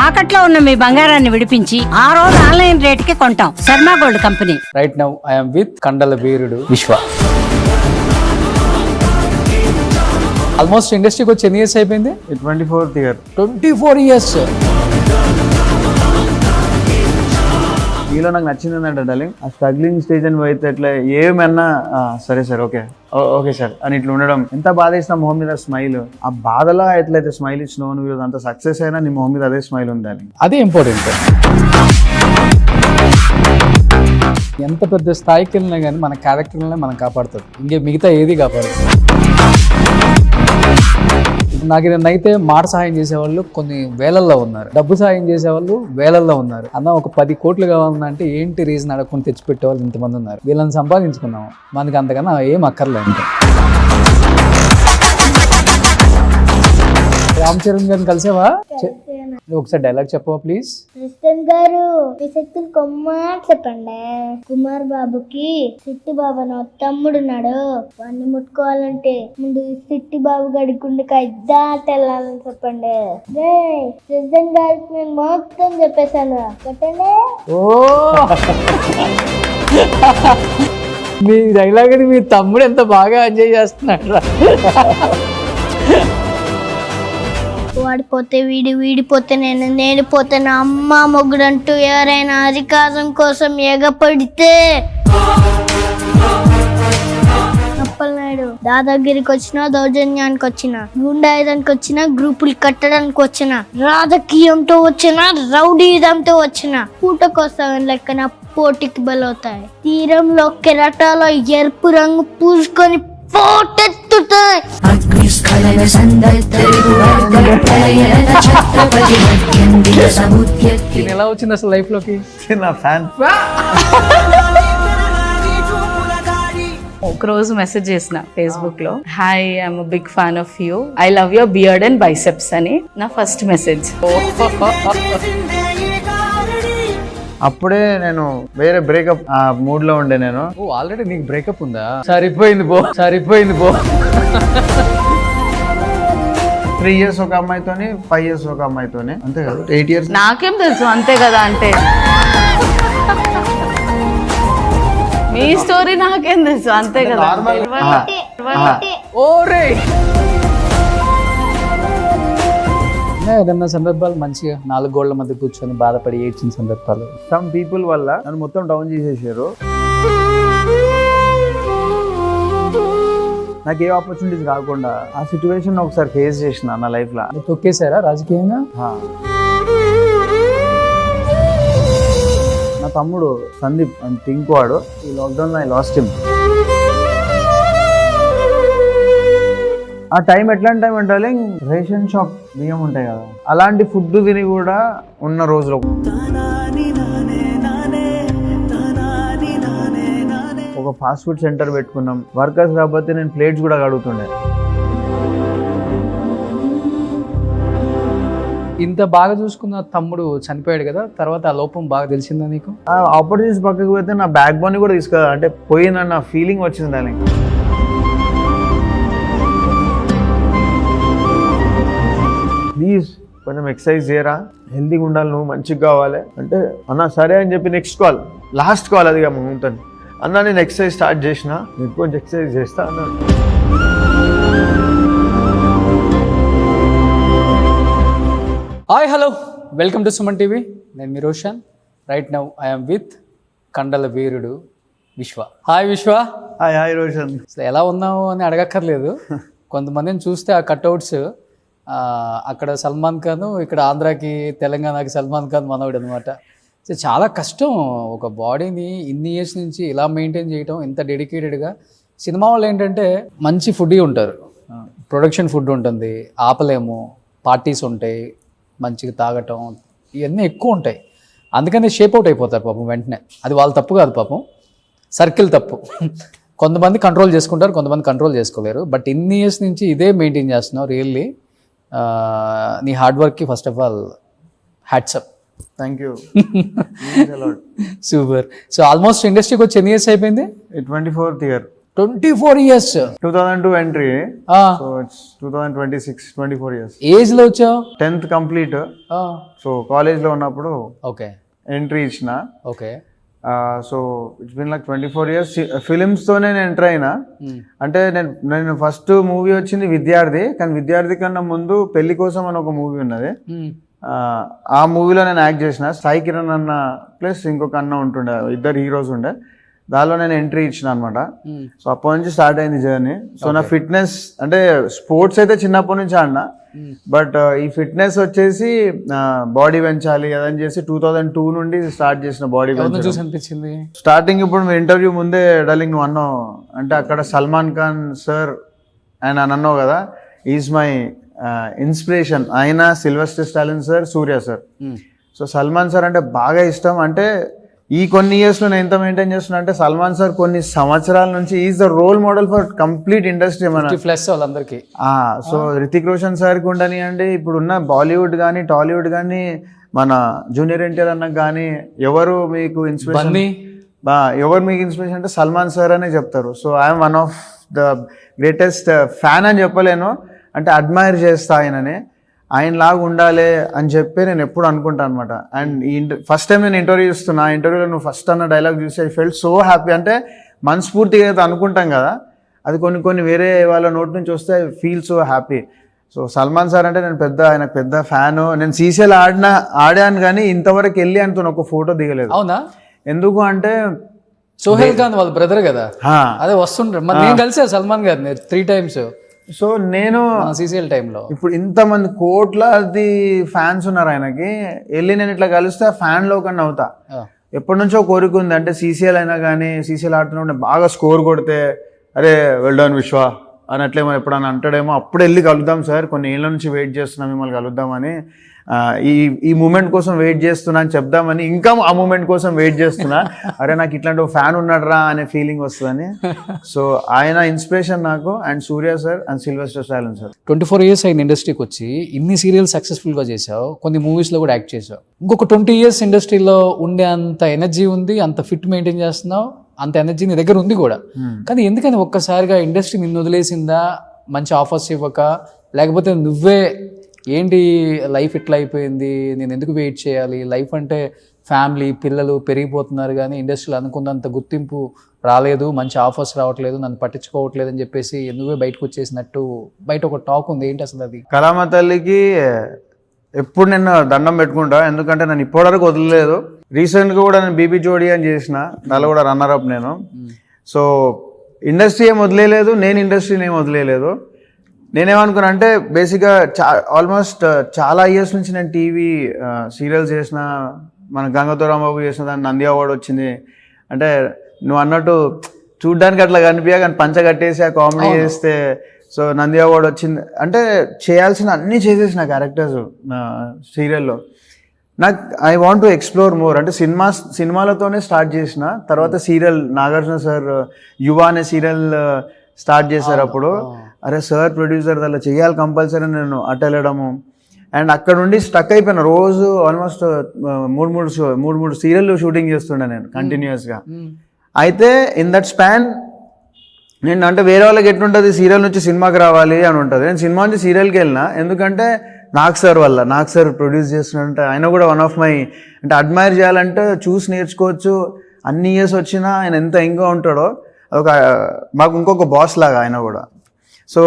తాకట్లో ఉన్న మీ బంగారాన్ని విడిపించి ఆ రోజు ఆన్లైన్ రేటుకి కొంటాం. Sharma gold company. Right now I'm with కండల వీరుడు విశ్వ. ఆల్మోస్ట్ ఇండస్ట్రీకి వచ్చి ఎన్ని ఇయర్స్ అయిపోయింది? 24th year. 24 years. మీలో నాకు నచ్చింది ఏంటంటే డార్లింగ్, ఆ స్ట్రగ్లింగ్ స్టేజ్ అని పోయితే ఎట్లా ఏమన్నా సరే సార్ ఓకే సార్ అని ఇట్లా ఉండడం. ఎంత బాధ ఇస్తున్నా మొహం మీద స్మైల్. ఆ బాధలో ఎట్లయితే స్మైల్ ఇచ్చినావు నువ్వు, అంత సక్సెస్ అయినా నీ మొహం మీద అదే స్మైల్ ఉంది డార్లింగ్. అదే ఇంపార్టెంట్. ఎంత పెద్ద స్థాయికి వెళ్ళినా కానీ మన క్యారెక్టర్నే మనం కాపాడుతుంది, ఇంకే మిగతా ఏది కాపాడుతుంది. నాకు నైతే మాట సహాయం చేసేవాళ్ళు కొన్ని వేలల్లో ఉన్నారు, డబ్బు సహాయం చేసేవాళ్ళు వేలల్లో ఉన్నారు. అన్న ఒక 10 కోట్లు కావాలన్నా అంటే ఏంటి రీజన్ అడగకుండా తెచ్చిపెట్టే వాళ్ళు ఇంతమంది ఉన్నారు. వీళ్ళని సంపాదించుకున్నాము, మనకి అంతకన్నా ఏం అక్కర్లేదు. రామ్ చరణ్ గారిని కలిసావా? ఒకసారి డైలాగ్ చెప్పవా ప్లీజ్? ప్రెసిడెంట్ గారు మీ శక్తులు చెప్పండి. కుమార్ బాబుకి సిట్టి బాబు అని తమ్ముడున్నాడు, వాడిని ముట్టుకోవాలంటే ముందు సిట్టి బాబు గడికుండక ఇద్దాటెళ్ళాలని చెప్పండి. ప్రెసిడెంట్ గారికి నేను మొత్తం చెప్పేశాను చెప్పండి. ఓ మీ డైలాగ్ మీ తమ్ముడు ఎంత బాగా ఎంజాయ్ చేస్తున్నాడు. వాడిపోతే వీడిపోతే నేను పోతే నా అమ్మ మొగుడంటూ ఎవరైనా అధికారం కోసం ఎగపడితే అప్పలనాయుడు దాదాగిరికి వచ్చినా, దౌర్జన్యానికి వచ్చినా, గుండాయుధానికి వచ్చినా, గ్రూపులు కట్టడానికి వచ్చినా, రాజకీయంతో వచ్చినా, రౌడీదంతో వచ్చినా పూటకొస్తామని లెక్కన పోటీకి బలవుతాయి. తీరంలో కెరటాలో ఎరుపు రంగు పూసుకొని పోటెత్తుతాయి. ఎలా వచ్చింది అసలు లైఫ్ లోకి? నా ఫ్యాన్. ఒక రోజు మెసేజ్ చేసిన ఫేస్బుక్ లో, hi I'm big fan of you, I love your beard and biceps అని నా ఫస్ట్ మెసేజ్. అప్పుడే నేను వేరే బ్రేకప్ మూడ్ లో ఉండే. నేను ఆల్రెడీ నీకు బ్రేకప్ ఉందా? సరిపోయింది పో. 3 years ఒక అమ్మాయితోని, 5 years ఒక అమ్మాయితోని, అంతే కదా, 8 years. నాకేం తెలుసు అంతే కదా అంటే, మీ స్టోరీ నాకేం తెలుసు అంతే కదా. ఓరే ఏదన్నా సందర్భాలు మంచిగా 4 గోళ్ల మధ్య కూర్చొని బాధపడి ఏడ్చిన సందర్భాలు? సమ్ పీపుల్ వల్ల నన్ను మొత్తం డౌన్ చేసేసారు. నాకు ఏ ఆపర్చునిటీస్ రాకుండా ఆ సిచ్యువేషన్ ఒకసారి ఫేస్ చేసిన నా లైఫ్ లో. తొక్కేశారా రాజకీయంగా? నా తమ్ముడు సందీప్ అని థింక్ వాడు, ఈ లాక్డౌన్ లో ఐ లాస్ట్ హిమ్. ఆ టైం ఎట్లాంటి టైం అంటే రేషన్ షాప్ బియ్యం ఉంటాయి కదా, అలాంటి ఫుడ్ తిని కూడా ఉన్న రోజులు. ఒక ఫాస్ట్ ఫుడ్ సెంటర్ పెట్టుకున్నాం, వర్కర్స్ కాబట్టి నేను ప్లేట్స్ కూడా కడుగుతుండే. ఇంత బాగా చూసుకున్న తమ్ముడు చనిపోయాడు కదా, తర్వాత ఆ లోపం బాగా తెలిసిందా నీకు? ఆ ఆపర్చునిటీస్ పక్కకు పోతే నా బ్యాక్ బోన్ కూడా అంటే పోయిందన్న ఫీలింగ్ వచ్చింది దానికి. ప్లీజ్ కొంచెం ఎక్సర్సైజ్ చేయరా, హెల్తీగా ఉండాలి, నువ్వు మంచిగా కావాలి అంటే, అన్న సరే అని చెప్పి నెక్స్ట్ కాల్, లాస్ట్ కాల్ అది ఉంటుంది అన్న, నేను ఎక్సర్సైజ్ స్టార్ట్ చేసిన, నేను కొంచెం ఎక్సర్సైజ్ చేస్తా అన్నాను. Hi hello, welcome to Suman TV. నేను మీ Roshan. Right now I'm with కండల వీరుడు విశ్వ. హాయ్ విశ్వ. హాయ్ రోషన్. అసలు ఎలా ఉన్నావు అని అడగక్కర్లేదు. కొంతమందిని చూస్తే ఆ కట్అవుట్స్, అక్కడ సల్మాన్ ఖాన్, ఇక్కడ ఆంధ్రాకి తెలంగాణకి సల్మాన్ ఖాన్ మనవాడు అనమాట. సో చాలా కష్టం ఒక బాడీని ఇన్ని ఇయర్స్ నుంచి ఇలా మెయింటైన్ చేయటం, ఇంత డెడికేటెడ్గా. సినిమా వాళ్ళు ఏంటంటే మంచి ఫుడ్ ఉంటారు, ప్రొడక్షన్ ఫుడ్ ఉంటుంది, ఆపలేము, పార్టీస్ ఉంటాయి, మంచిగా తాగటం, ఇవన్నీ ఎక్కువ ఉంటాయి. అందుకని షేప్ అవుట్ అయిపోతారు పాపం వెంటనే. అది వాళ్ళ తప్పు కాదు పాపం, సర్కిల్ తప్పు. కొంతమంది కంట్రోల్ చేసుకుంటారు, కొంతమంది కంట్రోల్ చేసుకోలేరు. బట్ ఇన్ని ఇయర్స్ నుంచి ఇదే మెయింటైన్ చేస్తున్నావు. రియల్లీ నీ హార్డ్ వర్క్కి first of all hats off. Thank you. Super. So almost ఇండస్ట్రీకి వచ్చి ఎన్ని ఇయర్స్ అయిపోయింది? 24th year. 24 years 2002 entry, so it's 2026, 24 years. Age లో వచ్చావు? 10th complete. సో కాలేజ్లో ఉన్నప్పుడు ఓకే ఎంట్రీ ఇచ్చిన. Okay. So it's been like 24 years. ఫిలిమ్స్తోనే నేను ఎంటర్ అయినా. అంటే నేను ఫస్ట్ మూవీ వచ్చింది విద్యార్థి, కానీ విద్యార్థి కన్నా ముందు పెళ్లి కోసం అని ఒక మూవీ ఉన్నది. ఆ మూవీలో నేను యాక్ట్ చేసిన. సాయి కిరణ్ అన్న ప్లస్ ఇంకొక అన్న ఉంటుండే, ఇద్దరు హీరోస్ ఉండే. దానిలో నేను ఎంట్రీ ఇచ్చిన అనమాట. సో అప్పటి నుంచి స్టార్ట్ అయింది జర్నీ. సో నా ఫిట్నెస్ అంటే స్పోర్ట్స్ అయితే చిన్నప్పటి నుంచి ఆడినా, బట్ ఈ ఫిట్నెస్ వచ్చేసి బాడీ పెంచాలి అదని చేసి 2002 నుండి స్టార్ట్ చేసిన బాడీ చూసి అనిపించింది. స్టార్టింగ్ ఇప్పుడు మీరు ఇంటర్వ్యూ ముందే డార్లింగ్ నువ్వు అన్నావు అంటే అక్కడ సల్మాన్ ఖాన్ సార్ ఆయన అని అన్నావు కదా, ఈజ్ మై ఇన్స్పిరేషన్. ఆయన సిల్వెస్టర్ స్టాలిన్ సార్, సూర్య సార్. సో సల్మాన్ సార్ అంటే బాగా ఇష్టం. అంటే ఈ కొన్ని ఇయర్స్లో నేను ఎంత మెయింటైన్ చేస్తున్నా అంటే సల్మాన్ సార్ కొన్ని సంవత్సరాల నుంచి is the role model for complete industry మన ప్లస్ వాళ్ళందరికీ. సో రితిక్ రోషన్ సార్కి ఉండనివ్వండి, ఇప్పుడున్న బాలీవుడ్ కానీ టాలీవుడ్ కానీ మన జూనియర్ ఎన్టీఆర్ అన్నకు కానీ ఎవరు మీకు ఇన్స్పిరేషన్, ఎవరు మీకు ఇన్స్పిరేషన్ అంటే సల్మాన్ సార్ అనే చెప్తారు. So I'm one of the greatest fan అని చెప్పలేను, అంటే అడ్మైర్ చేస్తా ఆయనని. ఆయనలాగా ఉండాలి అని చెప్పి నేను ఎప్పుడు అనుకుంటాను అనమాట. అండ్ ఈ ఫస్ట్ టైం నేను ఇంటర్వ్యూ ఇస్తున్నా, ఆ ఇంటర్వ్యూలో నువ్వు ఫస్ట్ అన్న డైలాగ్ చూసి ఐ ఫెల్ట్ సో హ్యాపీ. అంటే మనస్ఫూర్తిగా అయితే అనుకుంటాం కదా, అది కొన్ని వేరే వాళ్ళ నోటి నుంచి వస్తే I feel so happy. So Salman sir అంటే నేను ఆయనకు పెద్ద ఫ్యాను. నేను సీసీఎల్ ఆడాను కానీ ఇంతవరకు వెళ్ళి ఆయనతో ఒక ఫోటో దిగలేదు. అవునా? ఎందుకు అంటే సోహెల్ ఖాన్ వాళ్ళ బ్రదర్ కదా, అదే వస్తుంటారు. మరి నేను కలిసా సల్మాన్ గారిని 3 times. సో నేను సీసీఎల్ టైంలో ఇప్పుడు ఇంతమంది కోట్లాది ఫ్యాన్స్ ఉన్నారు ఆయనకి, వెళ్ళి నేను ఇట్లా కలిస్తే ఫ్యాన్లో కన్నా అవుతా. ఎప్పటి నుంచో కోరిక ఉంది, అంటే సీసీఎల్ అయినా కానీ సీసీఎల్ ఆడుతున్నప్పుడు బాగా స్కోర్ కొడితే అరే వెల్ డన్ విశ్వ అని అట్లేమో ఎప్పుడన్నా అంటాడేమో, అప్పుడు వెళ్ళి కలుద్దాం సార్, కొన్ని ఏళ్ళ నుంచి వెయిట్ చేస్తున్నాం మిమ్మల్ని కలుద్దామని, ఈ మూమెంట్ కోసం వెయిట్ చేస్తున్నా అని చెప్దామని, ఇంకా ఆ మూమెంట్ కోసం వెయిట్ చేస్తున్నా. అరే నాకు ఇట్లాంటి ఒక ఫ్యాన్ ఉన్నాడరా అనే ఫీలింగ్ వస్తుందని. సో ఆయన ఇన్స్పిరేషన్ నాకు, and Surya sir and Sylvester Stalin sir. 24 years అయిన ఇండస్ట్రీకి వచ్చి ఇన్ని సీరియల్ సక్సెస్ఫుల్గా చేసావు, కొన్ని మూవీస్లో కూడా యాక్ట్ చేసావు. ఇంకొక 20 years ఇండస్ట్రీలో ఉండే అంత ఎనర్జీ ఉంది, అంత ఫిట్ మెయింటైన్ చేస్తున్నావు, అంత ఎనర్జీ నీ దగ్గర ఉంది కూడా. కానీ ఎందుకని ఒక్కసారిగా ఇండస్ట్రీ నిన్ను వదిలేసిందా? మంచి ఆఫర్స్ ఇవ్వక, లేకపోతే నువ్వే ఏంటి లైఫ్ ఇట్లా అయిపోయింది, నేను ఎందుకు వెయిట్ చేయాలి, లైఫ్ అంటే ఫ్యామిలీ పిల్లలు పెరిగిపోతున్నారు కానీ ఇండస్ట్రీలో అనుకున్నంత గుర్తింపు రాలేదు, మంచి ఆఫర్స్ రావట్లేదు, నన్ను పట్టించుకోవట్లేదు అని చెప్పేసి నువ్వే బయటకు వచ్చేసినట్టు బయట ఒక టాక్ ఉంది, ఏంటి అసలు అది? కళామ తల్లికి ఎప్పుడు నేను దండం పెట్టుకుంటా, ఎందుకంటే నేను ఇప్పటివరకు వదలలేదు. రీసెంట్గా కూడా నేను బీబీ జోడీ అని చేసిన, దానిలో కూడా రన్నర్ అప్ నేను. సో ఇండస్ట్రీ ఏం వదిలేదు, నేను ఇండస్ట్రీని ఏం వదిలేదు. నేనేమనుకున్నా అంటే బేసిక్గా ఆల్మోస్ట్ చాలా ఇయర్స్ నుంచి నేను టీవీ సీరియల్స్ చేసిన, మన గంగతో రాంబాబు చేసిన దాన్ని నంది అవార్డు వచ్చింది. అంటే నువ్వు అన్నట్టు చూడ్డానికి అట్లా కనిపించా, కానీ పంచ కట్టేసి ఆ కామెడీ చేస్తే సో నంది అవార్డు వచ్చింది. అంటే చేయాల్సిన అన్నీ చేసేసిన క్యారెక్టర్స్ సీరియల్లో. నాకు I want to explore more. అంటే సినిమాలతోనే స్టార్ట్ చేసిన, తర్వాత సీరియల్ నాగార్జున సార్ యువ అనే సీరియల్ స్టార్ట్ చేశారు. అప్పుడు అరే సార్ ప్రొడ్యూసర్ అలా చేయాలి కంపల్సరీ, నేను అటు వెళ్ళడము. అండ్ అక్కడ నుండి స్టక్ అయిపోయినా, రోజు ఆల్మోస్ట్ మూడు సీరియల్ షూటింగ్ చేస్తుండే నేను కంటిన్యూస్గా. అయితే ఇన్ దట్ స్పాన్ నేను అంటే వేరే వాళ్ళకి ఎట్లుంటుంది, సీరియల్ నుంచి సినిమాకి రావాలి అని ఉంటుంది. నేను సినిమా నుంచి సీరియల్కి వెళ్ళినా, ఎందుకంటే నాగ్ సార్ ప్రొడ్యూస్ చేస్తున్నట్టు ఆయన కూడా వన్ ఆఫ్ మై, అంటే అడ్మైర్ చేయాలంటే చూసి నేర్చుకోవచ్చు. అన్ని ఇయర్స్ వచ్చినా ఆయన ఎంత యంగ్గా ఉంటాడో, ఒక మాకు ఇంకొక బాస్ లాగా ఆయన కూడా. సో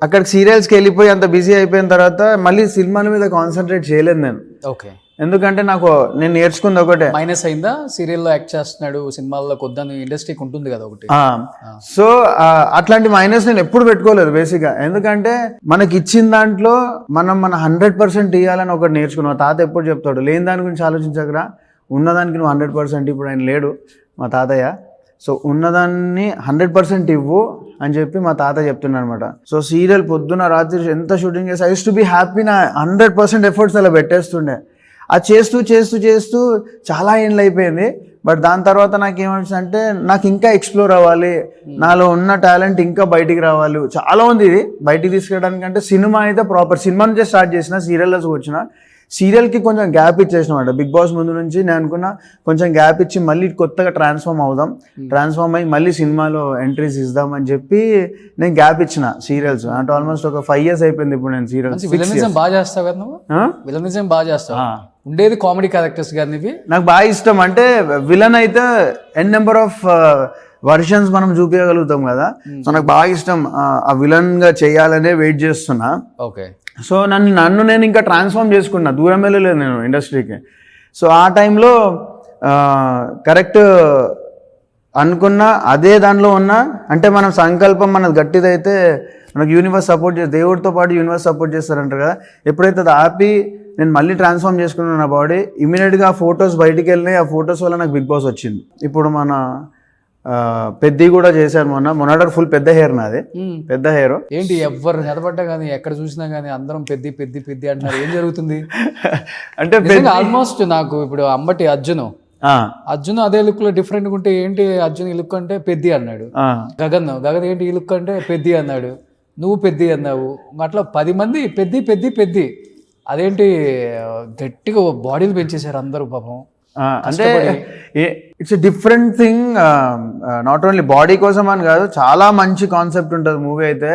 అక్కడికి సీరియల్స్కి వెళ్ళిపోయి అంత బిజీ అయిపోయిన తర్వాత మళ్ళీ సినిమాల మీద కాన్సన్ట్రేట్ చేయలేదు నేను. ఓకే. ఎందుకంటే నేను నేర్చుకుంది ఒకటే. మైనస్ అయిందా? సీరియల్లో యాక్ట్ చేస్తున్నాడు, సినిమాల్లో కొద్దని ఇండస్ట్రీకి ఉంటుంది కదా ఒకటి. సో అట్లాంటి మైనస్ నేను ఎప్పుడు పెట్టుకోలేదు బేసిక్గా. ఎందుకంటే మనకి ఇచ్చిన దాంట్లో మనం 100% ఇవ్వాలని ఒకటి నేర్చుకున్నాం. తాత ఎప్పుడు చెప్తాడు, లేని దాని గురించి ఆలోచించకరా, ఉన్నదానికి నువ్వు 100%. ఇప్పుడు ఆయన లేడు మా తాతయ్య, సో ఉన్నదాన్ని 100% ఇవ్వు అని చెప్పి మా తాత చెప్తున్నాను అనమాట. సో సీరియల్ పొద్దున రాత్రి ఎంత షూటింగ్ చేసి I use to be happy. నా 100% ఎఫర్ట్స్ అలా పెట్టేస్తుండే. అది చేస్తూ చేస్తూ చేస్తూ చాలా ఏళ్ళు అయిపోయింది. బట్ దాని తర్వాత నాకు ఏమనిపిస్తుంది అంటే నాకు ఇంకా ఎక్స్ప్లోర్ అవ్వాలి, నాలో ఉన్న టాలెంట్ ఇంకా బయటికి రావాలి. చాలా ఉంది ఇది బయటికి తీసుకెళ్ళడానికి. అంటే సినిమా అయితే ప్రాపర్ సినిమా నుంచే స్టార్ట్ చేసిన, సీరియల్లోకి వచ్చిన. సీరియల్కి కొంచెం గ్యాప్ ఇచ్చేసినమాట. బిగ్ బాస్ ముందు నుంచి నేను అనుకున్నా కొంచెం గ్యాప్ ఇచ్చి మళ్ళీ కొత్తగా ట్రాన్స్ఫార్మ్ అవుదాం, ట్రాన్స్ఫార్మ్ అయ్యి మళ్ళీ సినిమాలో ఎంట్రీస్ ఇద్దాం అని చెప్పి నేను గ్యాప్ ఇచ్చిన సీరియల్స్. అంటే ఆల్మోస్ట్ ఒక 5 years అయిపోయింది ఇప్పుడు నేను సీరియల్స్. విలనిజం బాగా చేస్తావు కదా నువ్వు, విలనిజం బాగా చేస్తావు. ఉండేది కామెడీ క్యారెక్టర్స్ కానీ ఇవి నాకు బాగా ఇష్టం. అంటే విలన్ అయితే ఎన్ నెంబర్ ఆఫ్ వర్షన్స్ మనం చూపించగలుగుతాం కదా. సో నాకు బాగా ఇష్టం ఆ విలన్ గా చేయాలనే వెయిట్ చేస్తున్నా. ఓకే. సో నన్ను నేను ఇంకా ట్రాన్స్ఫార్మ్ చేసుకున్నా, దూరం వెళ్ళలేదు నేను ఇండస్ట్రీకి. సో ఆ టైంలో కరెక్ట్ అనుకున్నా, అదే దానిలో ఉన్నా. అంటే మనం సంకల్పం మనది గట్టిదైతే మనకు యూనివర్స్ సపోర్ట్ చేస్తుంది, దేవుడితో పాటు యూనివర్స్ సపోర్ట్ చేస్తారంటారు కదా. ఎప్పుడైతే అది ఆపి నేను మళ్ళీ ట్రాన్స్ఫార్మ్ చేసుకున్నాను నా బాడీ, ఇమీడియట్గా ఆ ఫొటోస్ బయటికి వెళ్ళినాయి. ఆ ఫొటోస్ వల్ల నాకు బిగ్ బాస్ వచ్చింది. ఇప్పుడు మన పెద్ది కూడా చేశాను మొన్నటి ఫుల్ పెద్ద హెయిర్ నాది, పెద్ద హెయిర్. ఏంటి ఎవరు నిలబడ్డా కానీ ఎక్కడ చూసినా కానీ అందరం పెద్ది పెద్ది పెద్ది అంటున్నారు, ఏం జరుగుతుంది? అంటే ఆల్మోస్ట్ నాకు ఇప్పుడు అంబటి అర్జున్ అదే లుక్ లో డిఫరెంట్ గా ఉంటే ఏంటి అర్జున్ ఈ లుక్ అంటే పెద్ది అన్నాడు. గగన్ ఏంటి ఈ లుక్ అంటే పెద్ది అన్నాడు, నువ్వు పెద్ది అన్నావు. అట్లా 10 మంది పెద్ది పెద్ది పెద్ది. అదేంటి గట్టిగా బాడీలు పెంచేశారు అందరూ పాపం. అంటే it's different thing. Not only body కోసం అని కాదు, చాలా మంచి కాన్సెప్ట్ ఉంటుంది మూవీ అయితే,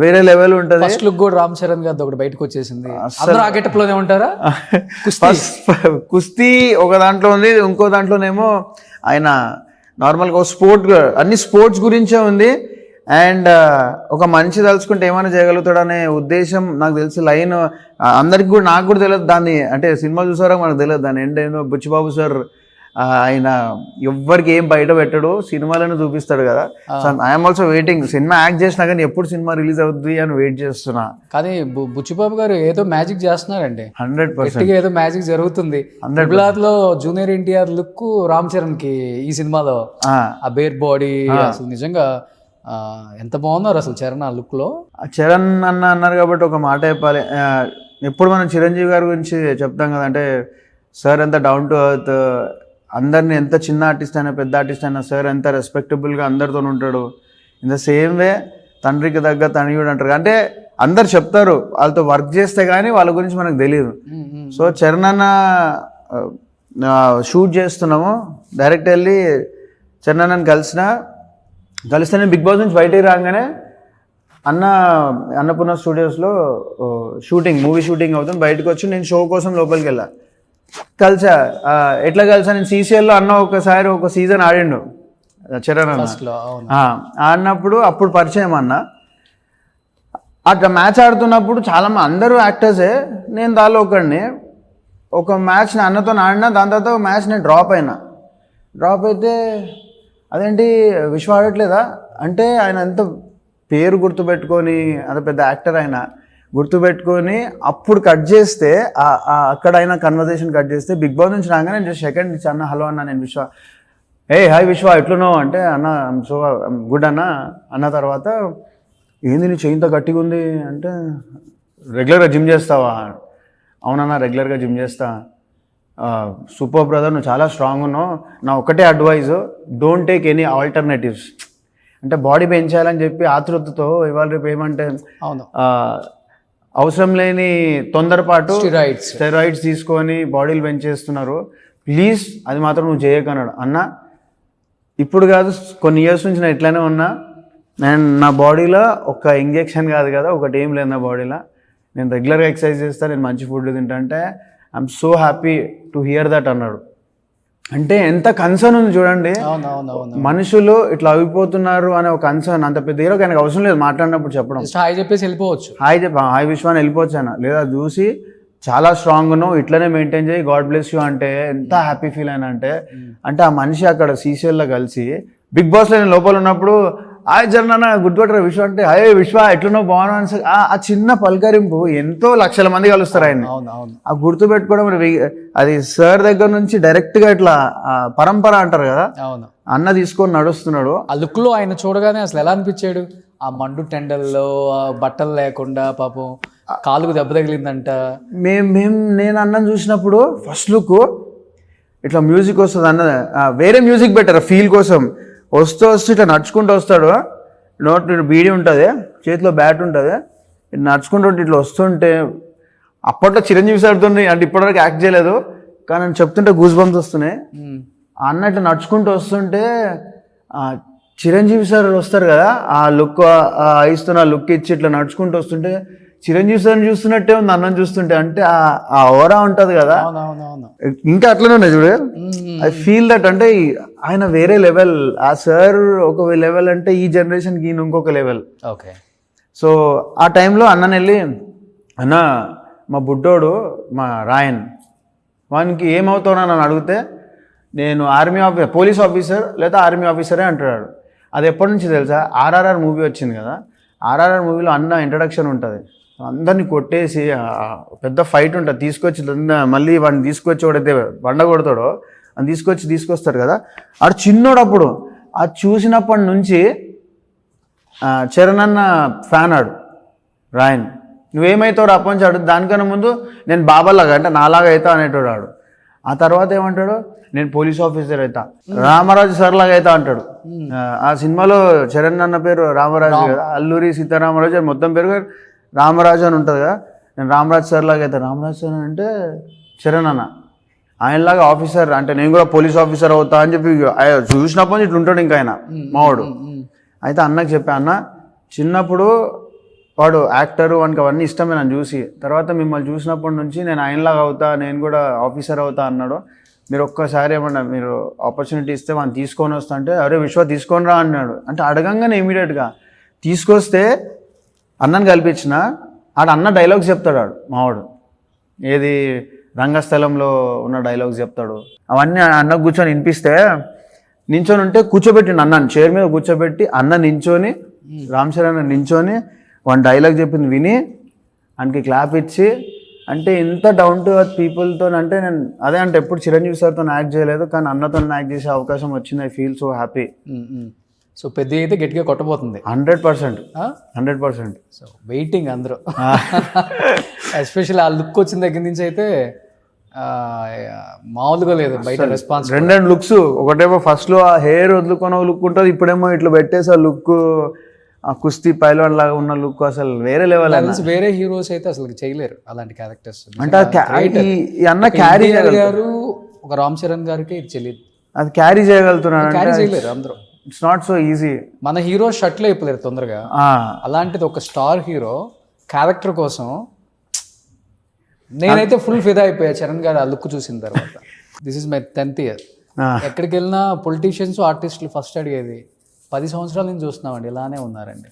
వేరే లెవెల్ ఉంటుంది. ఫస్ట్ లుక్ కూడా రామ్ చరణ్ గారు ఒకటి బయటకు వచ్చేసింది. అందరూ ఆ గెటప్ లోనే ఉంటారా? కుస్తీ ఒక దాంట్లో ఉంది, ఇంకో దాంట్లోనేమో ఆయన నార్మల్గా అన్ని స్పోర్ట్స్ గురించే ఉంది. అండ్ ఒక మనిషి తలుచుకుంటే ఏమైనా చేయగలుగుతాడు అనే ఉద్దేశం నాకు తెలిసి లైన్ అందరికి కూడా, నాకు కూడా తెలియదు దాన్ని. అంటే సినిమా చూసారా మనకు తెలియదు దాన్ని ఎండ్ ఏందో. బుచ్చిబాబు సార్ ఆయన ఎవ్వరికి ఏం బయట పెట్టాడు, సినిమాలను చూపిస్తాడు కదా. So I'm also waiting. Cinema act చేసినా కానీ ఎప్పుడు సినిమా రిలీజ్ అవుతుంది అని వెయిట్ చేస్తున్నా. కానీ బుచ్చిబాబు గారు ఏదో మ్యాజిక్ చేస్తున్నారండి. 100% ఏదో మ్యాజిక్ జరుగుతుంది. లో జూనియర్ ఎన్టీఆర్ లుక్ రామ్ చరణ్ కి ఈ సినిమాలో ఆ బేర్ బాడీ అసలు నిజంగా ఎంత బాగున్నారు అసలు చరణ్ ఆ లుక్ లో. చరణ్ అన్నారు కాబట్టి ఒక మాట చెప్పాలి. ఎప్పుడు మనం చిరంజీవి గారి గురించి చెప్తాం కదా, అంటే సార్ ఎంత డౌన్ టు ఎర్త్, అందరిని ఎంత చిన్న ఆర్టిస్ట్ అయినా పెద్ద ఆర్టిస్ట్ అయినా సార్ ఎంత రెస్పెక్టబుల్గా అందరితో ఉంటాడు. ఇన్ ద సేమ్ వే తండ్రికి తగ్గ తనయుడు అంటారు. అంటే అందరు చెప్తారు, వాళ్ళతో వర్క్ చేస్తే కానీ వాళ్ళ గురించి మనకు తెలియదు. సో చరణ్ అన్న షూట్ చేస్తున్నాము, డైరెక్ట్ వెళ్ళి చరణ్ అన్నని కలిస్తే నేను బిగ్ బాస్ నుంచి బయటికి రాగానే అన్నపూర్ణ స్టూడియోస్లో మూవీ షూటింగ్ అవుతుంది. బయటకు వచ్చి నేను షో కోసం లోపలికి వెళ్ళా, కలిసా. ఎట్లా కలిసా, నేను సీసీఎల్లో ఒకసారి ఒక సీజన్ ఆడిండు చరణ్ అన్న. ఆడినప్పుడు అప్పుడు పరిచయం అన్న. అట్లా మ్యాచ్ ఆడుతున్నప్పుడు చాలా అందరూ యాక్టర్సే, నేను దానిలో ఒకడిని. ఒక మ్యాచ్ నేను అన్నతో ఆడినా, దాని తర్వాత మ్యాచ్ నేను డ్రాప్ అయితే అదేంటి విశ్వ ఆడట్లేదా అంటే, ఆయన ఎంత పేరు గుర్తుపెట్టుకొని, అంత పెద్ద యాక్టర్ ఆయన గుర్తుపెట్టుకొని అప్పుడు కట్ చేస్తే, అక్కడ ఆయన కన్వర్జేషన్ కట్ చేస్తే బిగ్ బాస్ నుంచి రాగానే నేను సెకండ్ ఇచ్చి అన్న హలో అన్న నేను విశ్వ, హాయ్ విశ్వ ఎట్లున్నావు అంటే, అన్న సో గుడ్ అన్న తర్వాత ఏంది నీ చేయింత గట్టిగా ఉంది అంటే, రెగ్యులర్గా జిమ్ చేస్తావా? అవునన్నా రెగ్యులర్గా జిమ్ చేస్తా. సూపర్ బ్రదర్, నువ్వు చాలా స్ట్రాంగ్ ఉన్నావు. నా ఒకటే advice, don't take any alternatives. అంటే బాడీ పెంచాలని చెప్పి ఆతృతతో ఇవాళ రేపు ఏమంటే అవసరం లేని తొందరపాటు స్టెరాయిడ్స్ తీసుకొని బాడీలు పెంచేస్తున్నారు. ప్లీజ్ అది మాత్రం నువ్వు చేయకన్నాడు. అన్న ఇప్పుడు కాదు, కొన్ని ఇయర్స్ నుంచి నేను ఇట్లానే ఉన్నా. నేను నా బాడీలో ఒక ఇంజెక్షన్ కాదు కదా, ఒకటి ఏం లేదు నా బాడీలో. నేను రెగ్యులర్గా ఎక్సర్సైజ్ చేస్తాను, నేను మంచి ఫుడ్ తింటా. I'm so happy to hear that అన్నాడు. అంటే ఎంత కన్సర్న్ ఉంది చూడండి. మనుషులు ఇట్లా అయిపోతున్నారు అనే ఒక కన్సర్న్. అంత పెద్ద హీరోకి ఆయనకు అవసరం లేదు మాట్లాడినప్పుడు చెప్పడం, హాయ్ చెప్పేసి వెళ్ళిపోవచ్చు. హాయ్ విశ్వాన్ని వెళ్ళిపోవచ్చు ఆయన. లేదా చూసి చాలా స్ట్రాంగ్ ఉన్నావు, ఇట్లనే మెయింటైన్ చేయి, గాడ్ బ్లెస్ యూ అంటే ఎంత హ్యాపీ ఫీల్ అయినా అంటే ఆ మనిషి అక్కడ సీసీఎల్లో కలిసి బిగ్ బాస్లో నేను లోపల ఉన్నప్పుడు హాయ్ జర్నా గుర్తుపట్టరా విశ్వ అంటే, హాయ్ విశ్వ ఎట్లున్నావు బాగున్నావు. ఆ చిన్న పలకరింపు ఎంతో లక్షల మంది కలుస్తారు ఆయన. ఆ గుర్తు పెట్టుకోవడం అది సార్ దగ్గర నుంచి డైరెక్ట్గా ఇట్లా పరంపర అంటారు కదా, అన్న తీసుకొని నడుస్తున్నాడు. ఆ లుక్ లో ఆయన చూడగానే అసలు ఎలా అనిపించాడు? ఆ మండు టెండల్లో బట్టలు లేకుండా పాపం కాలుకు దెబ్బ తగిలిందంట. నేను అన్నం చూసినప్పుడు ఫస్ట్ లుక్ ఇట్లా మ్యూజిక్ వస్తుంది అన్న, వేరే మ్యూజిక్ బెటర్ ఫీల్ కోసం. వస్తూ ఇట్లా నడుచుకుంటూ వస్తాడు, నోట్ బీడీ ఉంటుంది, చేతిలో బ్యాట్ ఉంటుంది, నడుచుకుంటూ ఇట్లా వస్తుంటే అప్పట్లో చిరంజీవి సార్తో అంటే ఇప్పటివరకు యాక్ట్ చేయలేదు, కానీ నేను చెప్తుంటే గూస్ బంప్స్ వస్తున్నాయి. అన్నట్టు నడుచుకుంటూ వస్తుంటే చిరంజీవి సార్ వస్తారు కదా, ఆ లుక్ ఇస్తున్న లుక్ ఇచ్చి ఇట్లా నడుచుకుంటూ వస్తుంటే చిరంజీవి సార్ని చూస్తున్నట్టే ఉంది అన్నం చూస్తుంటే. అంటే ఆ ఓరా ఉంటుంది కదా, ఇంకా అట్లనే ఉన్నాయి చూడు. ఐ ఫీల్ దట్ అంటే ఆయన వేరే లెవెల్, ఆ సార్ ఒక లెవెల్ అంటే ఈ జనరేషన్కి ఈయన ఇంకొక లెవెల్. ఓకే. సో ఆ టైంలో అన్నని వెళ్ళి, అన్న మా బుడ్డోడు మా రాయన్ వానికి ఏమవుతావు నన్ను అడిగితే నేను పోలీస్ ఆఫీసర్ లేదా ఆర్మీ ఆఫీసరే అంటున్నాడు. అది ఎప్పటి నుంచి తెలుసా, ఆర్ఆర్ఆర్ మూవీ వచ్చింది కదా, ఆర్ఆర్ఆర్ మూవీలో అన్న ఇంట్రడక్షన్ ఉంటుంది, అందరినీ కొట్టేసి పెద్ద ఫైట్ ఉంటుంది, తీసుకొచ్చి మళ్ళీ వాడిని తీసుకొచ్చి వాడైతే బండ కొడతాడో అని తీసుకొస్తారు కదా. ఆడు చిన్నోడు అప్పుడు. అది చూసినప్పటి నుంచి చరణ్ అన్న ఫ్యాన్ ఆడు రాయన్. నువ్వేమవుతావు అప్పటి నుంచి ఆడు. దానికన్నా ముందు నేను బాబాలాగా అంటే నాలాగా అవుతా అనేటోడు ఆడు. ఆ తర్వాత ఏమంటాడు, నేను పోలీస్ ఆఫీసర్ అవుతా, రామరాజు సార్ లాగా అవుతా అంటాడు. ఆ సినిమాలో చరణ్ అన్న పేరు రామరాజు కదా, అల్లూరి సీతారామరాజు అని మొత్తం పేరు రామరాజు అని ఉంటుంది కదా. నేను రామరాజు సార్ లాగా అవుతా. రామరాజు సార్ అంటే చరణ్ అన్న, ఆయనలాగా ఆఫీసర్ అంటే నేను కూడా పోలీస్ ఆఫీసర్ అవుతా అని చెప్పి చూసినప్పటి నుంచి ఇట్లా ఉంటాడు ఇంకా ఆయన మావాడు. అయితే అన్నకి చెప్పా, అన్న చిన్నప్పుడు వాడు యాక్టరు వానికి అవన్నీ ఇష్టమే నన్ను చూసి, తర్వాత మిమ్మల్ని చూసినప్పటి నుంచి నేను ఆయనలాగా అవుతా, నేను కూడా ఆఫీసర్ అవుతా అన్నాడు. మీరు ఒక్కసారి ఏమన్నా మీరు ఆపర్చునిటీ ఇస్తే వాడిని తీసుకొని వస్తా అంటే, అరే విశ్వ తీసుకొని రా అన్నాడు. అంటే అడగంగానే ఇమీడియట్గా తీసుకొస్తే అన్నని కల్పించిన ఆడు అన్న డైలాగ్స్ చెప్తాడు ఆడు మావాడు. ఏది రంగస్థలంలో ఉన్న డైలాగ్స్ చెప్తాడు. అవన్నీ అన్నకు కూర్చొని వినిపిస్తే నించొని ఉంటే కూర్చోబెట్టిండు అన్నని చైర్ మీద కూర్చోబెట్టి, అన్న నించొని రామ్ చరణ్ నించొని వన్ డైలాగ్ చెప్పింది విని ఆయనకి క్లాప్ ఇచ్చి, అంటే ఇంత డౌన్ టు అర్త్ పీపుల్తో అంటే నేను అదే అంటే ఎప్పుడు చిరంజీవి సార్తో యాక్ట్ చేయలేదు, కానీ అన్నతో యాక్ట్ చేసే అవకాశం వచ్చింది. I feel so happy. So పెద్ద అయితే గట్టిగా కొట్టబోతుంది 100%. 100%. సో వెయిటింగ్ అందరూ. ఎస్పెషల్లీ ఆ లుక్ వచ్చిన దగ్గర నుంచి అయితే మామూలుగా లేదు బయట రెస్పాన్స్. రెండు లుక్స్, ఒకటేమో ఫస్ట్ లో ఆ హెయిర్ వదులుకొని లుక్ ఉంటుంది, ఇప్పుడేమో ఇట్లా పెట్టేసి ఆ లుక్ ఆ కుస్తీ పైల్వాన్ లాగా ఉన్న లుక్ అసలు వేరే లెవెల్. వేరే హీరోస్ అయితే అసలు చేయలేరు అలాంటి క్యారెక్టర్స్. అంటే అన్న క్యారీ గారు ఒక రామ్ చరణ్ గారికి ఇది తెలియదు, అది క్యారీ చేయగలుగుతున్నాడు, క్యారీ చేయలేరు అందరూ. It's not so easy. మన హీరో షర్ట్లో అయిపోలేరు తొందరగా, అలాంటిది ఒక స్టార్ హీరో క్యారెక్టర్ కోసం నేనైతే ఫుల్ ఫిదా అయిపోయా చరణ్ గారు ఆ లుక్ చూసిన తర్వాత. This is my 10th year. ఎక్కడికి వెళ్ళినా పొలిటీషియన్స్ ఆర్టిస్టులు ఫస్ట్ అడిగేది 10 సంవత్సరాల నుంచి చూస్తున్నామండి ఇలానే ఉన్నారండి,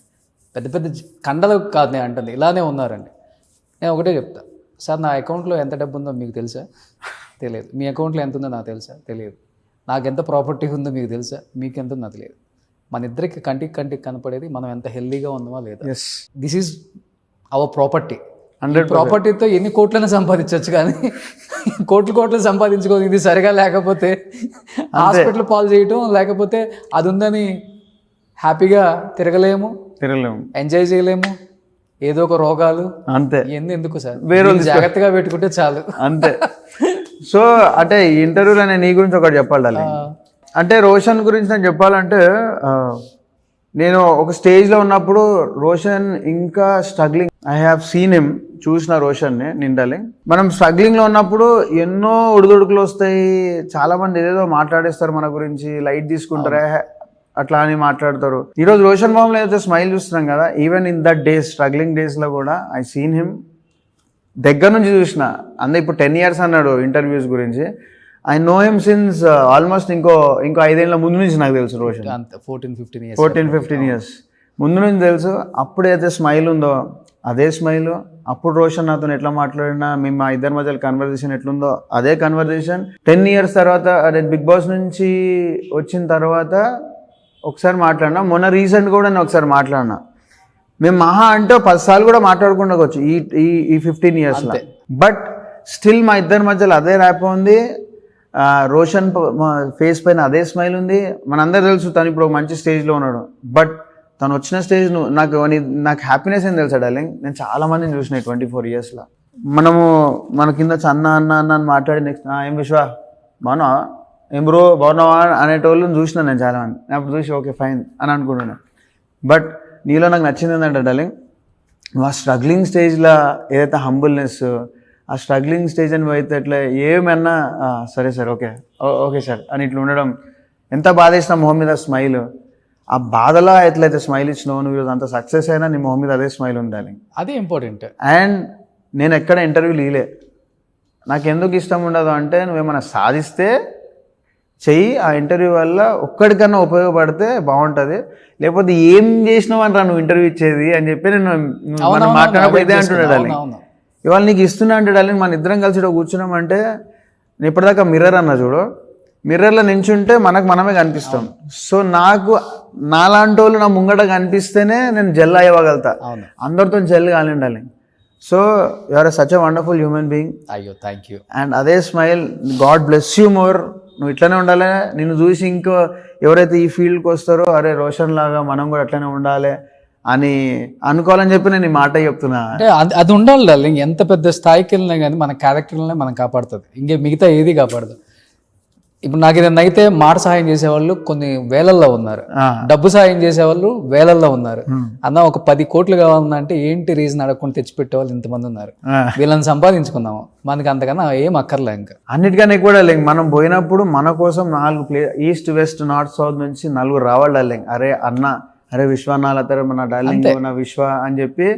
పెద్ద పెద్ద కండలు కాదు నేను అంటుంది, ఇలానే ఉన్నారండి. నేను ఒకటే చెప్తా, సార్ నా అకౌంట్లో ఎంత డబ్బు ఉందో మీకు తెలుసా? తెలియదు. మీ అకౌంట్లో ఎంత ఉందో నాకు తెలుసా? తెలియదు. నాకు ఎంత ప్రాపర్టీ ఉందో మీకు తెలుసా? మీకు ఎంత ఉందో నాకు తెలియదు. మన ఇద్దరికి కంటికి కనపడేది మనం ఎంత హెల్దీగా ఉన్నామా లేదా. This is our property. ప్రాపర్టీతో ఎన్ని కోట్లైనా సంపాదించవచ్చు, కానీ కోట్లు సంపాదించుకోదు. ఇది సరిగా లేకపోతే హాస్పిటల్ పాలు చేయటం, లేకపోతే అది ఉందని హ్యాపీగా తిరగలేము, ఎంజాయ్ చేయలేము, ఏదో ఒక రోగాలు అంతే. ఎందుకు సార్, వేరే జాగ్రత్తగా పెట్టుకుంటే చాలు అంతే. సో అంటే ఈ ఇంటర్వ్యూలో నేను నీ గురించి ఒకటి చెప్పాలి. అంటే రోషన్ గురించి నేను చెప్పాలంటే, నేను ఒక స్టేజ్లో ఉన్నప్పుడు రోషన్ ఇంకా struggling, I have seen him, చూసిన రోషన్ని నిండాలి. మనం స్ట్రగ్లింగ్లో ఉన్నప్పుడు ఎన్నో ఉడుదుడుకులు వస్తాయి, చాలామంది ఏదేదో మాట్లాడేస్తారు మన గురించి, లైట్ తీసుకుంటారా అట్లా అని మాట్లాడతారు. ఈరోజు రోషన్ బాబులో అయితే స్మైల్ చూస్తున్నాం కదా, even in that days struggling డేస్లో కూడా ఐ సీన్ హిమ్ దగ్గర నుంచి చూసిన. అందే ఇప్పుడు 10 years అన్నాడు ఇంటర్వ్యూస్ గురించి. I know him since almost ఇంకో 5 ఏళ్ళ ముందు నుంచి నాకు తెలుసు రోషన్. 14-15 years ముందు నుంచి తెలుసు. అప్పుడైతే స్మైల్ ఉందో అదే స్మైల్, అప్పుడు రోషన్ నాతో ఎట్లా మాట్లాడినా, మేము మా ఇద్దరి మధ్య కన్వర్జేషన్ ఎట్లుందో అదే కన్వర్జేషన్. 10 years తర్వాత అదే బిగ్ బాస్ నుంచి వచ్చిన తర్వాత ఒకసారి మాట్లాడినా, మొన్న రీసెంట్ కూడా నేను ఒకసారి మాట్లాడినా. మేము మహా అంటే 10 సార్లు కూడా మాట్లాడుకుండవచ్చు ఈ 15 yearsలో. బట్ స్టిల్ మా ఇద్దరి మధ్యలో అదే ర్యాప్ ఉంది. రోషన్ ఫేస్ పైన అదే స్మైల్ ఉంది. మనందరూ తెలుసు తను ఇప్పుడు ఒక మంచి స్టేజ్లో ఉన్నాడు. బట్ తను వచ్చిన స్టేజ్ నాకు హ్యాపీనెస్ ఏం తెలుసా డార్లింగ్, నేను చాలా మందిని చూసిన 24 yearsలో. మన కింద అన్న అని మాట్లాడి నెక్స్ట్ ఏం విశ్వ బాగున్నా, ఏం బ్రో బాగున్నావా అనేటోళ్ళని చూసిన నేను చాలా మంది. నేను అప్పుడు చూసి ఓకే ఫైన్ అని అనుకుంటున్నాను. బట్ నీలో నాకు నచ్చింది ఏంటంటే డార్లింగ్, నువ్వు ఆ స్ట్రగ్లింగ్ స్టేజ్లో ఏదైతే హంబుల్నెస్, ఆ స్ట్రగ్లింగ్ స్టేజ్ అని పోయితే ఎట్లా ఏమన్నా సరే సార్ ఓకే సార్ అని ఇట్లా ఉండడం ఎంత బాధ ఇస్తాం మొహం మీద స్మైల్. ఆ బాధలో ఎట్లయితే స్మైల్ ఇచ్చినావు నువ్వు ఈరోజు అంత సక్సెస్ అయినా నీ మొహం మీద అదే స్మైల్ ఉండాలి. అదే ఇంపార్టెంట్. అండ్ నేను ఎక్కడ ఇంటర్వ్యూలు ఇలే. నాకు ఎందుకు ఇష్టం ఉండదు అంటే నువ్వేమైనా సాధిస్తే చెయ్యి, ఆ ఇంటర్వ్యూ వల్ల ఒక్కడికన్నా ఉపయోగపడితే బాగుంటుంది, లేకపోతే ఏం చేసినావు అని రా నువ్వు ఇంటర్వ్యూ ఇచ్చేది అని చెప్పి నేను మనం మాట్లాడినప్పుడు ఇదే అంటున్నాడు. ఇవాళ నీకు ఇస్తున్నా అంటే డార్లింగ్ మన ఇద్దరం కలిసి కూర్చున్నాం అంటే నేను ఇప్పటిదాకా మిర్రర్ అన్నా చూడు, మిర్రర్లో నించుంటే మనమే కనిపిస్తాం. సో నాకు నాలాంటి వాళ్ళు నా ముంగట కనిపిస్తేనే నేను జెల్ అయ్యగలుగుతా, అందరితో జెల్ కానివ్వాలి. So you are such a wonderful human being. అయ్యో థ్యాంక్ యూ. అండ్ అదే smile, god bless you more. నువ్వు ఇట్లనే ఉండాలి. నిన్ను చూసి ఇంకో ఎవరైతే ఈ ఫీల్డ్కి వస్తారో అరే రోషన్ లాగా మనం కూడా అట్లనే ఉండాలి అని అనుకోవాలని చెప్పి నేను ఈ మాట చెప్తున్నా. అంటే అది ఉండాలి డార్లింగ్. ఎంత పెద్ద స్థాయికి వెళ్ళినా కానీ మన క్యారెక్టర్లనే మనం కాపాడుతుంది, ఇంకే మిగతా ఏది కాపాడదు. ఇప్పుడు నాకు ఏదైనా అయితే మాట సహాయం చేసేవాళ్ళు కొన్ని వేలల్లో ఉన్నారు, డబ్బు సహాయం చేసేవాళ్ళు వేలల్లో ఉన్నారు. అన్న ఒక 10 కోట్లు కావాలంటే ఏంటి రీజన్ అడగకుండా తెచ్చిపెట్టేవాళ్ళు ఇంతమంది ఉన్నారు. వీళ్ళని సంపాదించుకుందాము, మనకి అంతకన్నా ఏం అక్కర్లే. ఇంకా అన్నిటికన్నా కూడా లేండి మనం పోయినప్పుడు మన కోసం 4 ఈస్ట్ వెస్ట్ నార్త్ సౌత్ నుంచి 4 రావాలి డార్లింగ్. అరే అన్న, అరే విశ్వనాథ మన డార్లింగ్ నా విశ్వ అని చెప్పి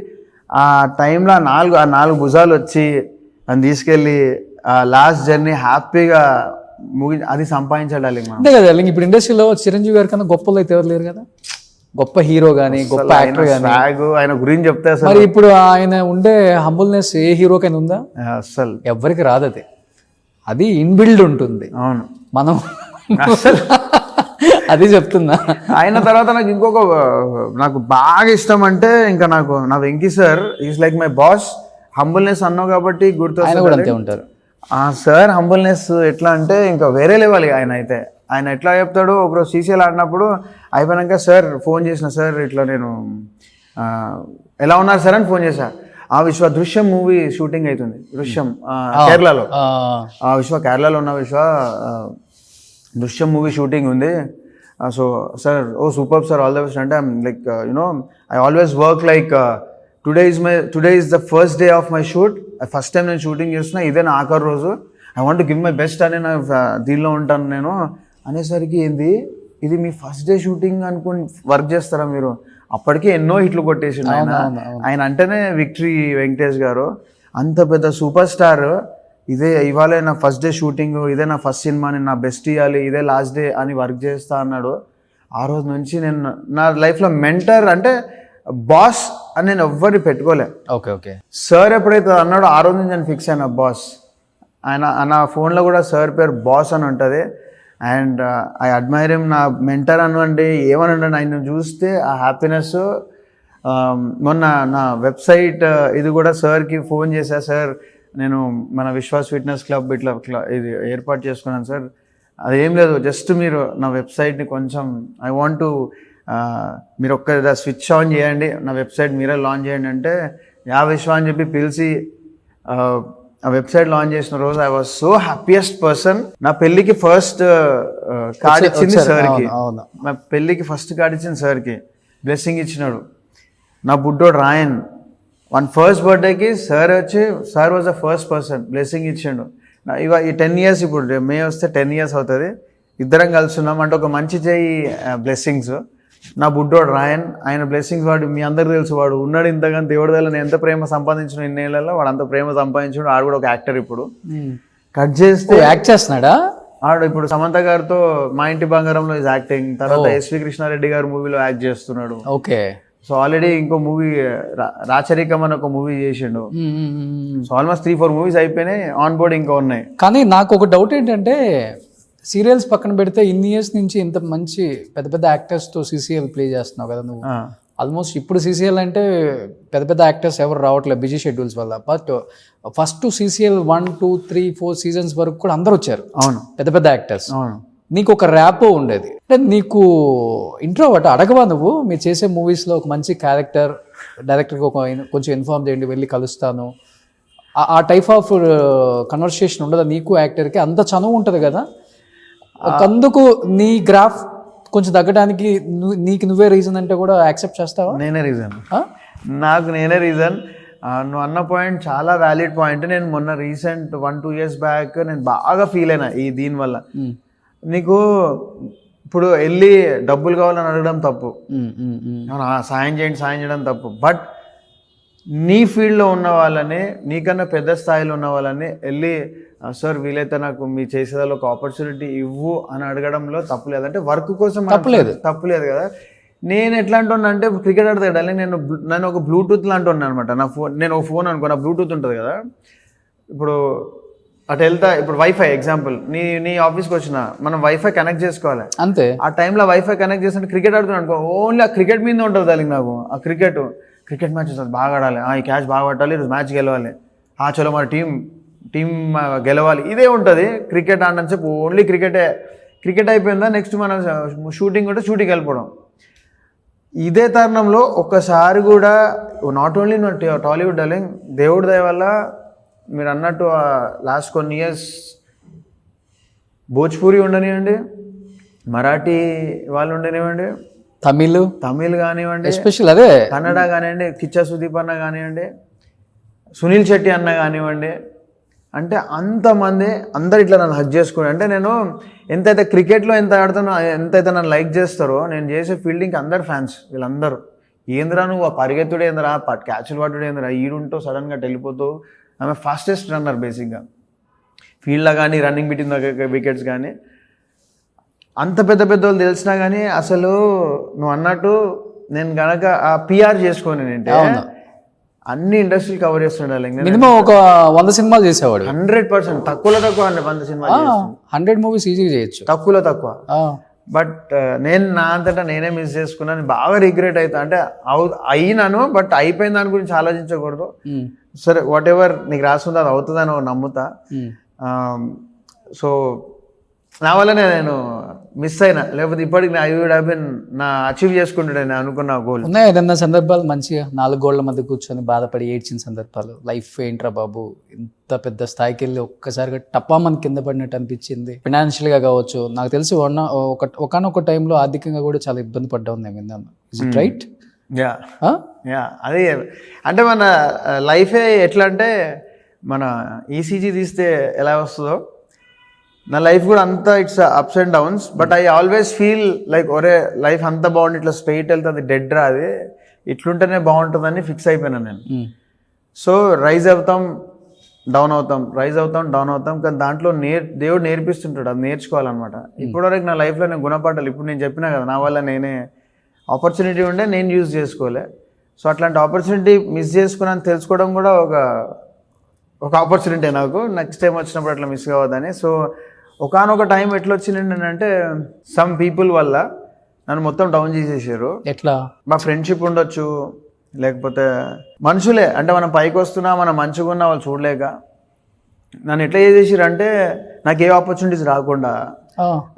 ఆ టైంలో 4 భుజాలు వచ్చి అని తీసుకెళ్ళి లాస్ట్ జర్నీ హ్యాపీగా అది సంపాదించాలి. అంతే కదా. ఇప్పుడు ఇండస్ట్రీలో చిరంజీవి గారి కన్నా గొప్పలు అయితే ఎవరు లేరు కదా. గొప్ప హీరో గానీ గొప్ప యాక్టర్ గానీ ఆయన గురించి చెప్తే మరి ఇప్పుడు ఆయన ఉండే హంబుల్నెస్ ఏ హీరోకైనా ఉందా? అసలు ఎవరికి రాదు. అది ఇన్బిల్డ్ ఉంటుంది. అవును, మనం అది చెప్తున్నా. ఆయన తర్వాత నాకు ఇంకొక నాకు బాగా ఇష్టం అంటే ఇంకా నాకు నా Venky sir is like my boss. Humbleness అన్నావు కాబట్టి గుర్తు ఉంటారు. సార్ హంబుల్నెస్ ఎట్లా అంటే ఇంకా వేరే లెవెల్. ఆయన ఎట్లా చెప్తాడు, ఒకరోజు సీసీఎల్ ఆడినప్పుడు అయిపోయాక సార్ ఫోన్ చేసిన, సార్ ఇట్లా నేను ఎలా ఉన్నారు సార్ అని ఫోన్ చేశా. ఆ విశ్వ దృశ్యం మూవీ షూటింగ్ అవుతుంది, దృశ్యం కేరళలో. ఆ విశ్వ కేరళలో ఉన్న విశ్వ దృశ్యం మూవీ షూటింగ్ ఉంది. So sir oh super sir, all the best అంటే like you know I always work like today is the first day of my shoot. First time నేను షూటింగ్ చేస్తున్నా, ఇదే నా ఆఖరి రోజు. I want to give my best అని నా దీనిలో ఉంటాను నేను అనేసరికి ఏంది ఇది మీ ఫస్ట్ డే షూటింగ్ అనుకుని వర్క్ చేస్తారా మీరు? అప్పటికే ఎన్నో హిట్లు కొట్టేసిండు ఆయన అంటేనే విక్టరీ వెంకటేష్ గారు. అంత పెద్ద సూపర్ స్టార్ ఇదే ఇవాళ నా ఫస్ట్ డే షూటింగ్, ఇదే నా ఫస్ట్ సినిమా, నేను నా బెస్ట్ ఇవ్వాలి, ఇదే లాస్ట్ డే అని వర్క్ చేస్తా అన్నాడు. ఆ రోజు నుంచి నేను నా లైఫ్లో మెంటర్ అంటే బాస్ అని నేను ఎవ్వరిని పెట్టుకోలే. ఓకే సార్ ఎప్పుడైతే అన్నాడో ఆ రోజు నుంచి నేను ఫిక్స్ అయినా బాస్. ఆయన నా ఫోన్లో కూడా సార్ పేరు బాస్ అని ఉంటుంది. And I admire him. నా మెంటర్ అనండి ఏమని ఉండండి, ఆయన చూస్తే ఆ హ్యాపీనెస్. మొన్న నా వెబ్సైట్ ఇది కూడా సార్కి ఫోన్ చేశా, సార్ నేను మన విశ్వాస్ ఫిట్నెస్ క్లబ్ ఇట్లా ఇది ఏర్పాటు చేసుకున్నాను సార్. అదేం లేదు, జస్ట్ మీరు నా వెబ్సైట్ని కొంచెం ఐ వాంట్ టు మీరు ఒక్క స్విచ్ ఆన్ చేయండి, నా వెబ్సైట్ మీరే లాంచ్ చేయండి అంటే విశ్వ అని చెప్పి పిలిచి ఆ వెబ్సైట్ లాంచ్ చేసిన రోజు I was so happiest person. నా పెళ్ళికి ఫస్ట్ కార్డ్ ఇచ్చింది సార్కి. నా పెళ్ళికి ఫస్ట్ కార్డ్ ఇచ్చింది సార్కి, బ్లెస్సింగ్ ఇచ్చినాడు. నా బుడ్డోడు రాయన్ ఫస్ట్ బర్త్డేకి sir was the first person blessing ఇచ్చిండు. ఈ 10 years ఇప్పుడు మే వస్తే 10 years అవుతుంది. ఇద్దరం కలుస్తున్నాం అంటే ఒక మంచి చేయి బ్లెస్సింగ్స్. నా బుడ్డోడు రాయన్, ఆయన బ్లెస్సింగ్స్ వాడు మీ అందరికి తెలుసు, వాడు ఉన్నాడు ఇంతగాని దేవుడి దగ్గర నేను ఎంత ప్రేమ సంపాదించిన ఇన్నేళ్లలో వాడు అంత ప్రేమ సంపాదించాడు. ఆడు కూడా ఒక యాక్టర్. ఇప్పుడు కట్ చేస్తే యాక్ట్ చేస్తున్నాడా ఆడు? ఇప్పుడు సమంత గారితో మా ఇంటి బంగారంలో ఈజ్ యాక్టింగ్, తర్వాత ఎస్వి కృష్ణారెడ్డి గారి మూవీలో యాక్ట్ చేస్తున్నాడు. ఓకే. సో ఆల్రెడీ ఇంకో మూవీ రాచరికం అని ఒక మూవీ చేసిండు. సో ఆల్మోస్ట్ 3-4 మూవీస్ అయిపోయినాయి, ఆన్ బోర్డ్ ఇంకా ఉన్నాయి. కానీ నాకు ఒక డౌట్ ఏంటంటే సీరియల్స్ పక్కన పెడితే ఇన్ని ఇయర్స్ నుంచి ఇంత మంచి పెద్ద పెద్ద యాక్టర్స్తో సీసీఎల్ ప్లే చేస్తున్నావు కదా నువ్వు. ఆల్మోస్ట్ ఇప్పుడు సీసీఎల్ అంటే పెద్ద పెద్ద యాక్టర్స్ ఎవరు రావట్లేదు బిజీ షెడ్యూల్స్ వల్ల. బట్ ఫస్ట్ సీసీఎల్ 1, 2, 3, 4 seasons వరకు కూడా అందరూ వచ్చారు. అవును, పెద్ద పెద్ద యాక్టర్స్. అవును. నీకు ఒక ర్యాపో ఉండేది. అంటే నీకు ఇంట్రోవర్ట్ అడగవా నువ్వు? మీరు చేసే మూవీస్లో ఒక మంచి క్యారెక్టర్ డైరెక్టర్కి కొంచెం ఇన్ఫార్మ్ చేయండి, వెళ్ళి కలుస్తాను, ఆ టైప్ ఆఫ్ కన్వర్సేషన్ ఉండదా నీకు యాక్టర్కి? అంత చనువు ఉంటుంది కదా. అందుకు నీ గ్రాఫ్ కొంచెం తగ్గడానికి నీకు నువ్వే రీజన్ అంటే కూడా యాక్సెప్ట్ చేస్తావా? నేనే రీజన్, నాకు నేనే రీజన్. నువ్వు అన్న పాయింట్ చాలా వ్యాలిడ్ పాయింట్. నేను మొన్న రీసెంట్ 1-2 years బ్యాక్ నేను బాగా ఫీల్ అయినా దీనివల్ల. నీకు ఇప్పుడు వెళ్ళి డబ్బులు కావాలని అడగడం తప్పు, సాయం చేయడం తప్పు. బట్ నీ ఫీల్డ్లో ఉన్న వాళ్ళని, నీకన్నా పెద్ద స్థాయిలో ఉన్న వాళ్ళని వెళ్ళి సార్ వీలైతే నాకు మీ చేసేదాలో ఒక ఆపర్చునిటీ ఇవ్వు అని అడగడంలో తప్పు లేదు. అంటే వర్క్ కోసం తప్పులేదు కదా. నేను ఎట్లా అంటున్నా అంటే క్రికెట్ ఆడతాడు నేను ఒక బ్లూటూత్ లాంటి ఉన్నాను అనమాట. నా ఫోన్, నేను ఒక ఫోన్ అనుకో, నా బ్లూటూత్ ఉంటుంది కదా. ఇప్పుడు అటు వెళ్తా, ఇప్పుడు వైఫై ఎగ్జాంపుల్, నీ ఆఫీస్కి వచ్చిన మనం వైఫై కనెక్ట్ చేసుకోవాలి అంతే. ఆ టైంలో వైఫై కనెక్ట్ చేస్తుంటే క్రికెట్ ఆడుతున్నాను అనుకో, ఓన్లీ ఆ క్రికెట్ మీద ఉంటుంది దానికి. నాకు ఆ క్రికెట్ మ్యాచ్ వస్తుంది, బాగా ఆడాలి, ఈ క్యాచ్ బాగా పట్టాలి, ఈరోజు మ్యాచ్ గెలవాలి, చలో మన టీం గెలవాలి, ఇదే ఉంటుంది. క్రికెట్ ఆడని చెప్పి ఓన్లీ క్రికెట్ అయిపోయిందా, నెక్స్ట్ మనం షూటింగ్ ఉంటే షూటింగ్ వెళ్ళిపోవడం. ఇదే తరుణంలో ఒక్కసారి కూడా నాట్ ఓన్లీ టాలీవుడ్ డార్లింగ్, దేవుడి దయ వల్ల మీరు అన్నట్టు లాస్ట్ కొన్ని ఇయర్స్ భోజ్పూరి ఉండనివ్వండి, మరాఠీ వాళ్ళు ఉండనివ్వండి, తమిళ్ కానివ్వండి, ఎస్పెషల్ అదే కన్నడ కానివ్వండి, కిచ్చా సుదీప్ అన్న కానివ్వండి, సునీల్ శెట్టి అన్న కానివ్వండి, అంటే అంతమంది అందరు ఇట్లా నన్ను హక్ చేసుకుని, అంటే నేను ఎంతైతే క్రికెట్లో ఎంత ఆడుతానో, ఎంతైతే నన్ను లైక్ చేస్తారో, నేను చేసే ఫీల్డింగ్కి అందరు ఫ్యాన్స్. వీళ్ళందరూ ఏంద్రా నువ్వు ఆ పరిగెత్తుడు ఏంద్రా, క్యాచ్లు పట్టుడు ఏంద్రా, ఈడుంటూ సడన్గా వెళ్ళిపోతావు. ఆమె ఫాస్టెస్ట్ రన్నర్ బేసిక్గా ఫీల్డ్లో కానీ, రన్నింగ్ బిట్వీన్ ద వికెట్స్ కానీ. అంత పెద్ద వాళ్ళు తెలిసినా కానీ అసలు నువ్వు అన్నట్టు నేను కనుక ఆ పిఆర్ చేసుకొని అన్ని ఇండస్ట్రీలు కవర్ చేస్తుండాలి. మినిమం ఒక 100 సినిమాలు చేసేవాడు. 100%. తక్కువలో తక్కువ 100 సినిమాలు, 100 మూవీస్ ఈజీగా చేయొచ్చు, తక్కువలో తక్కువ. బట్ నేను నా అంతటా నేనే మిస్ చేసుకున్నాను, బాగా రిగ్రెట్ అవుతా. అంటే అయినాను, బట్ అయిపోయిన దాని గురించి ఆలోచించకూడదు. సరే వాట్ ఎవర్ నీకు రాస్తుందో అది అవుతుందని నమ్ముతా. సో నా వల్లనే నేను మిస్ అయినా, లేకపోతే ఇప్పటికి I would have been achieve చేసుకుంటాడు నేను అనుకున్న గోల్. ఉన్నాయి ఏదన్నా సందర్భాలు మంచిగా 4 గోళ్ల మధ్య కూర్చొని బాధపడి ఏడ్చిన సందర్భాలు? లైఫ్ ఏంట్రా బాబు, ఇంత పెద్ద స్థాయికి వెళ్ళి ఒక్కసారిగా టప్పా మన కింద పడినట్టు అనిపించింది. ఫినాన్షియల్గా కావచ్చు, నాకు తెలిసి ఒకనొక టైంలో ఆర్థికంగా కూడా చాలా ఇబ్బంది పడ్డా ఉంది విన్నాను. Is it right? అదే అంటే మన లైఫే ఎట్లా అంటే, మన ఈసీజీ తీస్తే ఎలా వస్తుందో నా లైఫ్ కూడా అంతా it's ups and downs. But I always feel like ఒరే లైఫ్ అంతా బాగుంది, ఇట్లా స్ట్రైట్ వెళ్తుంది, డెడ్ రా, అది ఇట్లుంటేనే బాగుంటుందని ఫిక్స్ అయిపోయినాను నేను. సో రైజ్ అవుతాం, డౌన్ అవుతాం, రైజ్ అవుతాం, డౌన్ అవుతాం. కానీ దాంట్లో దేవుడు నేర్పిస్తుంటాడు, అది నేర్చుకోవాలన్నమాట. ఇప్పటివరకు నా లైఫ్లో నేను గుణపాఠాలు, ఇప్పుడు నేను చెప్పినా కదా, నా వల్ల నేనే ఆపర్చునిటీ ఉండే నేను యూజ్ చేసుకోలే. సో అట్లాంటి ఆపర్చునిటీ మిస్ చేసుకున్నాను తెలుసుకోవడం కూడా ఒక ఆపర్చునిటీ నాకు. నెక్స్ట్ టైం వచ్చినప్పుడు అట్లా మిస్ కావద్దని. సో ఒకనొక టైం ఎట్లా వచ్చింది అంటే, సమ్ పీపుల్ వల్ల నన్ను మొత్తం డౌన్ చేసేసారు. ఎట్లా? మా ఫ్రెండ్షిప్ ఉండొచ్చు, లేకపోతే మనుషులే. అంటే మనం పైకి వస్తున్నా, మనం మంచిగా ఉన్నా వాళ్ళు చూడలేక నన్ను ఎట్లా చేసేసారు అంటే, నాకు ఏ ఆపర్చునిటీస్ రాకుండా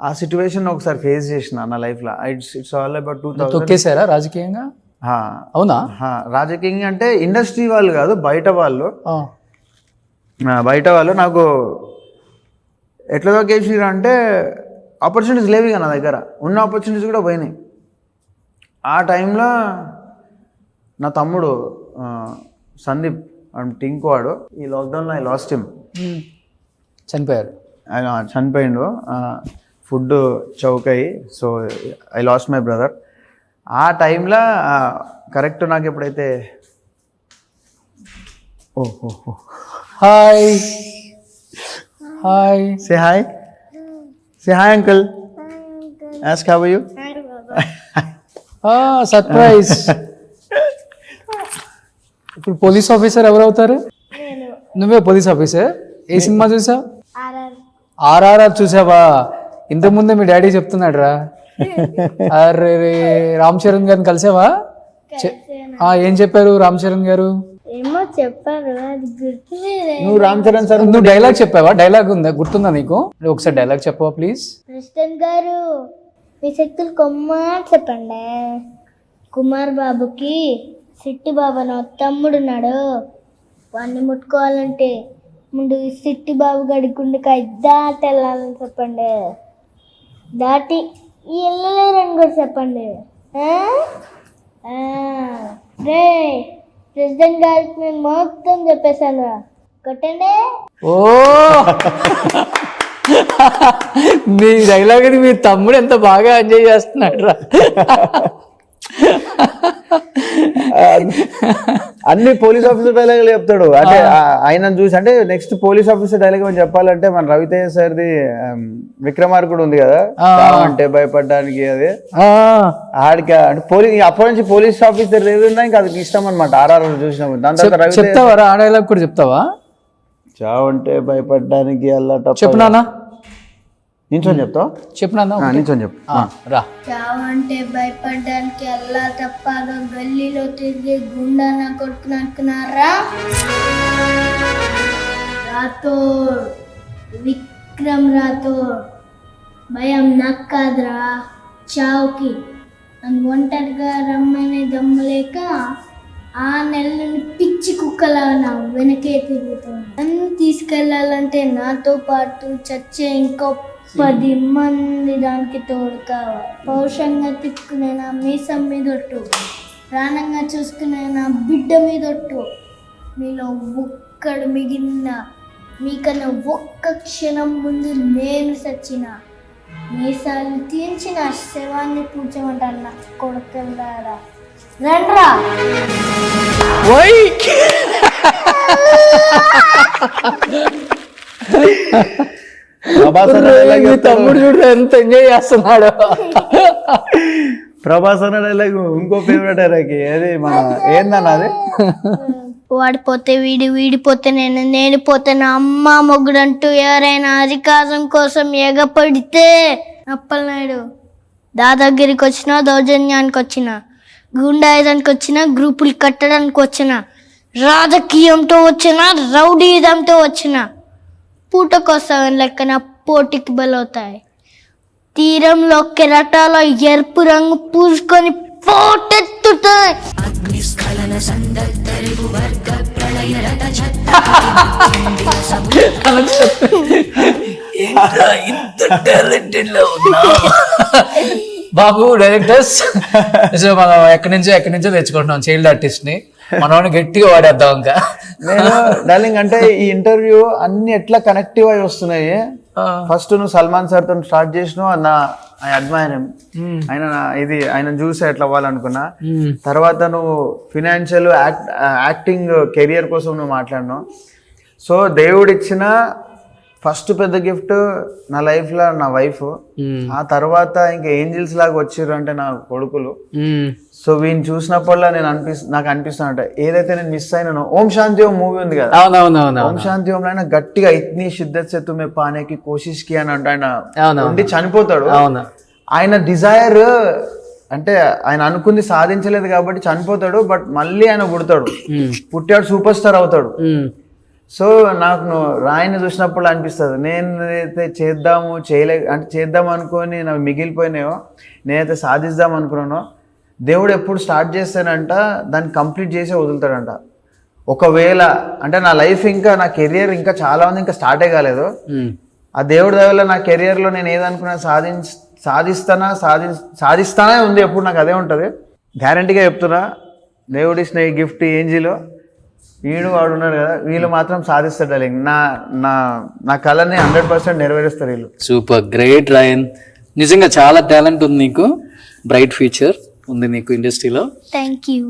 ఆ సిచ్యువేషన్ ఒకసారి ఫేస్ చేసిన నా లైఫ్లో. It's all about 2000. తొక్కేసారా రాజకీయంగా? అవునా? రాజకీయంగా అంటే ఇండస్ట్రీ వాళ్ళు కాదు, బయట వాళ్ళు నాకు ఎట్లా తొక్కేసారు అంటే, ఆపర్చునిటీస్ లేవు ఇక నా దగ్గర, ఉన్న ఆపర్చునిటీస్ కూడా పోయినాయి. ఆ టైంలో నా తమ్ముడు సందీప్ టింకు వాడు, ఈ లాక్డౌన్లో ఐ లాస్ట్ హిమ్, చనిపోయిండు. ఫుడ్ చౌక్ అయ్యి, so I lost my brother. ఆ టైంలో కరెక్ట్ నాకు ఎప్పుడైతే hi say hi uncle, ask how are you? Surprise. ఇప్పుడు పోలీస్ ఆఫీసర్ ఎవరు అవుతారు? నువ్వే పోలీస్ ఆఫీసర్. ఏ సినిమా చూసావు? RRR చూసావా? ఇంతకుముందే మీ డాడీ చెప్తున్నాడు రా. అరే రామ్ చరణ్ గారిని కలిసావా? ఏం చెప్పారు రామ్ చరణ్ గారు? ఏమో చెప్పారు, అది గుర్తులేదు. నువ్వు రామ్ చరణ్ సార్ నువ్వు డైలాగ్ చెప్పావా? డైలాగ్ ఉందా, గుర్తుందా నీకు? ఒకసారి డైలాగ్ చెప్పవా ప్లీజ్? ప్రెసిడెంట్ గారు మీ శక్తులు కొమ్మ చెప్పండి. కుమార్ బాబుకి సిట్టి బాబు అని తమ్ముడున్నాడు, వాడిని ముట్టుకోవాలంటే ముందు సిట్టి బాబు గడికుండకాయ దాటి వెళ్ళాలని చెప్పండి. దాటి వెళ్ళలేరని కూడా చెప్పండి. రే ప్రెసిడెంట్ గారికి నేను మొత్తం చెప్పేశాను రా. కొట్టండి. ఓ మీ డైలాగ్ మీ తమ్ముడు ఎంత బాగా ఎంజాయ్ చేస్తున్నాడు రా. అన్ని పోలీస్ ఆఫీసర్ డైలాగులు చెప్తాడు. అంటే ఆయన చూసి అంటే నెక్స్ట్ పోలీస్ ఆఫీసర్ డైలాగ్ అని చెప్పాలంటే మన రవితేజ సార్ది విక్రమార్కుడు ఉంది కదా, అంటే భయపడడానికి అది ఆడికి అంటే పోలీస్ అప్పటి నుంచి పోలీస్ ఆఫీసర్ ఏదున్నా ఇంకా అది ఇష్టం అనమాట. ఆర్ఆర్ చూసినప్పుడు దాని తర్వాత రవితేజ చెప్తావా ఆ డైలాగ్ కూడా చెప్తావా? చావంటే భయపడడానికి చెప్పు నించొని చెప్తావు? చెప్పు నించొని చెప్పు రా. చావంటే భయపడడానికి అల్లా తప్పగా గల్లీలో తిరిగి గుండా నా కొడుకుని అనుకున్నారా? రాథోడ్, విక్రమ్ రాథోడ్. భయం నాకు కాదురా, చావుకి. నన్ను ఒంటరిగా రమ్మనే దమ్ము లేక ఆ నెలని పిచ్చి కుక్కలా నా వెనకే తిరుగుతాను. నన్ను తీసుకెళ్లాలంటే నాతో పాటు చచ్చే ఇంకో 10 మంది దానికి తోడు కావాలి. పౌరుషంగా తిప్పుకునే నా మీసం మీదొట్టు, ప్రాణంగా చూసుకునే నా బిడ్డ మీదొట్టు. మీలో ఒక్కడు మిగిలిన మీకన్నా ఒక్క క్షణం ముందు నేను సచ్చిన మీసాలు తీర్చిన శవాన్ని పూడ్చమంటాను నా కొడుకులారా. రండ్రా. తమ్ముడు చూడు ఎంత ఎంజాయ్ చేస్తున్నాడు. ప్రభాస్ అన్న డైలాగ్ ఇంకో ఫేవరెట్ డైలాగ్ ఏది మన ఏందన్న అది, వాడిపోతే వీడి, వీడిపోతే నేను, నేను పోతే నా అమ్మ మొగ్గుడంటూ ఎవరైనా అధికారం కోసం ఎగపడితే అప్పలనాయుడు దాదాగిరికి వచ్చినా, దౌర్జన్యానికి వచ్చిన, గుండాయిదానికి వచ్చిన, గ్రూపులు కట్టడానికి వచ్చిన, రాజకీయంతో వచ్చిన, రౌడీదంతో వచ్చిన పూటకోసం లెక్కన పోటీకి బలవుతాయి. తీరంలో కెరటాలో ఎరుపు రంగు పూసుకొని పోటెత్తుతాయి. బాబు డైరెక్టర్స్, సో మనం ఎక్కడి నుంచో తెచ్చుకుంటున్నాం చైల్డ్ ఆర్టిస్ట్ ని, మనోని గట్టిగా వాడేద్దాం. ఇంకా నేను డార్లింగ్ అంటే ఈ ఇంటర్వ్యూ అన్ని ఎట్లా కనెక్టివ్ అయి వస్తున్నాయి. ఫస్ట్ నువ్వు సల్మాన్ సార్ తో స్టార్ట్ చేసినావు, ఐ అడ్మైర్ హిమ్. ఆయన చూసి ఎట్లా అవ్వాలనుకున్నా. తర్వాత నువ్వు ఫినాన్షియల్ యాక్టింగ్ కెరియర్ కోసం నువ్వు మాట్లాడినావు. సో దేవుడిచ్చిన ఫస్ట్ పెద్ద గిఫ్ట్ నా లైఫ్ లో నా వైఫ్. ఆ తర్వాత ఇంకా ఏంజిల్స్ లాగా వచ్చిర్రు అంటే నా కొడుకులు. సో వీని చూసినప్పుడల్లా నాకు అనిపిస్తాను అంటే ఏదైతే నేను మిస్ అయినానో, ఓం శాంతి ఓం మూవీ ఉంది కదా, ఓం శాంతి ఓం ఆయన గట్టిగా ఇత్ని షిద్దత్ సే తుమ్హే పానేకి కోషిష్ కి అని అంటే ఆయన ఉండి చనిపోతాడు. ఆయన డిజైర్ అంటే ఆయన అనుకుంది సాధించలేదు కాబట్టి చనిపోతాడు, బట్ మళ్ళీ ఆయన పుట్టాడు, సూపర్ స్టార్ అవుతాడు. సో నాకు రాయిని చూసినప్పుడు అనిపిస్తుంది, నేనైతే చేద్దాం అనుకొని నాకు మిగిలిపోయినాయో, నేనైతే సాధిద్దాం అనుకున్నానో, దేవుడు ఎప్పుడు స్టార్ట్ చేస్తానంట దాన్ని కంప్లీట్ చేసే వదులుతాడంట. ఒకవేళ అంటే నా లైఫ్ ఇంకా నా కెరియర్ ఇంకా చాలా ఉంది, ఇంకా స్టార్టే కాలేదు. ఆ దేవుడి దయవల్ల నా కెరియర్లో నేను ఏదనుకున్నా సాధిస్తానే ఉంది. ఎప్పుడు నాకు అదే ఉంటుంది. గ్యారంటీగా చెప్తున్నా, దేవుడు ఇచ్చిన ఈ గిఫ్ట్ ఏంజిలో వాడు ఉన్నాడు కదా, వీళ్ళు మాత్రం సాధిస్తారు డార్లింగ్. నా కళని 100% నెరవేరుస్తారు వీళ్ళు. సూపర్, గ్రేట్ రాయన్. నిజంగా చాలా టాలెంట్ ఉంది నీకు, బ్రైట్ ఫ్యూచర్ ఉంది నీకు ఇండస్ట్రీలో. Thank you.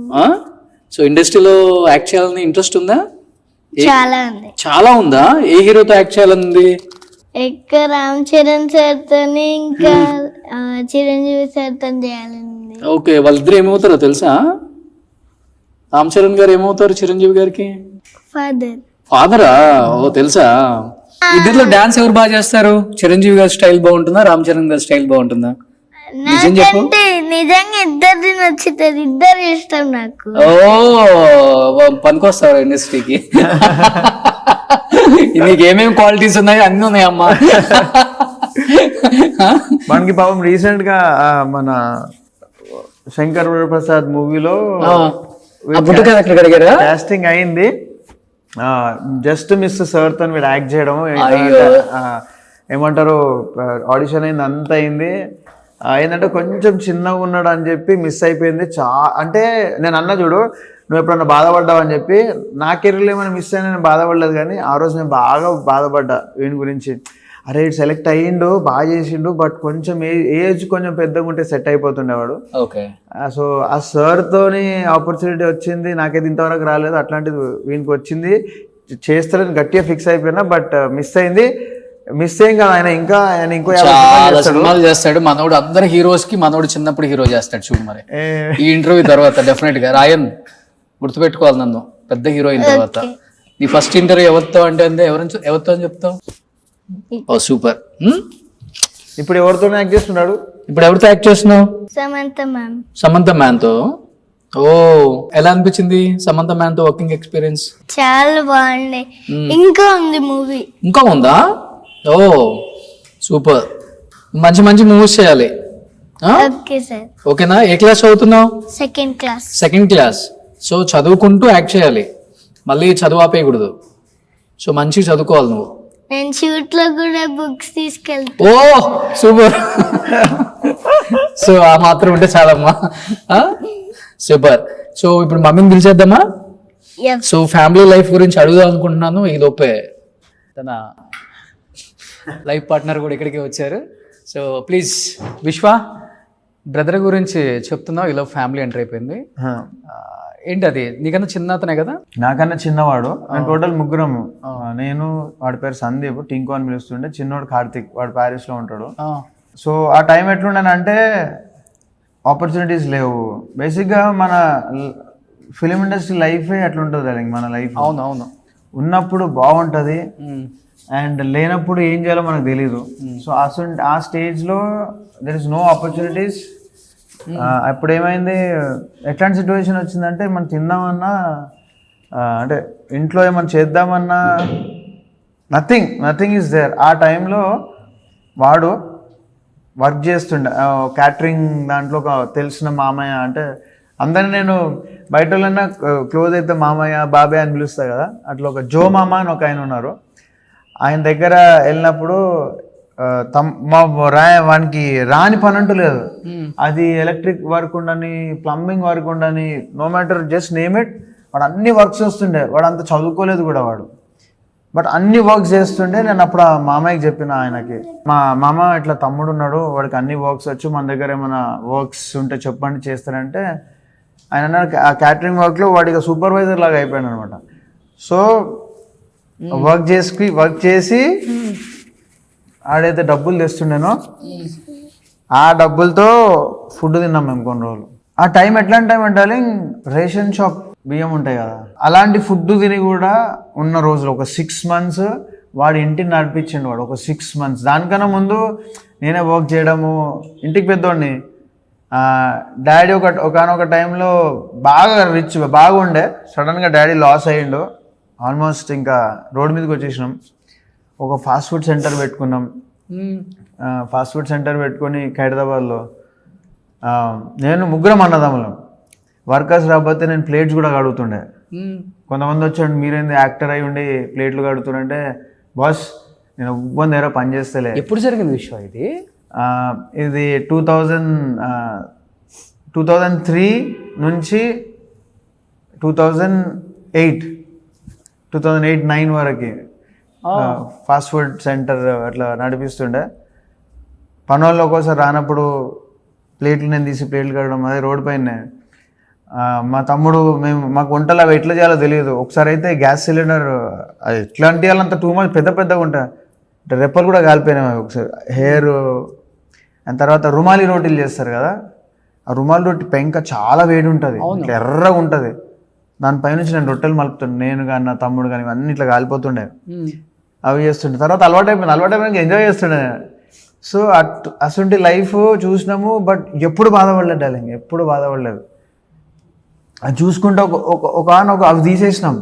సో ఇండస్ట్రీలో యాక్ట్ చేయాలని ఇంట్రెస్ట్ ఉందా? చాలా ఉంది. చాలా ఉందా? ఏ హీరోతో యాక్ట్ చేయాలని? ఎక్కువ రామ్ చరణ్ సార్తో, ఇంకా చిరంజీవి సార్తో చేయాలని. ఓకే, వాళ్ళిద్దరు ఏమవుతారో తెలుసా? రామ్ చరణ్ గారు ఏమవుతారు చిరంజీవి గారికి? ఫాదరా? ఓ తెలుసా? ఇద్దరిలో డాన్స్ ఎవరు బాగా చేస్తారు? చిరంజీవి గారి స్టైల్ బాగుంటుందా, రామ్ చరణ్ గారి స్టైల్ బాగుంటుందా? నిజం చెప్పు. నిజంగా ఇద్దరిది నచ్చుతుంది, ఇద్దరు ఇష్టం నాకు. ఓ పనికొస్తారు ఇండస్ట్రీకి. నీకు ఏమేమి క్వాలిటీస్ ఉన్నాయి? అన్ని ఉన్నాయమ్మా. మనకి పాపం రీసెంట్ గా మన శంకర్ ప్రసాద్ మూవీలో కాస్టింగ్ అయింది. జస్ట్ మిస్ సార్ తో వీడు యాక్ట్ చేయడం, ఏమంటారు ఆడిషన్ అయింది, అంత అయింది. ఏంటంటే కొంచెం చిన్నగా ఉన్నాడు అని చెప్పి మిస్ అయిపోయింది. అంటే నేను అన్న చూడు, నువ్వు ఎప్పుడన్నా బాధపడ్డావు అని చెప్పి నా కెరీర్లో ఏమైనా మిస్ అయినా నేను బాధపడలేదు, కానీ ఆ రోజు నేను బాగా బాధపడ్డా వీని గురించి. అరే సెలెక్ట్ అయ్యిండు, బాగా చేసిండు, బట్ కొంచెం ఏజ్ కొంచెం పెద్దగా ఉంటే సెట్ అయిపోతుండేవాడు. ఓకే. సో ఆ సార్తోని ఆపర్చునిటీ వచ్చింది, నాకైతే ఇంతవరకు రాలేదు, అట్లాంటిది వీనికి వచ్చింది, చేస్తారని గట్టిగా ఫిక్స్ అయిపోయినా. బట్ మిస్ అయింది. మిస్ ఏం కాదు, ఆయన ఇంకో 50 చాలా సినిమాలు చేస్తాడు మనోడు. అందరు హీరోస్ కి మనోడు చిన్నప్పుడు హీరో చేస్తాడు చూడు. మరి ఈ ఇంటర్వ్యూ తర్వాత డెఫినెట్ గా రాయన్ గుర్తుపెట్టుకోవాలి నన్ను పెద్ద హీరో అయిన తర్వాత. నీ ఫస్ట్ ఇంటర్వ్యూ ఎవరితో అంటే ఎవరితో అని చెప్తావు? ఓ సూపర్. ఇప్పుడు ఎవరితో యాక్ట్ చేస్తున్నాడు? ఇప్పుడు ఎవరితో యాక్ట్ చేస్తున్నావు? సమంత మ్యామ్. సమంత మ్యాన్ తో. ఓ ఎలా అనిపించింది సమంత మ్యాన్ తో వర్కింగ్ ఎక్స్పీరియన్స్? చాలా బాగుంది. ఇంకా ఉంది మూవీ. ఇంకా ఉందా? ఓ సూపర్. మంచి మంచి మూవీస్ చేయాలి. Okay sir. ఓకేనా? ఏ క్లాస్ చదువుతున్నావు? Second class. Second class. So చదువుకుంటూ యాక్ట్ చేయాలి, మళ్ళీ చదువు ఆపేయకూడదు. సో మంచిగా చదువుకోవాలి నువ్వు. నేను షూట్ లో కూడా బుక్స్ తీసుకెళ్తా. ఓ సూపర్. సో ఆ మాత్రం ఉంటే చాలమ్మా. సూపర్. సో ఇప్పుడు మమ్మీని పిలిచేద్దామా? సో ఫ్యామిలీ లైఫ్ గురించి అడుగుదాం అనుకుంటున్నాను. ఈ లోపే తన లైఫ్ పార్ట్నర్ కూడా ఇక్కడికి వచ్చారు. సో ప్లీజ్ విశ్వ, బ్రదర్ గురించి చెప్తున్నావు. ఇలా ఫ్యామిలీ ఎంటర్ అయిపోయింది. ఏంటి అది? నీకన్నా చిన్న అతనే కదా? నాకన్నా చిన్నవాడు. నేను టోటల్ ముగ్గురము. నేను, వాడి పేరు సందీప్, టింకు అని పిలుస్తుండే. చిన్నోడు కార్తిక్, వాడు ప్యారిస్ లో ఉంటాడు. సో ఆ టైం ఎట్లుండేనంటే ఆపర్చునిటీస్ లేవు. బేసిక్గా మన ఫిలిం ఇండస్ట్రీ లైఫే అట్లుంటుంది అది, మన లైఫ్. అవునవును. ఉన్నప్పుడు బాగుంటుంది అండ్ లేనప్పుడు ఏం చేయాలో మనకు తెలీదు. సో ఆ స్టేజ్లో దెర్ ఇస్ నో ఆపర్చునిటీస్. అప్పుడు ఏమైంది, ఎట్లాంటి సిచ్యువేషన్ వచ్చిందంటే మనం తిందామన్నా, అంటే ఇంట్లో ఏమైనా చేద్దామన్నా నథింగ్ ఈజ్ దేర్. ఆ టైంలో వాడు వర్క్ చేస్తుండే క్యాటరింగ్ దాంట్లో. ఒక తెలిసిన మామయ్య, అంటే అందరిని నేను బయట వాళ్ళన్నా క్లోజ్ అయితే మామయ్య బాబాయ్ అని పిలుస్తా కదా, అట్లా ఒక జో మామ అని ఒక ఆయన ఉన్నారు. ఆయన దగ్గర వెళ్ళినప్పుడు వానికి రాని పని అంటూ లేదు. అది ఎలక్ట్రిక్ వర్క్ ఉండని, ప్లంబింగ్ వర్క్ ఉండని, no matter just name it, వాడు అన్ని వర్క్స్ వస్తుండే. వాడు అంత చదువుకోలేదు కూడా వాడు, బట్ అన్ని వర్క్స్ చేస్తుండే. నేను అప్పుడు ఆ మామయ్యకి చెప్పిన, ఆయనకి, మా మామ ఇట్లా తమ్ముడు ఉన్నాడు, వాడికి అన్ని వర్క్స్ వచ్చు, మన దగ్గర ఏమైనా వర్క్స్ ఉంటే చెప్పండి చేస్తారంటే, ఆయన అన్నారు ఆ క్యాటరింగ్ వర్క్లో వాడికి సూపర్వైజర్ లాగా అయిపోయాడు అనమాట. సో వర్క్ చేసి ఆడైతే డబ్బులు తెస్తుండేనో ఆ డబ్బులతో ఫుడ్ తిన్నాం మేము కొన్ని రోజులు. ఆ టైం ఎట్లాంటి టైం అంటే రేషన్ షాప్ బియ్యం ఉంటాయి కదా, అలాంటి ఫుడ్ తిని కూడా ఉన్న రోజులు. ఒక 6 months వాడు ఇంటిని నడిపించిండు. వాడు ఒక 6 months. దానికన్నా ముందు నేనే వర్క్ చేయడము, ఇంటికి పెద్దోడిని. డాడీ ఒకనొక టైంలో బాగా రిచ్ బాగుండే, సడన్గా డాడీ లాస్ అయ్యిండు. ఆల్మోస్ట్ ఇంకా రోడ్ మీదకి వచ్చేసినాం. ఒక ఫాస్ట్ ఫుడ్ సెంటర్ పెట్టుకున్నాం. ఫాస్ట్ ఫుడ్ సెంటర్ పెట్టుకొని హైదరాబాద్లో నేను ముగ్గురం అన్నదమ్ములం. వర్కర్స్ రాకపోతే నేను ప్లేట్స్ కూడా కడుగుతుండే. కొంతమంది వచ్చాడు, మీరేంది యాక్టర్ అయి ఉండి ప్లేట్లు కడుగుతుండే. బాస్ నేను ఇబ్బంది దగ్గర పని చేస్తలే. ఎప్పుడు జరిగింది విషయం ఇది? ఇది 2003 నుంచి 2008-9 వరకు ఫాస్ట్ ఫుడ్ సెంటర్ అట్లా నడిపిస్తుండే. పనుల్లో ఒక్కోసారి రానప్పుడు ప్లేట్లు నేను తీసి ప్లేట్లు కడగడం, అదే రోడ్ పైన. మా తమ్ముడు, మాకు వంటలు అవి ఎట్లా చేయాలో తెలియదు. ఒకసారి అయితే గ్యాస్ సిలిండర్ అది ఎట్లాంటి వాళ్ళంతా టూ మచ్ పెద్దగా ఉంటాయి, రెప్పలు కూడా కాలిపోయినాయి ఒకసారి. హెయిర్ అండ్ తర్వాత రుమాలి రోటీలు చేస్తారు కదా, ఆ రుమాలి రోటీ పెంక చాలా వేడి ఉంటుంది, ఇట్లా ఎర్రగా ఉంటుంది. దానిపై నుంచి నేను రొట్టెలు మలుపుతుండే, నేను కానీ నా తమ్ముడు కానీ అన్ని ఇట్లా కాలిపోతుండే. అవి చేస్తుండే. తర్వాత అలవాటైపోయినాక ఎంజాయ్ చేస్తుండే. సో అటువంటి లైఫ్ చూసినాము, బట్ ఎప్పుడు బాధపడలేదు డార్లింగ్, ఎప్పుడు బాధపడలేదు. అది చూసుకుంటే ఒక అవి తీసేసినాం.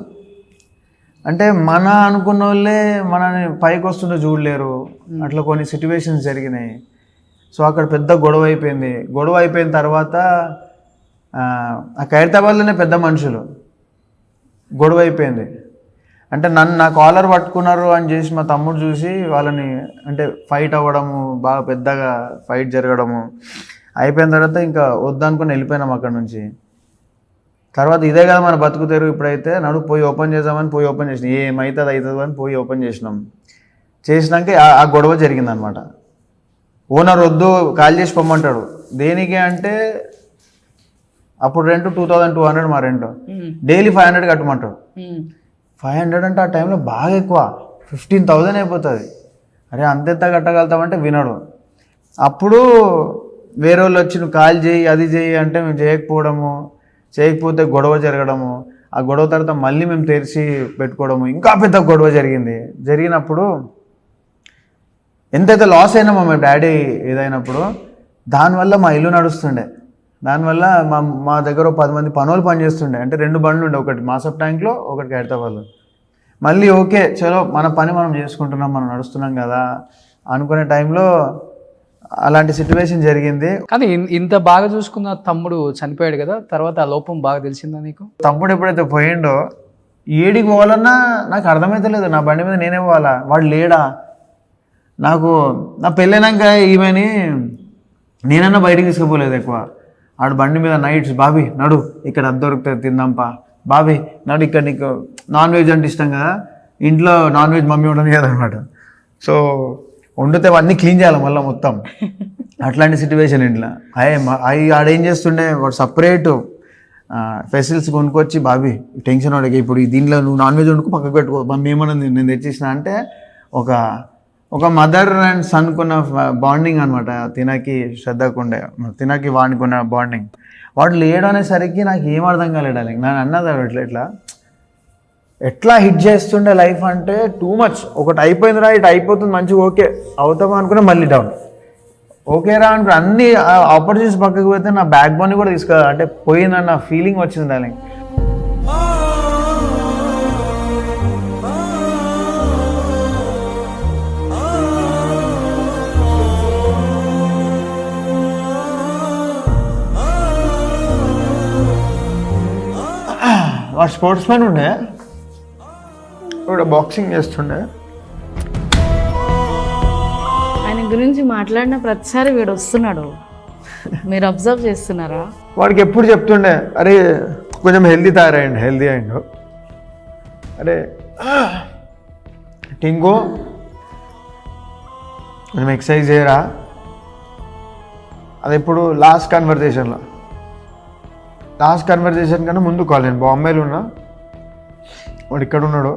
అంటే మన అనుకున్న వాళ్ళే మనని పైకి వస్తుంటే చూడలేరు, అట్లా కొన్ని సిచ్యువేషన్స్ జరిగినాయి. సో అక్కడ పెద్ద గొడవ అయిపోయింది. గొడవ అయిపోయిన తర్వాత ఆ ఖైరతాబాద్లోనే పెద్ద మనుషులు గొడవ అయిపోయింది. అంటే నా కాలర్ పట్టుకున్నారు అని చేసి మా తమ్ముడు చూసి వాళ్ళని, అంటే ఫైట్ అవ్వడము, బాగా పెద్దగా ఫైట్ జరగడము అయిపోయిన తర్వాత ఇంకా వద్దనుకుని వెళ్ళిపోయినాం అక్కడ నుంచి. తర్వాత ఇదే కదా మన బతుకుతారు. ఇప్పుడైతే నడు పోయి ఓపెన్ చేద్దామని పోయి ఓపెన్ చేసినాం, ఏమవుతుంది అవుతుంది అని పోయి ఓపెన్ చేసినాం. చేసినాక ఆ గొడవ జరిగిందనమాట. ఓనర్ వద్దు కాల్ చేసి పొమ్మంటాడు. దేనికి అంటే అప్పుడు రెంట్ 2200 మా రెంట్, డైలీ 500 కట్టమంటాడు. 500 అంటే ఆ టైంలో బాగా ఎక్కువ, 15,000 అయిపోతుంది. అరే అంతెంత కట్టగలుగుతామంటే వినడు. అప్పుడు వేరే వాళ్ళు వచ్చి నువ్వు కాల్ చేయి అది చేయి అంటే మేము చేయకపోతే గొడవ జరగడము. ఆ గొడవ తర్వాత మళ్ళీ మేము తెరిచి పెట్టుకోవడము, ఇంకా పెద్ద గొడవ జరిగినప్పుడు ఎంతైతే లాస్ అయినామో మా డాడీ ఏదైనప్పుడు, దానివల్ల మా ఇల్లు నడుస్తుండే. దానివల్ల మా దగ్గర 10 మంది పనులు పనిచేస్తుండే. అంటే 2 బండ్లు ఉండే, ఒకటి మాసప్ ట్యాంక్లో, ఒకటి హైదరాబాద్లో. మళ్ళీ ఓకే చలో మన పని మనం చేసుకుంటున్నాం, మనం నడుస్తున్నాం కదా అనుకునే టైంలో అలాంటి సిచ్యువేషన్ జరిగింది. కానీ ఇంత బాగా చూసుకున్న తమ్ముడు చనిపోయాడు కదా, తర్వాత ఆ లోపం బాగా తెలిసిందా నీకు? తమ్ముడు ఎప్పుడైతే పోయిండో ఏడికి పోవాలన్నా నాకు అర్థమైతలేదు. నా బండి మీద నేనే పోవాలా, వాడు లేడా. నాకు నా పెళ్ళైనాక ఈమెని నేనన్నా బయటికి తీసుకుపోలేదు ఎక్కువ. ఆడు బండి మీద నైట్స్, బాబీ నడు ఇక్కడ అది దొరుకుతుంది తిందాంపా, బాబీ నడు ఇక్కడ నీకు నాన్ వెజ్ అంటే ఇష్టం కదా, ఇంట్లో నాన్ వెజ్ మమ్మీ ఉండదు కదనమాట. సో వండితే అవన్నీ క్లీన్ చేయాలి మళ్ళీ మొత్తం. అట్లాంటి సిచ్యువేషన్ ఇంట్లో ఆడేం చేస్తుండే, వాడు సపరేట్ ఫెసిల్స్ కొనుక్కొచ్చి, బాబీ టెన్షన్ వాడికి ఇప్పుడు దీంట్లో నువ్వు నాన్ వెజ్ వండుకు పక్కకు పెట్టుకో, మమ్మీ ఏమన్నా నేను తెచ్చేసిన అంటే ఒక మదర్ అండ్ సన్కున్న బాండింగ్ అనమాట. తినకి శ్రద్ధకుండే, తినకి వాడుకున్న బాండింగ్. వాడు లేడు అనేసరికి నాకు ఏం అర్థం కాలేడు. నేను అన్నది ఎట్లా హిట్ చేస్తుండే లైఫ్ అంటే టూ మచ్. ఒకటి అయిపోయిందిరా, ఇటు అయిపోతుంది మంచిగా, ఓకే అవుతామా అనుకున్నా మళ్ళీ డౌన్, ఓకేరా అనుకున్నా అన్ని ఆపర్చునిటీస్ పక్కకు పోతే నా బ్యాక్ బోన్ కూడా అంటే పోయిందన్న ఫీలింగ్ వచ్చింది డార్లింగ్. వాడు స్పోర్ట్స్ మ్యాన్ ఉండే, వాడు బాక్సింగ్ చేస్తుండే. ఆయన గురించి మాట్లాడిన ప్రతిసారి వీడు వస్తున్నాడు, మీరు అబ్జర్వ్ చేస్తున్నారా? వాడికి ఎప్పుడు చెప్తుండే, అరే కొంచెం హెల్దీ అయిండు, అరే టింగు కొంచెం ఎక్సర్సైజ్ చేయరా. అది ఇప్పుడు లాస్ట్ కన్వర్జేషన్ కన్నా ముందు కాల్, నేను బాంబేలో ఉన్నా, వాడు ఇక్కడ ఉన్నాడు.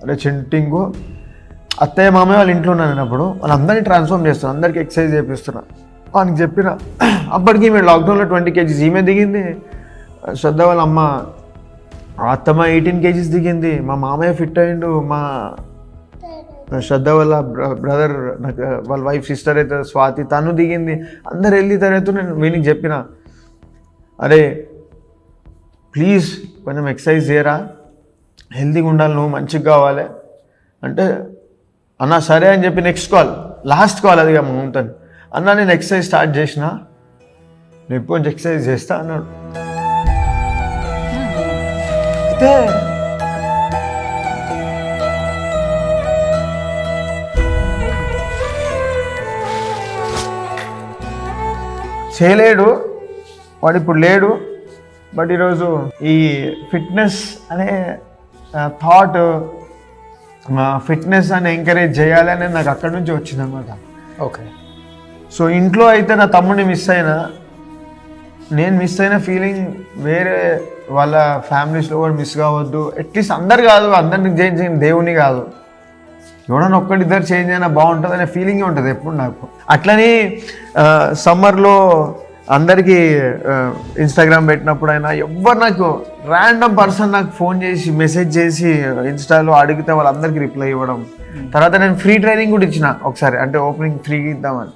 అరే టింగు, అత్తయ్య మామయ్య వాళ్ళ ఇంట్లో ఉన్నాను నేను. అప్పుడు వాళ్ళందరినీ ట్రాన్స్ఫార్మ్ చేస్తాను, అందరికీ ఎక్సర్సైజ్ చేపిస్తున్నా. వానికి చెప్పిన అప్పటికి మేము లాక్డౌన్లో 20 kgs ఈమె దిగింది, శ్రద్ధ వాళ్ళ అమ్మ అత్తమ్మ 18 kgs దిగింది, మా మామయ్య ఫిట్ అయ్యిండు, మా శ్రద్ధ వాళ్ళ బ్రదర్ నాకు వాళ్ళ వైఫ్ సిస్టర్ అయితే స్వాతి తను దిగింది. అందరు వెళ్ళి తర్వాత నేను వీనికి చెప్పిన, అరే ప్లీజ్ కొంచెం ఎక్సర్సైజ్ చేయరా, హెల్తీగా ఉండాలి, నువ్వు మంచిగా కావాలి అంటే అన్న సరే అని చెప్పి లాస్ట్ కాల్ అదిగా మా మమ్మతో, అన్న నేను ఎక్సర్సైజ్ స్టార్ట్ చేసిన, నేను కొంచెం ఎక్సర్సైజ్ చేస్తా అన్నాడు. అయితే చేయలేడు వాడు, ఇప్పుడు లేడు. బట్ ఈరోజు ఈ ఫిట్నెస్ అనే థాట్, ఫిట్నెస్ అని ఎంకరేజ్ చేయాలి అనేది నాకు అక్కడి నుంచి వచ్చింది అనమాట. ఓకే. సో ఇంట్లో అయితే నా తమ్ముడిని నేను మిస్ అయిన ఫీలింగ్ వేరే వాళ్ళ ఫ్యామిలీస్లో కూడా మిస్ కావద్దు. అట్లీస్ట్ అందరు కాదు, అందరిని చేంజ్ చేయని దేవుని కాదు, ఎవడన్నా ఒక్కడిద్దరు చేంజ్ అయినా బాగుంటుంది అనే ఫీలింగే ఉంటుంది ఎప్పుడు నాకు. అట్లని సమ్మర్లో అందరికీ ఇన్స్టాగ్రామ్ పెట్టినప్పుడు అయినా ఎవ్వరు నాకు ర్యాండమ్ పర్సన్ నాకు ఫోన్ చేసి మెసేజ్ చేసి ఇన్స్టాలో అడిగితే వాళ్ళందరికీ రిప్లై ఇవ్వడం. తర్వాత నేను ఫ్రీ ట్రైనింగ్ కూడా ఇచ్చిన ఒకసారి, అంటే ఓపెనింగ్ ఫ్రీగా ఇద్దామని.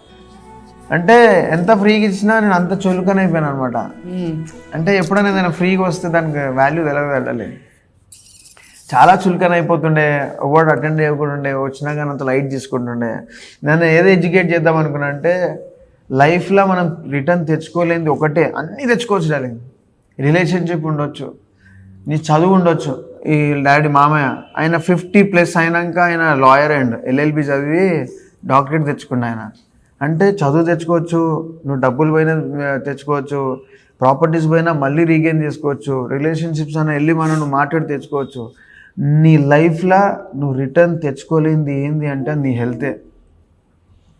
అంటే ఎంత ఫ్రీగా ఇచ్చినా నేను అంత చులకన అయిపోయాను అనమాట. అంటే ఎప్పుడైనా ఏదైనా ఫ్రీగా వస్తే దానికి వాల్యూ వెళ్ళాలి. చాలా చులకన అయిపోతుండే, ఎవరు అటెండ్ చేయకుండా వచ్చినా కానీ అంత లైట్ తీసుకుంటుండే. నన్ను ఏదో ఎడ్యుకేట్ చేద్దాం అనుకున్నా అంటే లైఫ్లో మనం రిటర్న్ తెచ్చుకోలేనిది ఒకటే, అన్నీ తెచ్చుకోవచ్చు డార్లింగ్. రిలేషన్షిప్ ఉండొచ్చు, నీ చదువు ఉండొచ్చు. ఈ డాడీ మామయ్య ఆయన 50+ అయినాక ఆయన లాయర్ అండ్ LLB చదివి డాక్టరేట్ తెచ్చుకున్నా ఆయన. అంటే చదువు తెచ్చుకోవచ్చు, నువ్వు డబ్బులు పోయినా తెచ్చుకోవచ్చు, ప్రాపర్టీస్ పోయినా మళ్ళీ రీగెయిన్ చేసుకోవచ్చు, రిలేషన్షిప్స్ అయినా వెళ్ళి మనం నువ్వు మాట్లాడి తెచ్చుకోవచ్చు. నీ లైఫ్లో నువ్వు రిటర్న్ తెచ్చుకోలేనిది ఏంది అంటే నీ హెల్తే.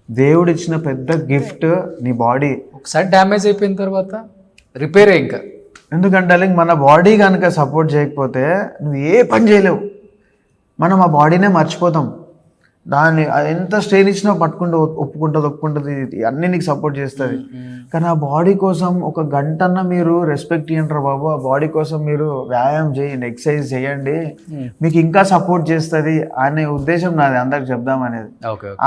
దేవుడు ఇచ్చిన పెద్ద గిఫ్ట్ నీ బాడీ. ఒకసారి డ్యామేజ్ అయిపోయిన తర్వాత రిపేరే ఇంకా. ఎందుకంటే మన బాడీ కనుక సపోర్ట్ చేయకపోతే నువ్వు ఏ పని చేయలేవు. మనం ఆ బాడీనే మర్చిపోతాం. దాన్ని ఎంత స్ట్రెయిన్ ఇచ్చినా ఒప్పుకుంటుంది, అన్నీ నీకు సపోర్ట్ చేస్తుంది. కానీ ఆ బాడీ కోసం ఒక గంటన్నా మీరు రెస్పెక్ట్ ఇవ్వండి బాబు. ఆ బాడీ కోసం మీరు వ్యాయామం చేయండి, ఎక్సర్సైజ్ చేయండి, మీకు ఇంకా సపోర్ట్ చేస్తుంది అనే ఉద్దేశం నాది అందరికి చెప్దామనేది.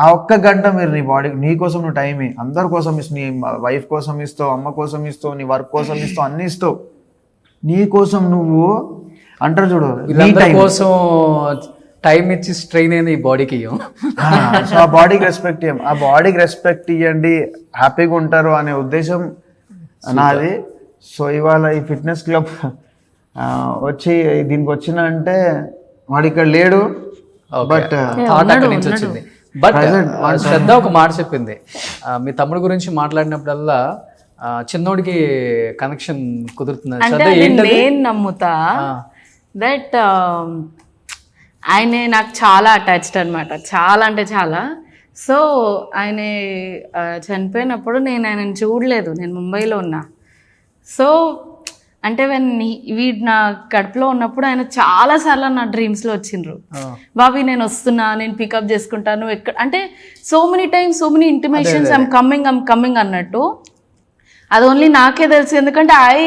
ఆ ఒక్క గంట మీరు నీ బాడీకి నీ కోసం నువ్వు టైం అందరి కోసం ఇస్తావు, నీ వైఫ్ కోసం ఇస్తావు, అమ్మ కోసం ఇస్తావు, నీ వర్క్ కోసం ఇస్తావు, అన్నీ ఇస్తావు. నీ కోసం నువ్వు అంటారు చూడు, కోసం టైం ఇచ్చి స్ట్రెయిన్ అయిన ఈ బాడీకి సో ఆ బాడీకి రెస్పెక్ట్ ఇవ్వం. ఆ బాడీకి రెస్పెక్ట్ ఇవ్వండి, హ్యాపీగా ఉంటారు అనే ఉద్దేశం నాది. సో ఇవాళ ఈ ఫిట్నెస్ క్లబ్ వచ్చి దీనికి వచ్చిన అంటే వాడు ఇక్కడ లేడు, బట్ అక్కడి నుంచి వచ్చింది. బట్ శ్రద్ధ ఒక మాట చెప్పింది, మీ తమ్ముడు గురించి మాట్లాడినప్పుడల్లా చిన్నోడికి కనెక్షన్ కుదురుతుంది. శ్రద్ధ నేను నమ్ముతా దట్ ఆయనే నాకు చాలా అటాచ్డ్ అనమాట, చాలా అంటే చాలా. సో ఆయన చనిపోయినప్పుడు నేను ఆయనను చూడలేదు, నేను ముంబైలో ఉన్నా. సో అంటే వీడు నా కడుపులో ఉన్నప్పుడు ఆయన చాలాసార్లు నా డ్రీమ్స్లో వచ్చిండ్రు, బాబీ నేను వస్తున్నా, నేను పికప్ చేసుకుంటాను ఎక్కడ అంటే so many times, so many intimations, I'm coming అన్నట్టు. అది ఓన్లీ నాకే తెలుసు, ఎందుకంటే I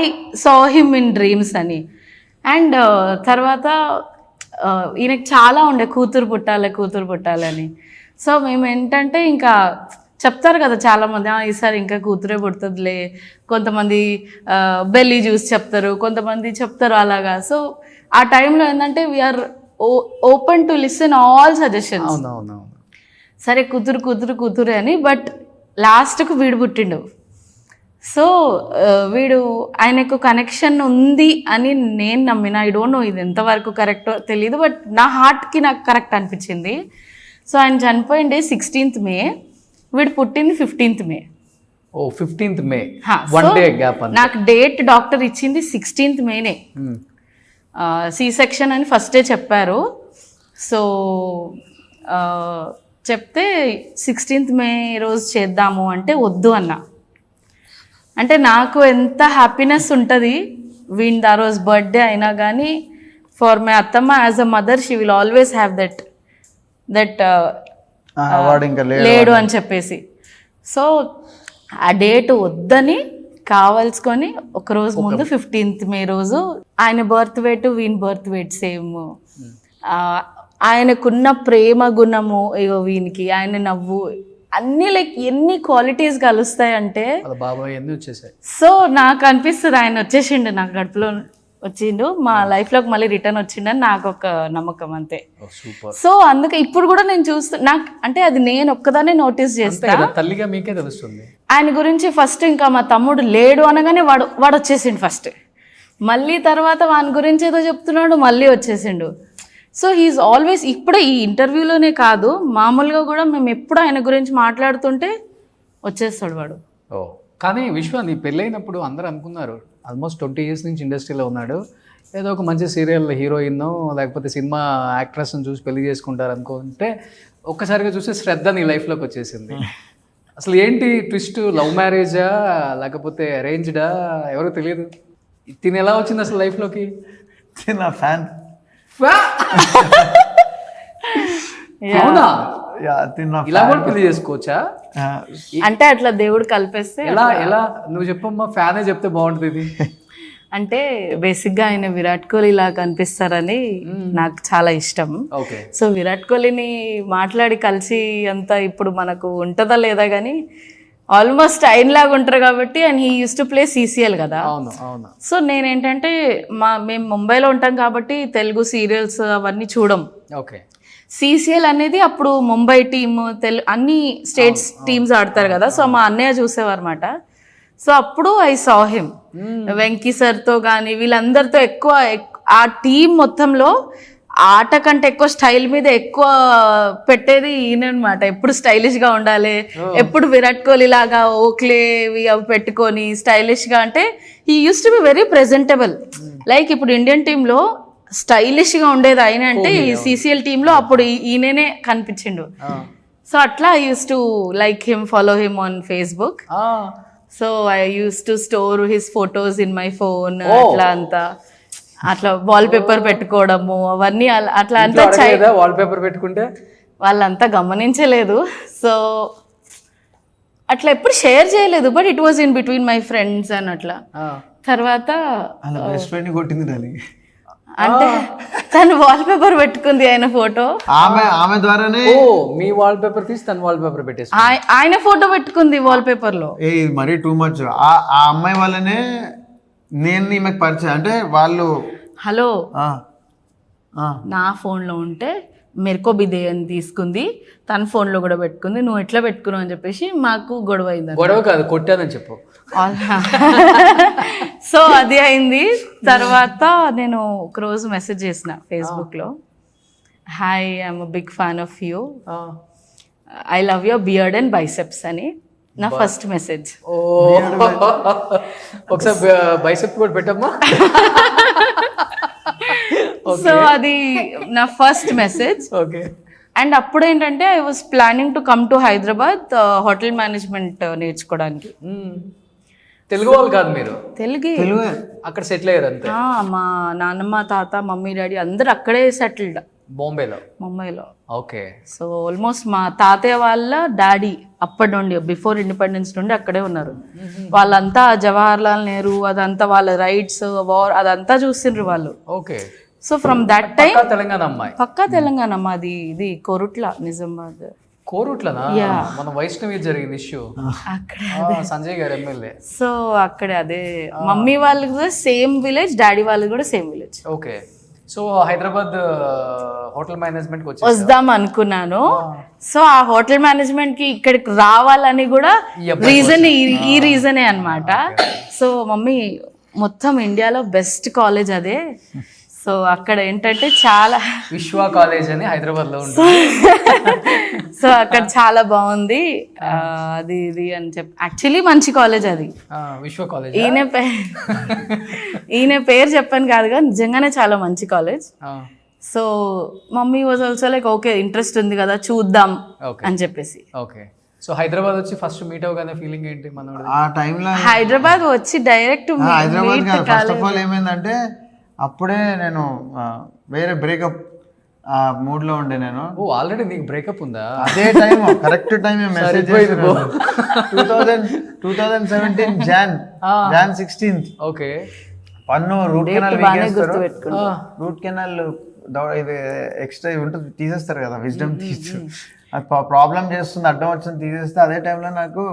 saw him in dreams అని. అండ్ తర్వాత ఈయనకి చాలా ఉండే కూతురు పుట్టాలని. సో మేము ఏంటంటే ఇంకా చెప్తారు కదా చాలామంది, ఈసారి ఇంకా కూతురే పుడుతుందిలే, కొంతమంది బెల్లీ జ్యూస్ చెప్తారు, కొంతమంది చెప్తారు అలాగా. సో ఆ టైంలో ఏంటంటే we are open to listen all suggestions. సరే కూతురే అని. బట్ లాస్ట్కు వీడు పుట్టిండు. సో వీడు ఆయనకు కనెక్షన్ ఉంది అని నేను నమ్మిన. ఐ డోంట్ నో ఇది ఎంతవరకు కరెక్టో తెలియదు, బట్ నా హార్ట్కి నాకు కరెక్ట్ అనిపించింది. సో ఆయన చనిపోయింది 16th మే, వీడు పుట్టింది 15th మే. ఓ 15th మే, నాకు డేట్ డాక్టర్ ఇచ్చింది 16th మేనే. సి సెక్షన్ అని ఫస్టే చెప్పారు. సో చెప్తే 16th మే రోజు చేద్దాము అంటే వద్దు అన్నా. అంటే నాకు ఎంత హ్యాపీనెస్ ఉంటుంది వీళ్ళది ఆ రోజు బర్త్డే అయినా కానీ, ఫర్ మై అత్తమ్మ as a mother she will always have that లేడు అని చెప్పేసి. సో ఆ డేట్ వద్దని కావాల్సుకొని ఒకరోజు ముందు 15th మే రోజు ఆయన బర్త్ వెయిట్ వీని బర్త్ వెయిట్ సేమ్. ఆయనకున్న ప్రేమ గుణము ఇగో వీనికి, ఆయన నవ్వు, అన్ని లైక్ ఎన్ని క్వాలిటీస్ కలుస్తాయంటే సో నాకు అనిపిస్తుంది ఆయన వచ్చేసిండు, నాకు గడుపులో వచ్చిండు, మా లైఫ్లోకి మళ్ళీ రిటర్న్ వచ్చిండని నాకు ఒక నమ్మకం అంతే. సో అందుకే ఇప్పుడు కూడా నేను నాకు అంటే అది నేను ఒక్కదానే నోటీస్ చేస్తాను, తల్లిగా మీకే తెలుస్తుంది ఆయన గురించి. ఫస్ట్ ఇంకా మా తమ్ముడు లేడు అనగానే వాడు వచ్చేసిండు ఫస్ట్, మళ్ళీ తర్వాత వాని గురించి ఏదో చెప్తున్నాడు, మళ్ళీ వచ్చేసిండు. సో హీఈస్ ఆల్వేస్, ఇప్పుడే ఈ ఇంటర్వ్యూలోనే కాదు మామూలుగా కూడా మేము ఎప్పుడు ఆయన గురించి మాట్లాడుతుంటే వచ్చేస్తాడు వాడు. కానీ విశ్వ నీ పెళ్ళైనప్పుడు అందరూ అనుకున్నారు ఆల్మోస్ట్ 20 years నుంచి ఇండస్ట్రీలో ఉన్నాడు, ఏదో ఒక మంచి సీరియల్ హీరోయిన్ లేకపోతే సినిమా యాక్ట్రెస్ని చూసి పెళ్లి చేసుకుంటారు అనుకుంటే, ఒక్కసారిగా చూస్తే శ్రద్ధ నీ లైఫ్లోకి వచ్చేసింది. అసలు ఏంటి ట్విస్ట్? లవ్ మ్యారేజా లేకపోతే అరేంజ్డా ఎవరో తెలియదు, తిని ఎలా వచ్చింది అసలు లైఫ్లోకి? నా ఫ్యాన్. అవునా? ఇలా కూడా పెళ్లి చేసుకోవచ్చా? అంటే అట్లా దేవుడు కలిపేస్తే ఎలా నువ్వు చెప్పమ్మా, ఫ్యానే చెప్తే బాగుంటుంది ఇది. అంటే బేసిక్గా ఆయన విరాట్ కోహ్లీ లాగా కనిపిస్తారని నాకు చాలా ఇష్టం. సో విరాట్ కోహ్లీని మాట్లాడి కలిసి అంతా ఇప్పుడు మనకు ఉంటుందా లేదా కానీ ఆల్మోస్ట్ ఆయన లాగా ఉంటారు కాబట్టి, and he use to play CCL కదా. సో నేనేంటంటే మేము ముంబైలో ఉంటాం కాబట్టి తెలుగు సీరియల్స్ అవన్నీ చూడం. CCL అనేది అప్పుడు ముంబై టీమ్ అన్ని స్టేట్స్ టీమ్స్ ఆడతారు కదా. సో మా అన్నయ్య చూసేవారు అనమాట. సో అప్పుడు ఐ సా హిమ్, వెంకీ సార్తో కానీ వీళ్ళందరితో ఎక్కువ ఆ టీం మొత్తంలో ఆట కంటే ఎక్కువ స్టైల్ మీద ఎక్కువ పెట్టేది ఈయన అనమాట. ఎప్పుడు స్టైలిష్ గా ఉండాలి, ఎప్పుడు విరాట్ కోహ్లీ లాగా ఓక్లేవి అవి పెట్టుకొని స్టైలిష్ గా, అంటే he use to be very presentable. Like ఇప్పుడు ఇండియన్ టీమ్ లో స్టైలిష్ గా ఉండేది ఆయన అంటే ఈ CCL టీమ్ లో అప్పుడు ఈయననే కనిపించిండు. సో అట్లా I use to like him, follow him on Facebook. So I use to store his photos in my phone. అట్లా అంతా అట్లా వాల్ పేపర్ పెట్టుకోవడము అవన్నీ అట్లా అంతా వాల్ పేపర్ పెట్టుకుంటే వాళ్ళంతా గమనించలేదు. సో అట్లా ఎప్పుడు షేర్ చేయలేదు, but it was in between my friends అని అట్లా. తర్వాత అలా బెస్ట్ ఫ్రెండ్ కొట్టింది డార్లింగ్. అంటే తను వాల్ పేపర్ పెట్టుకుంది ఆయన ఫోటో, ఆమె ద్వారానే. మీ వాల్ పేపర్ తీసి తన వాల్ పేపర్ పెట్టేసి ఆయన ఫోటో పెట్టుకుంది వాల్ పేపర్ లో. ఏ మరీ టూ మచ్. ఆ అమ్మాయి వాళ్ళనే నేను ఈమెకు పరిచయం. అంటే వాళ్ళు హలో నా ఫోన్ లో ఉంటే మెర్కో బిదే అని తీసుకుంది, తన ఫోన్ లో కూడా పెట్టుకుంది, నువ్వు ఎట్లా పెట్టుకున్నావు అని చెప్పేసి మాకు గొడవ అయింది. గొడవ కాదు, కొట్టానని చెప్పు. సో అది అయింది. తర్వాత నేను ఒకరోజు మెసేజ్ చేసిన ఫేస్బుక్ లో, hi I'm big fan of you, I love your beard and biceps అని నా ఫస్ట్ మెసేజ్. ఓ ఒకసారి బైసెప్ కూడా పెట్టమ్మా. సో అది నా ఫస్ట్ మెసేజ్. ఓకే. అండ్ అప్పుడు ఏంటంటే I was planning to come to Hyderabad hotel management నేర్చుకోవడానికి. తెలుగు వాళ్ళు కాదు మీరు? తెలుగే. అక్కడ సెటిల్ అయ్యారు అంతే? మా నాన్నమ్మ, తాత, మమ్మీ, డాడీ అందరు అక్కడే సెటిల్డ్, ముంబైలో. ఓకే. సో ఆల్మోస్ట్ మా తాతయ్య వాళ్ళ డాడీ అప్పటి నుండి బిఫోర్ ఇండిపెండెన్స్ నుండి అక్కడే ఉన్నారు. వాళ్ళంతా జవహర్లాల్ నెహ్రూ అదంతా వాళ్ళ రైట్స్ వార్ అదంతా చూసిండ్రు వాళ్ళు. Okay. So from that time Telangana అమ్మాయి, పక్కా తెలంగాణ. మాది ఇది కోరుట్ల, నిజామాబాద్. కోరుట్లనా? మన వైష్ణవి జరిగింది ఇష్యూ అక్కడ, సంజయ్ గారు ఎమ్మెల్యే. సో అక్కడే అదే మమ్మీ వాళ్ళకి కూడా సేమ్ విలేజ్, డాడీ వాళ్ళకి కూడా same village. Okay. So Hyderabad hotel management వద్దాం అనుకున్నాను. సో ఆ హోటల్ మేనేజ్మెంట్ కి ఇక్కడికి రావాలని కూడా రీజన్ ఈ రీజనే అన్నమాట. సో మమ్మీ మొత్తం ఇండియాలో బెస్ట్ కాలేజ్ అదే, సో అక్కడ ఏంటంటే చాలా విశ్వ కాలేజ్ అని హైదరాబాద్ లో ఉంటుంది. సో అక్కడ చాలా బాగుంది అది ఇది అని చెప్పి, యాక్చువల్లీ మంచి కాలేజ్ అది, విశ్వ కాలేజ్. ఈయన పేరు చెప్పాను కాదుగా, నిజంగానే చాలా మంచి college. So mummy was also like okay interest ఉంది కదా చూద్దాం అని చెప్పేసి. ఓకే. సో హైదరాబాద్ వచ్చి ఫస్ట్ మీట్ అవగానే ఫీలింగ్ ఏంటి? మనం ఆ టైంలో హైదరాబాద్ వచ్చి డైరెక్ట్ హైదరాబాద్ కాదు, ఫస్ట్ ఆఫ్ ఆల్ ఏమైందంటే అప్పుడే నేను వేరే బ్రేకప్ మూడ్ లో ఉండే నేను. ఓ ఆల్రెడీ నీకు బ్రేకప్ ఉందా? అదే time correct time message 2017 Jan 16th. Okay. పన్ను రూట్ కెనాల్ రూట్ కెనాల్ ఇది ఎక్స్ట్రా ఉంటుంది తీసేస్తారు కదా, విజ్డమ్ తీసు అది ప్రాబ్లం చేస్తుంది, అడ్డం వచ్చింది తీసేస్తే. అదే టైంలో నాకు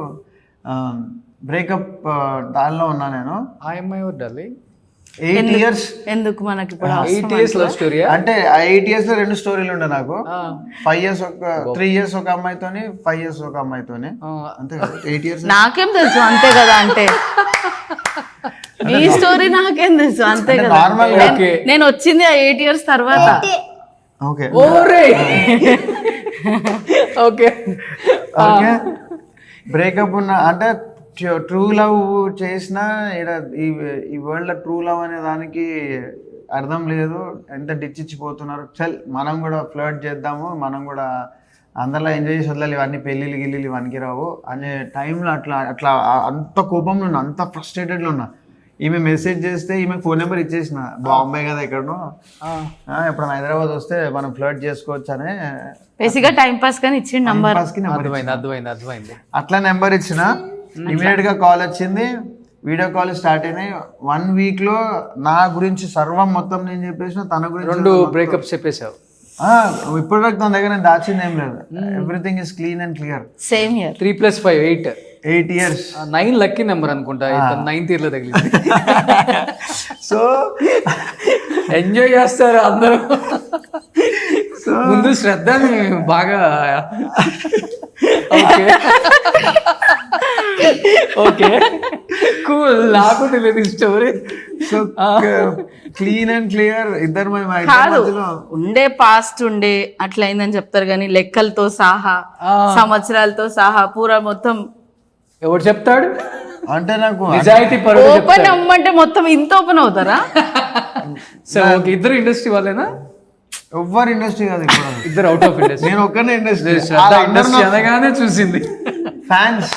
బ్రేకప్ దానిలో ఉన్నా నేను. ఆ అమ్మాయి డార్లింగ్ 8 years. ఎందుకు మనకి 8 years లవ్ స్టోరీ? అంటే 8 years లో 2 స్టోరీలు ఉండే నాకు. 5 years 3 years ఒక అమ్మాయితోని, 5 years ఒక అమ్మాయితోని, అంతే కదా. 8 years నాకేం తెలుసు అంతే కదా, అంటే ఈ స్టోరీ నాకేం తెలుసు అంతే కదా. నార్మల్ నేను వచ్చింది 8 years తర్వాత. Okay okay. బ్రేకప్ ఉన్న అంటే ట్రూ లవ్ చేసిన ఈ వరల్డ్ లో ట్రూ లవ్ అనే దానికి అర్థం లేదు. ఎంత డిచ్చిచ్చిపోతున్నారు. చల్ మనం కూడా ఫ్లర్ట్ చేద్దాము, మనం కూడా అందరిలో ఎంజాయ్ చేసి వదలాలి, ఇవన్నీ పెళ్ళిళ్ళు గిల్లిలు ఇవన్నీ రావు అనే టైంలో అట్లా అంత కోపంలో ఉన్నా, అంత ఫ్రస్ట్రేటెడ్లో ఉన్నా. ఈమె మెసేజ్ చేస్తే ఈమె ఫోన్ నెంబర్ ఇచ్చేసిన, బాంబే కదా ఎక్కడనో, ఎప్పుడైనా హైదరాబాద్ వస్తే మనం ఫ్లర్ట్ చేసుకోవచ్చు అని బేసిక్గా టైం పాస్ కానీ ఇచ్చిన నంబర్. అర్థమైంది. అట్లా నెంబర్ ఇచ్చిన, ఇమీడియట్ గా కాల్ వచ్చింది, వీడియో కాల్ స్టార్ట్ అయినాయి. 1 week లో నా గురించి సర్వం మొత్తం నేను చెప్పేసిన, తన గురించి 2 బ్రేకప్స్ చెప్పేశావు. ఇప్పటి వరకు తన దగ్గర నేను దాచింది ఏం లేదు. Everything is clean and clear. Same year 3 + 5 8 years. 9 lucky number అనుకుంటా. 9th year లో తగిలింది. సో ఎంజాయ్ చేస్తారు అందరూ. ముందు శ్రద్ధని బాగా ఓకే ఓకే కూల్. నాకు తెలియదు ఈ story. So clean and clear ఇద్దరు మా ఇద్దరి కాదు మధ్యలో ఉండే పాస్ట్ ఉండే అట్లా అయిందని చెప్తారు కానీ లెక్కలతో సహా సంవత్సరాలతో సహా పూరా మొత్తం ఎవరు చెప్తాడు? అంటే నాకు నిజాయితీ పరుడు ఓపెన్ అమ్మంటే మొత్తం ఇంత ఓపెన్ అవుతారా? సో ఇద్దరు ఇండస్ట్రీ వాళ్ళేనా? ఎవ్వరు ఇండస్ట్రీ కాదు ఇప్పుడు. ఇద్దరు అవుట్ ఆఫ్ ఇండస్ట్రీ. నేను ఒక్కనే ఇండస్ట్రీ. ఇండస్ట్రీ అనగానే చూసింది ఫ్యాన్స్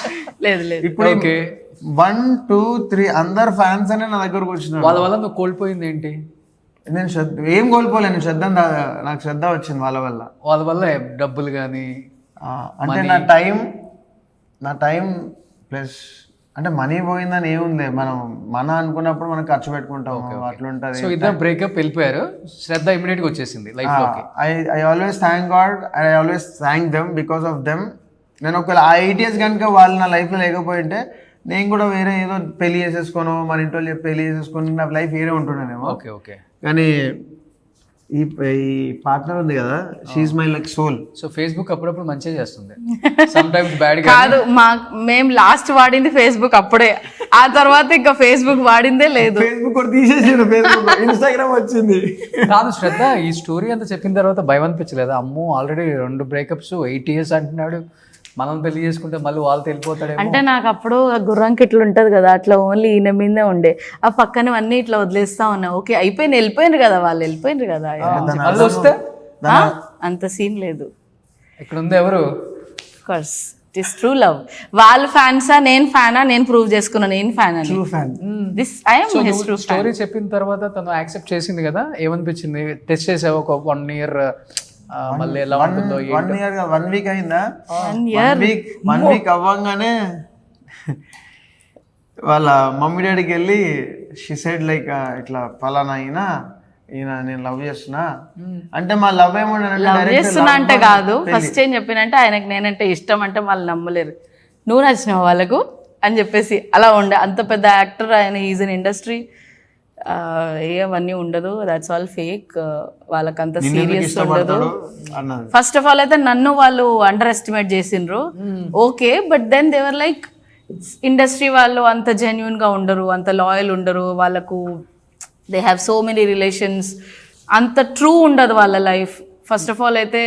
లేదు లేదు. ఇప్పుడు ఓకే 1 2 3 అందరు ఫ్యాన్స్ అనే నా దగ్గరకు వచ్చినారు. వాళ్ళ వల్ల నువ్వు కోల్పోయింది ఏంటి? నేను ఏం కోల్పోలేను. నాకు శ్రద్ధ వచ్చింది వాళ్ళ వల్ల. వాళ్ళ వల్ల డబ్బులు కానీ అంటే నా టైం ప్లస్ అంటే మనీ పోయిందని ఏముంది, మన అనుకున్నప్పుడు మనం ఖర్చు పెట్టుకుంటాం అట్లుంటది. సో ఇద్దరు బ్రేకప్ వెళ్ళిపోయారు, శ్రద్ధ ఇమీడియట్ గా వచ్చేసింది లైఫ్ లోకి. I always thank God and I always thank them because of them. నేను ఒకవేళ ఆ 8 years కనుక వాళ్ళు నా లైఫ్లో లేకపోయింటే నేను కూడా వేరే ఏదో పెళ్లి చేసేసుకోను, మన ఇంట్లో చెప్పి పెళ్లి చేసేసుకొని నా లైఫ్ వేరే ఉంటున్నానేమో. Okay okay. కానీ ఈ పార్ట్నర్ ఉంది కదా, she's my like soul. So Facebook అప్పుడప్పుడు మంచిగా చేస్తుంది, సమ్ టైమ్స్ బ్యాడ్ కాదు. మేము లాస్ట్ వాడింది ఫేస్బుక్ అప్పుడే, ఆ తర్వాత ఇంకా ఫేస్బుక్ వాడిందే లేదు. ఫేస్బుక్ కూడా తీసేసాను, ఫేస్బుక్ ఇన్స్టాగ్రామ్ వచ్చింది. కాదు శ్రద్ధ, ఈ స్టోరీ అంతా చెప్పిన తర్వాత భయం అనిపించలేదు? అమ్మో ఆల్రెడీ 2 బ్రేకప్స్ 8 years అంటున్నాడు, మనం పెళ్లి చేసుకుంటే మళ్ళీ వాళ్ళతో వెళ్ళిపోతాడు అంటే నాకు అప్పుడు గుర్రంకి ఇట్లా ఉంటది కదా, అట్లా ఓన్లీ ఈయన మీదే ఉండే, ఆ పక్కన అన్ని ఇట్లా వదిలేస్తా ఉన్నా. ఓకే వెళ్ళిపోయినారు కదా వాళ్ళు, వెళ్ళిపోయినారు కదా, మళ్ళీ వస్తే అంత సీన్ లేదు. ఇక్కడ ఉంది ఎవరు? Course it is true love. వాళ్ళ ఫ్యాన్సా నేను ఫ్యానా, నేను ప్రూవ్ చేసుకున్నా నేను ఫ్యాన్ అని. This I am his true fan. Story చెప్పిన తర్వాత తను యాక్సెప్ట్ చేసింది కదా, ఏమనిపించింది? టెస్ట్ చేసావు ఒక 1 year, మళ్ళీ ఎలా ఉంటుందో? 1 year 1 week అయిందా? 1 week అవ్వంగానే వాళ్ళ మమ్మీ డాడీకి వెళ్ళి షీ సెడ్ లైక్ ఇట్లా ఫలానా ఈయన నేను లవ్ చేస్తున్నా అంటే, మా లవ్ లవ్ చేస్తున్నా అంటే కాదు, ఫస్ట్ ఏం చెప్పినంటే ఆయనకు నేనంటే ఇష్టం అంటే వాళ్ళు నమ్మలేరు, నువ్వు నచ్చినావు వాళ్ళకు అని చెప్పేసి అలా ఉండే. అంత పెద్ద యాక్టర్ ఆయన, ఈజ్ అన్ ఇండస్ట్రీ, ఏవన్నీ ఉండదు, దట్స్ ఆల్ ఫేక్. వాళ్ళకంత సీరియస్ ఉండదు. ఫస్ట్ ఆఫ్ ఆల్ అయితే నన్ను వాళ్ళు అండర్ ఎస్టిమేట్ చేసిండ్రు, ఓకే. But then they're like industry వాళ్ళు అంత జెన్యున్ గా ఉండరు, అంత లాయల్ ఉండరు, వాళ్ళకు they have so many relations, అంత ట్రూ ఉండదు వాళ్ళ లైఫ్. ఫస్ట్ ఆఫ్ ఆల్ అయితే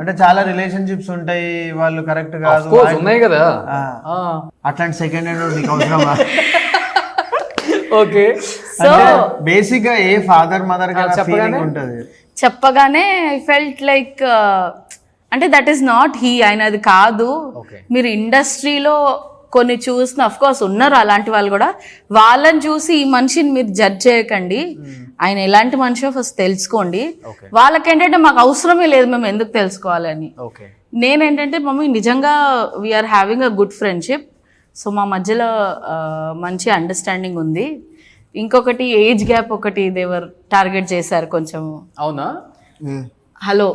అంటే చాలా రిలేషన్షిప్స్ ఉంటాయి, వాళ్ళు కరెక్ట్ కాదు ఉన్నాయి కదా, అట్లాంటి సెకండ్ హ్యాండ్ నీకు అవసరమా? ఓకే. సో బేసిక్ గా ఏ ఫాదర్ మదర్ చెప్పగానే ఐ ఫెల్ట్ లైక్ అంటే దట్ ఈస్ నాట్ హీ, ఆయన అది కాదు. మీరు ఇండస్ట్రీలో కొన్ని చూసిన అఫ్ కోర్స్ ఉన్నారు అలాంటి వాళ్ళు కూడా, వాళ్ళని చూసి ఈ మనిషిని మీరు జడ్జ్ చేయకండి, ఆయన ఎలాంటి మనిషో ఫస్ట్ తెలుసుకోండి. వాళ్ళకేంటంటే మాకు అవసరమే లేదు, మేము ఎందుకు తెలుసుకోవాలని. నేనేంటంటే మమ్మీ నిజంగా we are having a good friendship, so మా మధ్యలో మంచి అండర్స్టాండింగ్ ఉంది. ఇంకొకటి ఏజ్ గ్యాప్ ఒకటి దేవర్ టార్గెట్ చేశారు కొంచెం. అవునా? హలో,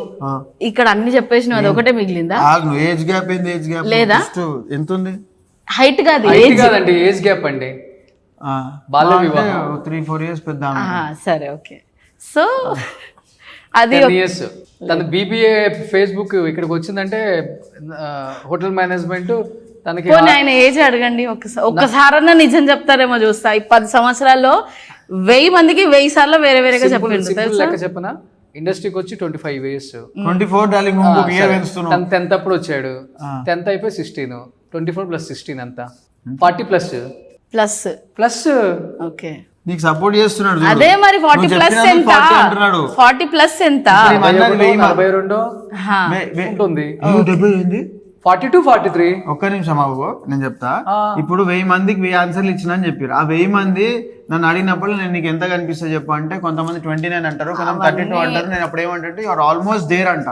ఇక్కడ అన్ని చెప్పేసిన అది ఒకటే మిగిలిందా? ఏజ్ గ్యాప్ లేదా? ఎంత ఉంది? హైట్ కాదు, కాదండి, ఏజ్ గ్యాప్ అండి. 3-4 years పెద్ద. సరే ఓకే. సో అది 10 years. తన BBA ఫేస్బుక్ ఇక్కడికి వచ్చిందంటే హోటల్ మేనేజ్మెంట్. ఆయన ఏజ్ అడగండి ఒక్కసారన్నా నిజం చెప్తారేమో చూస్తా. ఈ 10 సంవత్సరాల్లో 1000 మందికి 1000 సార్లు వేరే వేరేగా చెప్పిండు. చెప్పనా, ఇండస్ట్రీకి వచ్చి 25 years. 24 డార్లింగ్, 10th అప్పుడు వచ్చాడు, 10th అయిపోయి 16, 24 + 16 అంతా 40 ప్లస్. ఓకే, నీకు సపోర్ట్ చేస్తున్నాడు. అదే మరి 40 ప్లస్ ఎంత? 40 ప్లస్ ఎంత? 42 ఉంటుంది. 42, 43. ఒక్క నిమిషం బాబు, నేను చెప్తా. ఇప్పుడు 1000 మందికి 1000 ఆన్సర్లు ఇచ్చిన అని చెప్పారు. ఆ 1000 మంది నన్ను అడిగినప్పుడు నేను నీకు ఎంత కనిపిస్తా చెప్పు అంటే, కొంతమంది 29 అంటారు, కొంతమంది 32 అంటారు. నేను అప్పుడు ఏమంటే యూఆర్ ఆల్మోస్ట్ దేర్ అంట,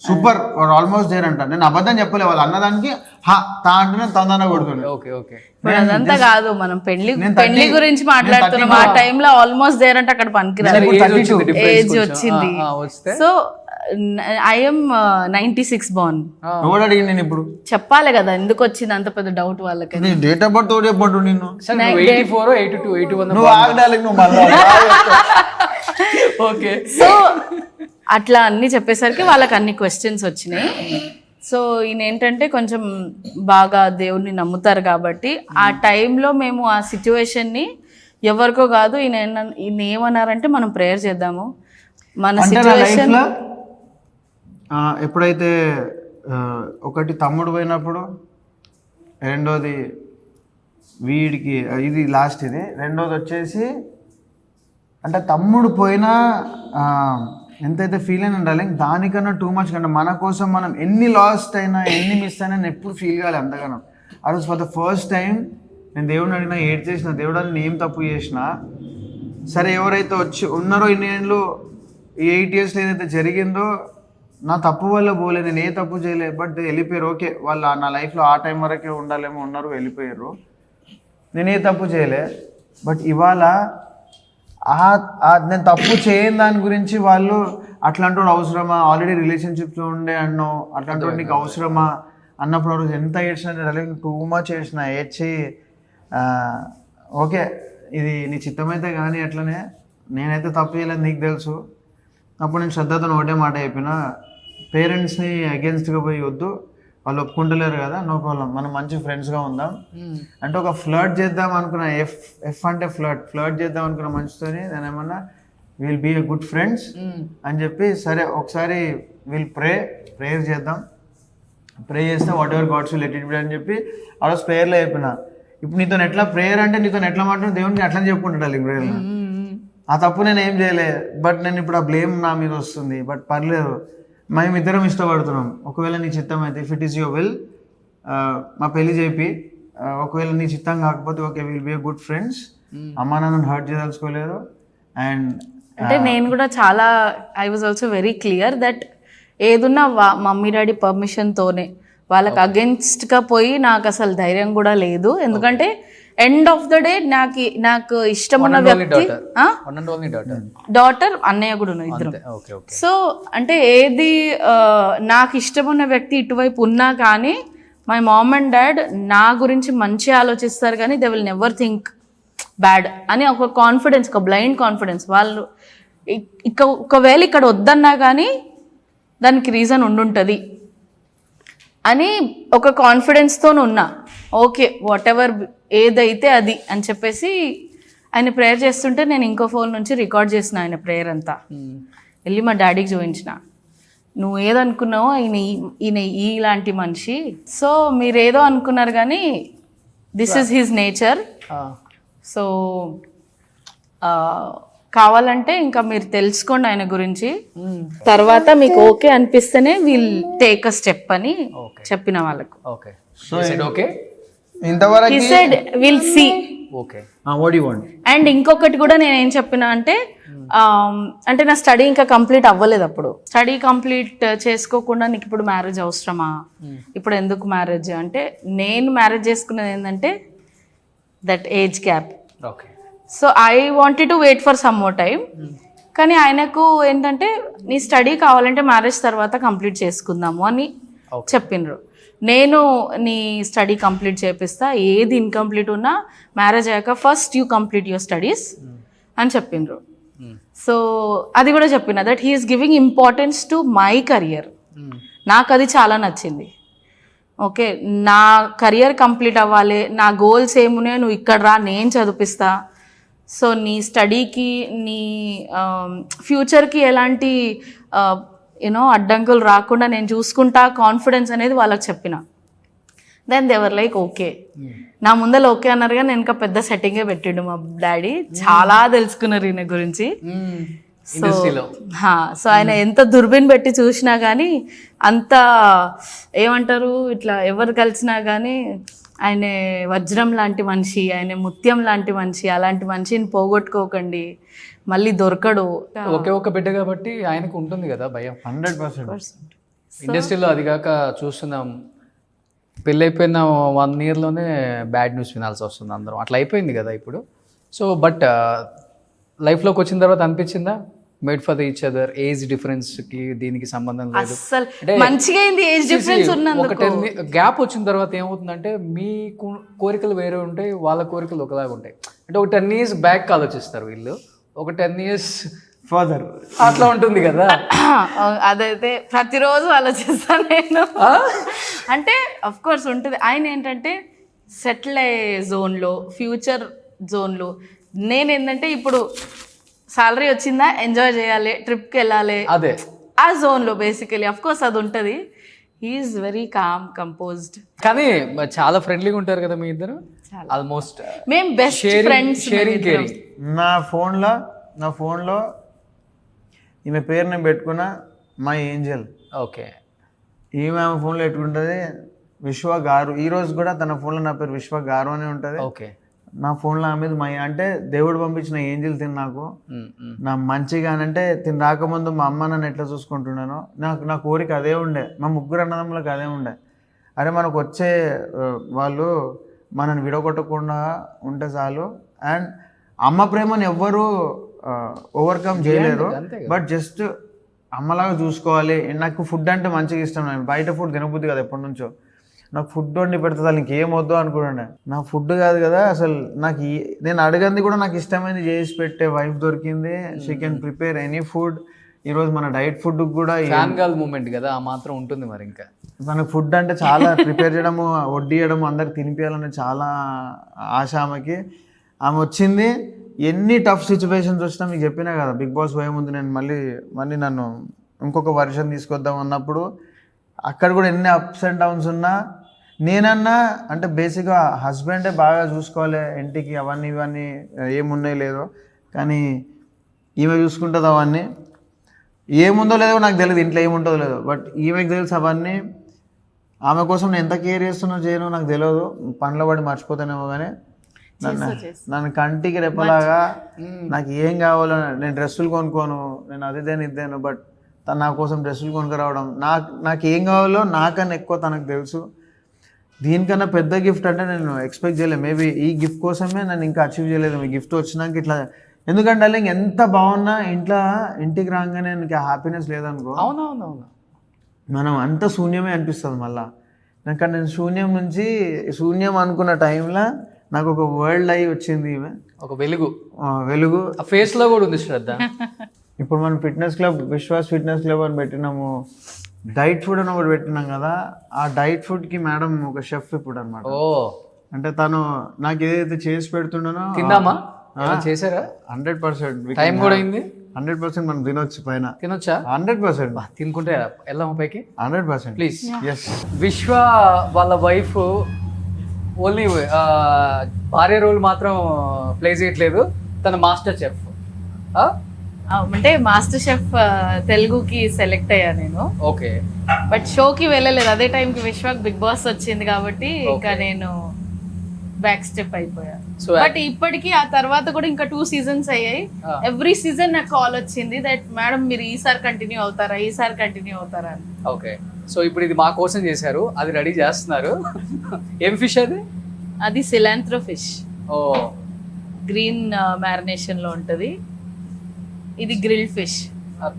సూపర్ ఆల్మోస్ట్ దేర్ అంట. నేను అబద్ధం చెప్పలే, వాళ్ళు అన్నదానికి అంటే తందన కొడుతుంది. అదంతా కాదు, మనం పెళ్లి గురించి మాట్లాడుతున్నాం. ఆ టైంలో ఆల్మోస్ట్ దేర్ అంటే అక్కడ పనికిరాదు, ఏజ్ వచ్చింది. So I'm 96 born. ఎవడు అడిగి నేను ఇప్పుడు చెప్పాలి కదా ఎందుకు వచ్చింది అంత పెద్ద డౌట్ వాళ్ళకి. డేట్ ఆఫ్ బర్త్ చెప్పండు నిన్ను. 84, 82, 81. నువ్వు ఆగడానికి నువ్వు ఓకే. సో అట్లా అన్ని చెప్పేసరికి వాళ్ళకి అన్ని క్వశ్చన్స్ వచ్చినాయి. సో ఈయన ఏంటంటే కొంచెం బాగా దేవుడిని నమ్ముతారు కాబట్టి ఆ టైంలో మేము ఆ సిచ్యువేషన్ని ఎవరికో కాదు. ఈయన ఏమన్నారంటే మనం ప్రేయర్ చేద్దాము, మన అంటే నా సిచ్యువేషన్. లైఫ్లో ఎప్పుడైతే ఒకటి తమ్ముడు పోయినప్పుడు, రెండోది వీడికి, ఇది లాస్ట్, ఇది రెండోది వచ్చేసి అంటే తమ్ముడు పోయినా ఎంతైతే ఫీల్ అయినా ఉండాలి, దానికన్నా టూ మచ్. కంటే మన కోసం మనం ఎన్ని లాస్ట్ అయినా ఎన్ని మిస్ అయినా నేను ఎప్పుడు ఫీల్ కావాలి అంతగానో. ఆ రోజు ఫర్ ద ఫస్ట్ టైం నేను దేవుడిని అడిగినా, ఏడ్ చేసిన దేవుడు నేను ఏం తప్పు చేసినా సరే, ఎవరైతే వచ్చి ఉన్నారో ఇన్ని ఏళ్ళు, ఈ 8 yearsలో ఏదైతే జరిగిందో నా తప్పు వల్ల పోలే, నేను ఏ తప్పు చేయలే, బట్ వెళ్ళిపోయారు. ఓకే, వాళ్ళు నా లైఫ్లో ఆ టైం వరకే ఉండాలేమో, ఉన్నారు, వెళ్ళిపోయారు, నేను ఏ తప్పు చేయలే. బట్ ఇవాళ నేను తప్పు చేయని దాని గురించి వాళ్ళు అట్లాంటి అవసరమా, ఆల్రెడీ రిలేషన్షిప్లో ఉండే అన్నో అట్లాంటి నీకు అవసరమా అన్నప్పుడు రోజు ఎంత ఏడ్చినా, టూ మచ్ ఏడ్చినా, ఏడ్చి ఓకే ఇది నీ చిత్తమైతే కానీ అట్లనే నేనైతే తప్పు చేయలేదు, నీకు తెలుసు. అప్పుడు నేను శ్రద్ధతో ఒకటే మాట చెప్పిన, పేరెంట్స్ని అగేన్స్ట్గా పోయి వద్దు, వాళ్ళు ఒప్పుకుంటలేరు కదా, నో ప్రాబ్లం, మనం మంచి ఫ్రెండ్స్గా ఉందాం. అంటే ఒక ఫ్లర్ట్ చేద్దాం అనుకున్న, ఎఫ్ అంటే ఫ్లర్ట్ చేద్దాం అనుకున్న మంచితోని నేను ఏమన్నా will be a good friends అని చెప్పి, సరే ఒకసారి విల్ ప్రేయర్ చేద్దాం, ప్రే చేస్తే whatever God's will let it be అని చెప్పి ఆ రోజు ప్రేయర్లో చెప్పిన. ఇప్పుడు నీతో ఎట్లా ప్రేయర్ అంటే నీతో ఎట్లా మాట్లాడు దేవునికి అట్లా చెప్పుకుంటాడు ప్రేయర్లో. ఆ తప్పు నేను ఏం చేయలే, బట్ నేను ఇప్పుడు ఆ బ్లేమ్ నా మీద వస్తుంది. బట్ పర్లేదు, మేమిద్దరం ఇష్టపడుతున్నాం, ఒకవేళ నీ చిత్తం అయితే, if it is your will, మా పెళ్లి చేపి, ఒకవేళ నీ చిత్తం కాకపోతే okay, will be a good friends. అమ్మా నాన్నను హర్ట్ చేయదలుచుకోలేరు. అండ్ అంటే నేను కూడా చాలా, I was also very clear that ఏదున్నా మమ్మీ డాడీ పర్మిషన్తోనే, వాళ్ళకి అగెన్స్ట్గా పోయి నాకు అసలు ధైర్యం కూడా లేదు. ఎందుకంటే ఎండ్ ఆఫ్ ద డే నాకు ఇష్టం ఉన్న వ్యక్తి, డాటర్, అన్నయ్య కూడా ఉన్నారు, ఇద్దరు. సో అంటే ఏది నాకు ఇష్టం ఉన్న వ్యక్తి ఇటువైపు ఉన్నా కానీ మై మామ్ అండ్ డాడ్ నా గురించి మంచి ఆలోచిస్తారు, కానీ they will never think bad అని ఒక కాన్ఫిడెన్స్, ఒక బ్లైండ్ కాన్ఫిడెన్స్. వాళ్ళు ఒకవేళ ఇక్కడ వద్దన్నా కానీ దానికి రీజన్ ఉండుంటుంది అని ఒక కాన్ఫిడెన్స్తో ఉన్నా. ఓకే, వాట్ ఎవర్ ఏదైతే అది అని చెప్పేసి ఆయన ప్రేయర్ చేస్తుంటే నేను ఇంకో ఫోన్ నుంచి రికార్డ్ చేసిన ఆయన ప్రేయర్ అంతా, వెళ్ళి మా డాడీకి చూపించిన. నువ్వు ఏదనుకున్నావో ఈయన ఇలాంటి మనిషి, సో మీరేదో అనుకున్నారు కానీ this is his nature. So కావాలంటే ఇంకా మీరు తెలుసుకోండి ఆయన గురించి, తర్వాత మీకు ఓకే అనిపిస్తేనే వీల్ టేక్ అ స్టెప్ అని చెప్పిన వాళ్ళకు. ఇంతవరకు He said we'll see. what do you want? And ఇంకొకటి కూడా నేను ఏం చెప్పిన అంటే, అంటే నా స్టడీ ఇంకా కంప్లీట్ అవ్వలేదు. అప్పుడు స్టడీ కంప్లీట్ చేసుకోకుండా నీకు ఇప్పుడు మ్యారేజ్ అవసరమా, ఇప్పుడు ఎందుకు మ్యారేజ్ అంటే, నేను మ్యారేజ్ చేసుకున్నది ఏంటంటే that age gap. So I wanted to wait for some more time. కానీ ఆయనకు ఏంటంటే నీ స్టడీ కావాలంటే మ్యారేజ్ తర్వాత కంప్లీట్ చేసుకుందాము అని చెప్పిండ్రు. నేను నీ స్టడీ కంప్లీట్ చేపిస్తా, ఏది ఇన్కంప్లీట్ ఉన్నా మ్యారేజ్ అయ్యాక first you complete your studies అని చెప్పిండ్రు. సో అది కూడా చెప్పిన that he's giving importance to my career. నాకు అది చాలా నచ్చింది. ఓకే, నా కెరియర్ కంప్లీట్ అవ్వాలి, నా గోల్స్ ఏమున్నాయో నువ్వు ఇక్కడ రా, నేను చదివిస్తా. సో నీ స్టడీకి, నీ ఫ్యూచర్కి ఎలాంటి అడ్డంకులు రాకుండా నేను చూసుకుంటా, కాన్ఫిడెన్స్ అనేది వాళ్ళకి చెప్పిన. Then they're like okay. నా ముందర ఓకే అన్నారు, కానీ నేను ఇంకా పెద్ద సెట్టింగే పెట్టిండు మా డాడీ. చాలా తెలుసుకున్నారు ఈయన గురించి. సో ఆయన ఎంత దుర్బిన్ పెట్టి చూసినా కానీ, అంత ఏమంటారు, ఇట్లా ఎవరు కలిసినా కానీ ఆయన వజ్రం లాంటి మనిషి, ఆయన ముత్యం లాంటి మనిషి. అలాంటి మనిషిని పోగొట్టుకోకండి, మళ్ళీ దొరకడు. ఒకే ఒక బిడ్డ కాబట్టి ఆయనకు ఉంటుంది కదా భయం. 100%. ఇండస్ట్రీలో అది కాక చూస్తున్నాం, పెళ్ళైపోయిన 1 yearలోనే బ్యాడ్ న్యూస్ వినాల్సి వస్తుంది అందరం. అట్లా అయిపోయింది కదా ఇప్పుడు. సో బట్ లైఫ్లోకి వచ్చిన తర్వాత అనిపించిందా, made for each other, age డిఫరెన్స్కి దీనికి సంబంధం లేదు, అసలు మంచిగా అయింది ఏజ్ డిఫరెన్స్ ఉన్నందుకు. ఒక 10 గ్యాప్ వచ్చిన తర్వాత ఏమవుతుందంటే, మీ కోరికలు వేరే ఉంటాయి, వాళ్ళ కోరికలు ఒకలాగా ఉంటాయి. అంటే ఒక 10 years బ్యాక్ ఆలోచిస్తారు వీళ్ళు, ఒక 10 years ఫర్దర్ అట్లా ఉంటుంది కదా. అదైతే ప్రతిరోజు ఆలోచిస్తాను నేను. అంటే అఫ్ కోర్స్ ఉంటుంది. ఆయన ఏంటంటే సెటిల్ అయ్యే జోన్లో, ఫ్యూచర్ జోన్లో నేను ఏంటంటే ఇప్పుడు సాలరీ వచ్చిందా ఎంజాయ్ చేయాలి, ట్రిప్కి వెళ్ళాలి, అదే ఆ జోన్లో బేసికలీ అఫ్ కోర్స్ అది ఉంటుంది. He's very calm composed. కానీ చాలా ఫ్రెండ్లీగా ఉంటారు కదా మీ ఇద్దరు, ఆల్మోస్ట్ మేము బెస్ట్ ఫ్రెండ్స్. Sharing caring. నా ఫోన్లో ఈమె పేరు నేను పెట్టుకున్నా మై ఏంజల్. ఓకే. ఆమె ఫోన్లో పెట్టుకుంటుంది విశ్వ గారు. ఈరోజు కూడా తన ఫోన్లో నా పేరు విశ్వ గారు అనే ఉంటుంది. ఓకే. నా ఫోన్లో ఆమె మీద మై అంటే దేవుడు పంపించిన ఏంజల్ తిని నాకు నా మంచిగా అంటే తిని రాకముందు మా అమ్మ నన్ను ఎట్లా చూసుకుంటున్నానో నా కోరిక అదే ఉండే. మా ముగ్గురు అన్నదమ్ములకు అదే ఉండే. అరే మనకు వచ్చే వాళ్ళు మనని విడగొట్టకుండా ఉంటే చాలు. అండ్ అమ్మ ప్రేమను ఎవ్వరూ ఓవర్కమ్ చేయలేరు. బట్ జస్ట్ అమ్మలాగా చూసుకోవాలి. నాకు ఫుడ్ అంటే మంచిగా ఇష్టం. నేను బయట ఫుడ్ తినబుద్ది కదా ఎప్పటి నుంచో. నాకు ఫుడ్ వండి పెడుతుంది, వాళ్ళు ఇంకేం వద్దు అనుకుంటుండే. నా ఫుడ్ కాదు కదా అసలు. నాకు నేను అడగంది కూడా నాకు ఇష్టమైంది చేసి పెట్టే వైఫ్ దొరికింది. She can prepare any food. ఈరోజు మన డైట్ ఫుడ్ కూడా ఫ్యాన్ గర్ల్ మూమెంట్ కదా, ఆ మాత్రం ఉంటుంది మరి. ఇంకా మనకు ఫుడ్ అంటే చాలా ప్రిపేర్ చేయడము, వడ్డీయడము, అందరికి తినిపించాలని చాలా ఆశ ఆమెకి. ఆమె వచ్చింది. ఎన్ని టఫ్ సిచ్యువేషన్స్ వచ్చినా మీకు చెప్పినా కదా, బిగ్ బాస్ పోయే ముందు నేను మళ్ళీ నన్ను ఇంకొక వర్షన్ తీసుకొద్దాం అన్నప్పుడు అక్కడ కూడా ఎన్ని అప్స్ అండ్ డౌన్స్ ఉన్నా నేనన్నా అంటే బేసిక్గా హస్బెండే బాగా చూసుకోవాలి ఇంటికి, అవన్నీ ఇవన్నీ ఏమున్నాయి లేదో. కానీ ఈమె చూసుకుంటుంది అవన్నీ. ఏముందో లేదో నాకు తెలియదు, ఇంట్లో ఏముంటుందో లేదో. బట్ ఈమెకు తెలుసు అవన్నీ. ఆమె కోసం నేను ఎంత కేర్ చేస్తున్నా చేయను నాకు తెలియదు. పనిలో పడి మర్చిపోతానేమో. కానీ నన్ను కంటికి రెప్పలాగా నాకు ఏం కావాలో నేను డ్రెస్సులు కొనుక్కోను, నేను అదిదేను ఇద్దాను. బట్ తను నా కోసం డ్రెస్సులు కొనుక్కరావడం, నాకు ఏం కావాలో నాకన్నా ఎక్కువ తనకు తెలుసు. దీనికన్నా పెద్ద గిఫ్ట్ అంటే నేను ఎక్స్పెక్ట్ చేయలేదు. మేబీ ఈ గిఫ్ట్ కోసమే నేను ఇంకా అచీవ్ చేయలేదు. మీ గిఫ్ట్ వచ్చినాక ఇట్లా, ఎందుకంటే అలా ఎంత బాగున్నా ఇంటికి రాగానే నీకు హ్యాపీనెస్ లేదనుకో, అవునవునవును, మనం అంత శూన్యమే అనిపిస్తుంది మళ్ళీ. నాకు నేను శూన్యం నుంచి శూన్యం అనుకున్న టైంలో నాకు ఒక వరల్డ్ అయి వచ్చింది ఈమె. ఒక వెలుగు ఆ ఫేస్ లో కూడా ఉంది శ్రద్ధ. ఇప్పుడు మనం fitness club, Vishwas fitness club అని పెట్టినాము. డైట్ ఫుడ్ అని ఒకటి పెట్టినాం కదా. ఆ డైట్ ఫుడ్కి మేడం ఒక షెఫ్ ఇప్పుడు అనమాట. ఓ, అంటే తను నాకు ఏదైతే చేసి పెడుతున్నానో తిందామా? చేశారా? 100%. టైం కూడా అయింది. 100% మనం తినొచ్చు. పైన తినొచ్చా? 100%. తినుకుంటే వెళ్దామా పైకి? 100%. ప్లీజ్. ఎస్. విశ్వ వాళ్ళ వైఫ్ ఓన్లీ భార్య రోల్ మాత్రం ప్లే చేయట్లేదు, తన మాస్టర్ చెఫ్. అంటే మాస్టర్ షెఫ్ తెలుగుకి సెలెక్ట్ అయ్యా నేను. ఓకే. బట్ షోకి వెళ్ళలేదు. అదే టైంకి విశ్వాక్ బిగ్ బాస్ వచ్చింది కాబట్టి ఇంకా నేను బ్యాక్ స్టెప్ అయిపోయా. బట్ ఇప్పటికీ ఆ తర్వాత కూడా ఇంకా 2 seasons అయ్యాయి. ఎవ్రీ సీజన్ నాకు కాల్ వచ్చింది దట్ మేడం మీరు ఈసారి కంటిన్యూ అవుతారా అని. ఓకే. సో ఇప్పుడు ఇది మా కోసం చేశారు, అది రెడీ చేస్తున్నారు. ఏం ఫిష్ అది? అది సిలాంత్రో ఫిష్. ఓ, గ్రీన్ మ్యారినేషన్ లో ఉంటది. ఇది గ్రిల్డ్ ఫిష్.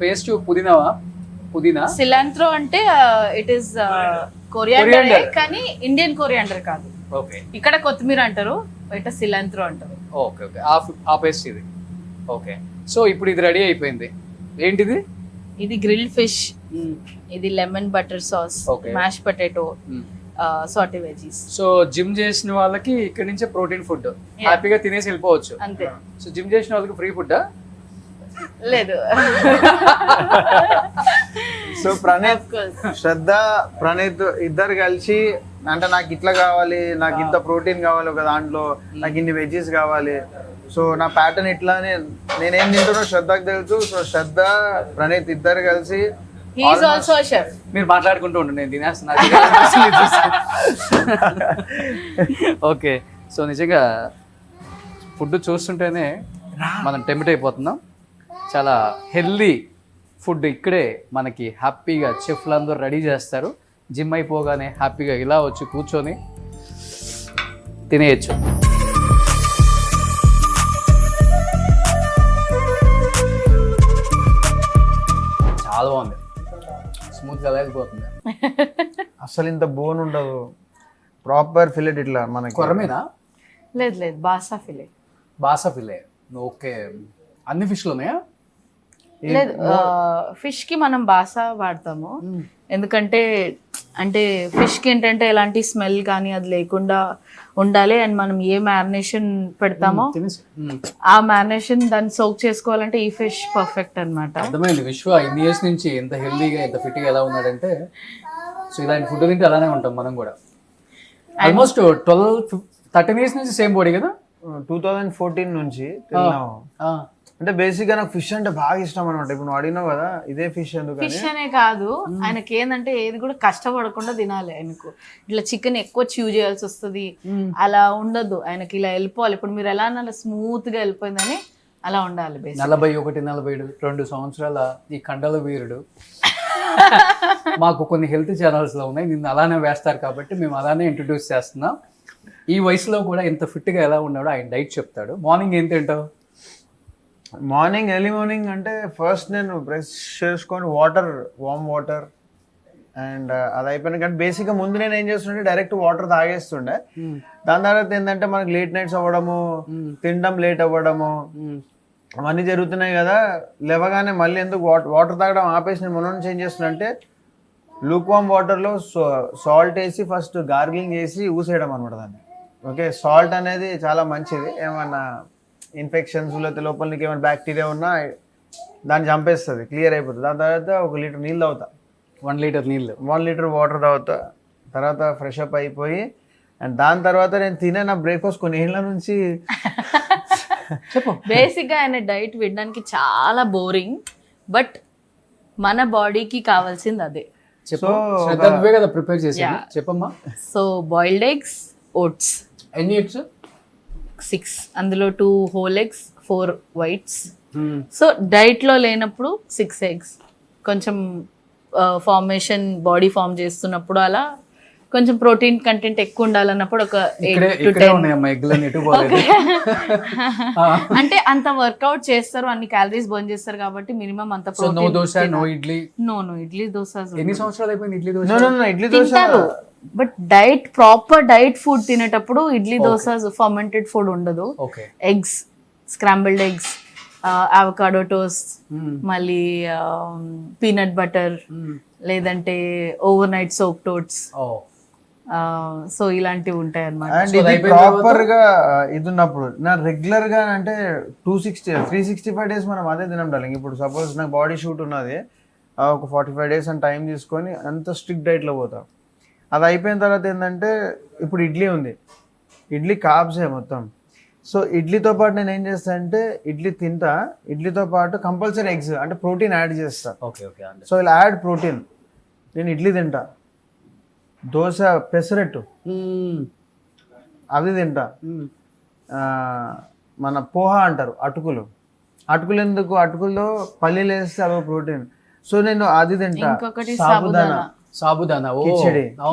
పేస్ట్ పుదీనా. సిలాంత్రో అంటే ఇట్ ఈస్ కొరియాండర్, కానీ ఇండియన్ కొరియాండర్ కాదు. ఓకే. ఇక్కడ కొత్తిమీర అంటారు, బయట సిలాంత్రో అంటారు. ఓకే. ఆ పేస్ట్ ఇది. ఓకే. సో ఇప్పుడు ఇది రెడీ అయిపోయింది. ఏంటిది? ఇది గ్రిల్డ్ ఫిష్, ఇది lemon butter sauce, mash potato, Sathe veggies. So gym చేసిన వాళ్ళకి ఇక్కడ నుంచే ప్రోటీన్ ఫుడ్ హ్యాపీగా తినేసి వెళ్ళిపోవచ్చు అంతే. సో జిమ్ చేసిన వాళ్ళకి ఫ్రీ ఫుడ్ లేదు. సో శ్రద్ధ ప్రణీత్ ఇద్దరు కలిసి అంటే నాకు ఇట్లా కావాలి, నాకు ఇంత ప్రోటీన్ కావాలి ఒక దాంట్లో, నాకు ఇన్ని వెజ్జెస్ కావాలి, సో నా ప్యాటర్న్ ఇట్లా నేనేం తింటున్నా శ్రద్ధకు తెలుసు. సో శ్రద్ధ ప్రణీత్ ఇద్దరు కలిసి మీరు మాట్లాడుకుంటూ ఉండండి, నేను తినేస్తున్నా. ఓకే. సో నిజంగా ఫుడ్ చూస్తుంటేనే మనం టెంప్ట్ అయిపోతున్నాం. చాలా హెల్దీ ఫుడ్ ఇక్కడే మనకి హ్యాపీగా చెఫ్లు అందరూ రెడీ చేస్తారు. జిమ్ అయిపోగానే హ్యాపీగా ఇలా వచ్చి కూర్చొని తినేయచ్చు. చాలా బాగుంది, స్మూత్గా వెళ్ళిపోతుంది. అసలు ఇంత బోన్ ఉండదు, ప్రాపర్ ఫిలెట్ ఇట్లా మనకి. కొరమేనా? లేదు, బాసా ఫిలే. ఓకే. అన్ని ఫిష్లు ఉన్నాయా? లేదు, ఫిష్ కి మనం బాసా వాడతాము. ఎందుకంటే అంటే ఫిష్కి ఏంటంటే ఎలాంటి స్మెల్ కానీ అది లేకుండా ఉండాలి. అండ్ మనం ఏ మ్యారినేషన్ పెడతామో ఆ మ్యారినేషన్ దాన్ని సోక్ చేసుకోవాలంటే ఈ ఫిష్ పర్ఫెక్ట్ అన్నమాట. అర్థమైంది. విశ్వ ఇన్ని ఇయర్స్ నుంచి ఎంత హెల్దీగా ఎంత ఫిట్గా ఎలా ఉన్నాడంటే, సో ఇలాంటి ఫుడ్ తింటే అలానే ఉంటాం మనం కూడా. ఆల్మోస్ట్ 13 ఇయర్స్ నుంచి సేమ్ బాడీ కదా. 2014 నుంచి తిన్నాము. అంటే బేసిక్ గా నాకు ఫిష్ అంటే బాగా ఇష్టం అనమాట. ఇప్పుడు నువ్వు అడిగినావు కదా ఇదే ఫిష్ ఎందుకు, ఫిష్ అనే కాదు, ఆయనకి ఏంటంటే ఏది కూడా కష్టపడకుండా తినాలి. ఆయనకు ఇట్లా చికెన్ ఎక్కువ చూ చేయాల్సి వస్తుంది, అలా ఉండదు. ఆయనకి ఇలా వెళ్ళిపోవాలి. ఇప్పుడు మీరు ఎలా అలా స్మూత్ గా వెళ్ళిపోయిందని అలా ఉండాలి. 41-42 సంవత్సరాల ఈ కండల వీరుడు మాకు కొన్ని హెల్త్ ఛానల్స్ లో ఉన్నాయి, నిన్ను అలానే వేస్తారు కాబట్టి మేము అలానే ఇంట్రడ్యూస్ చేస్తున్నాం. ఈ వయసులో కూడా ఇంత ఫిట్ గా ఎలా ఉన్నాడో ఆయన డైట్ చెప్తాడు. మార్నింగ్ ఏం తింటావు? మార్నింగ్ ఎర్లీ మార్నింగ్ అంటే ఫస్ట్ నేను బ్రష్ చేసుకొని వామ్ వాటర్ అండ్ అది అయిపోయిన కానీ బేసిక్గా ముందు నేను ఏం చేస్తుండే డైరెక్ట్ వాటర్ తాగేస్తుండే. దాని తర్వాత ఏంటంటే మనకి లేట్ నైట్స్ అవ్వడము, తినడం లేట్ అవ్వడము అవన్నీ జరుగుతున్నాయి కదా. లేవగానే మళ్ళీ ఎందుకు వాటర్ తాగడం ఆపేసి నేను మొన్న నుంచి ఏం చేస్తున్నా అంటే లూక్ వామ్ వాటర్లో సాల్ట్ వేసి ఫస్ట్ గార్గిలింగ్ చేసి ఊసేయడం అనమాట దాన్ని. ఓకే, సాల్ట్ అనేది చాలా మంచిది. ఏమన్నా ఇన్ఫెక్షన్స్ లేకపోతే లోపల నీకు ఏమైనా బ్యాక్టీరియా ఉన్నా దాన్ని చంపేస్తుంది, క్లియర్ అయిపోతుంది. దాని తర్వాత 1 లీటర్ నీళ్ళు తాగుతా, 1 లీటర్ నీళ్ళు, 1 లీటర్ వాటర్ తాగుతా. తర్వాత ఫ్రెష్ అప్ అయిపోయి అండ్ దాని తర్వాత నేను తినే నా బ్రేక్ఫాస్ట్ కొన్ని ఏళ్ళ నుంచి చెప్పు. బేసిక్ గా ఆయన డైట్ వినడానికి చాలా బోరింగ్, బట్ మన బాడీకి కావాల్సింది అదే. చెప్పు. శ్రద్ధ నువ్వే కదా ప్రిపేర్ చేసేది, చెప్పమ్మా. So boiled eggs, oats. ఎన్ని ఎగ్స్? 6. అందులో 2 whole eggs, 4 whites. So diet లో లేనప్పుడు 6 ఎగ్స్, కొంచెం ఫార్మేషన్ బాడీ ఫామ్ చేస్తున్నప్పుడు అలా కొంచెం ప్రోటీన్ కంటెంట్ ఎక్కువ ఉండాలన్నప్పుడు ఒక 8 to 10. అంటే అంత వర్కౌట్ చేస్తారు, అన్ని క్యాలరీస్ బర్న్ చేస్తారు కాబట్టి మినిమం అంత no dosa, no idli. No idli dosa. ఎన్ని సంవత్సరాలు అయిపోయింది ఇడ్లీ దోశ? ఇడ్లీ దోశ తింటారు, but diet proper diet food తినేటప్పుడు ఇడ్లీ దోశ ఫర్మెంటెడ్ ఫుడ్ ఉండదు. Eggs, scrambled eggs, avocado toast, మళ్ళీ పీనట్ బటర్, లేదంటే overnight soak oats. So ఇలాంటివి ఉంటాయి అన్నమాట. అండ్ ఇది ప్రాపర్ గా ఇది ఉన్నప్పుడు నా రెగ్యులర్ గా అంటే 365 days మనం అదే తినం డార్లింగ్. ఇప్పుడు సపోజ్ నాకు బాడీ షూట్ ఉన్నది, ఒక 45 days అని టైం తీసుకొని అంత స్ట్రిక్ట్ డైట్ లో పోతా. అది అయిపోయిన తర్వాత ఏంటంటే ఇప్పుడు ఇడ్లీ ఉంది, ఇడ్లీ కార్బ్సే మొత్తం. సో ఇడ్లీతో పాటు నేను ఏం చేస్తా అంటే ఇడ్లీ తింటా, ఇడ్లీతో పాటు కంపల్సరీ ఎగ్స్ అంటే ప్రోటీన్ యాడ్ చేస్తా. సో ఇలా యాడ్ ప్రోటీన్. నేను ఇడ్లీ తింటా, దోశ, పెసరట్టు అవి తింటా, మన పోహా అంటారు అటుకులు. ఎందుకు, అటుకుల్లో పల్లీలు వేస్తే అదో ప్రోటీన్. సో నేను అది తింటా. ఇంకొకటి సాబుదానా,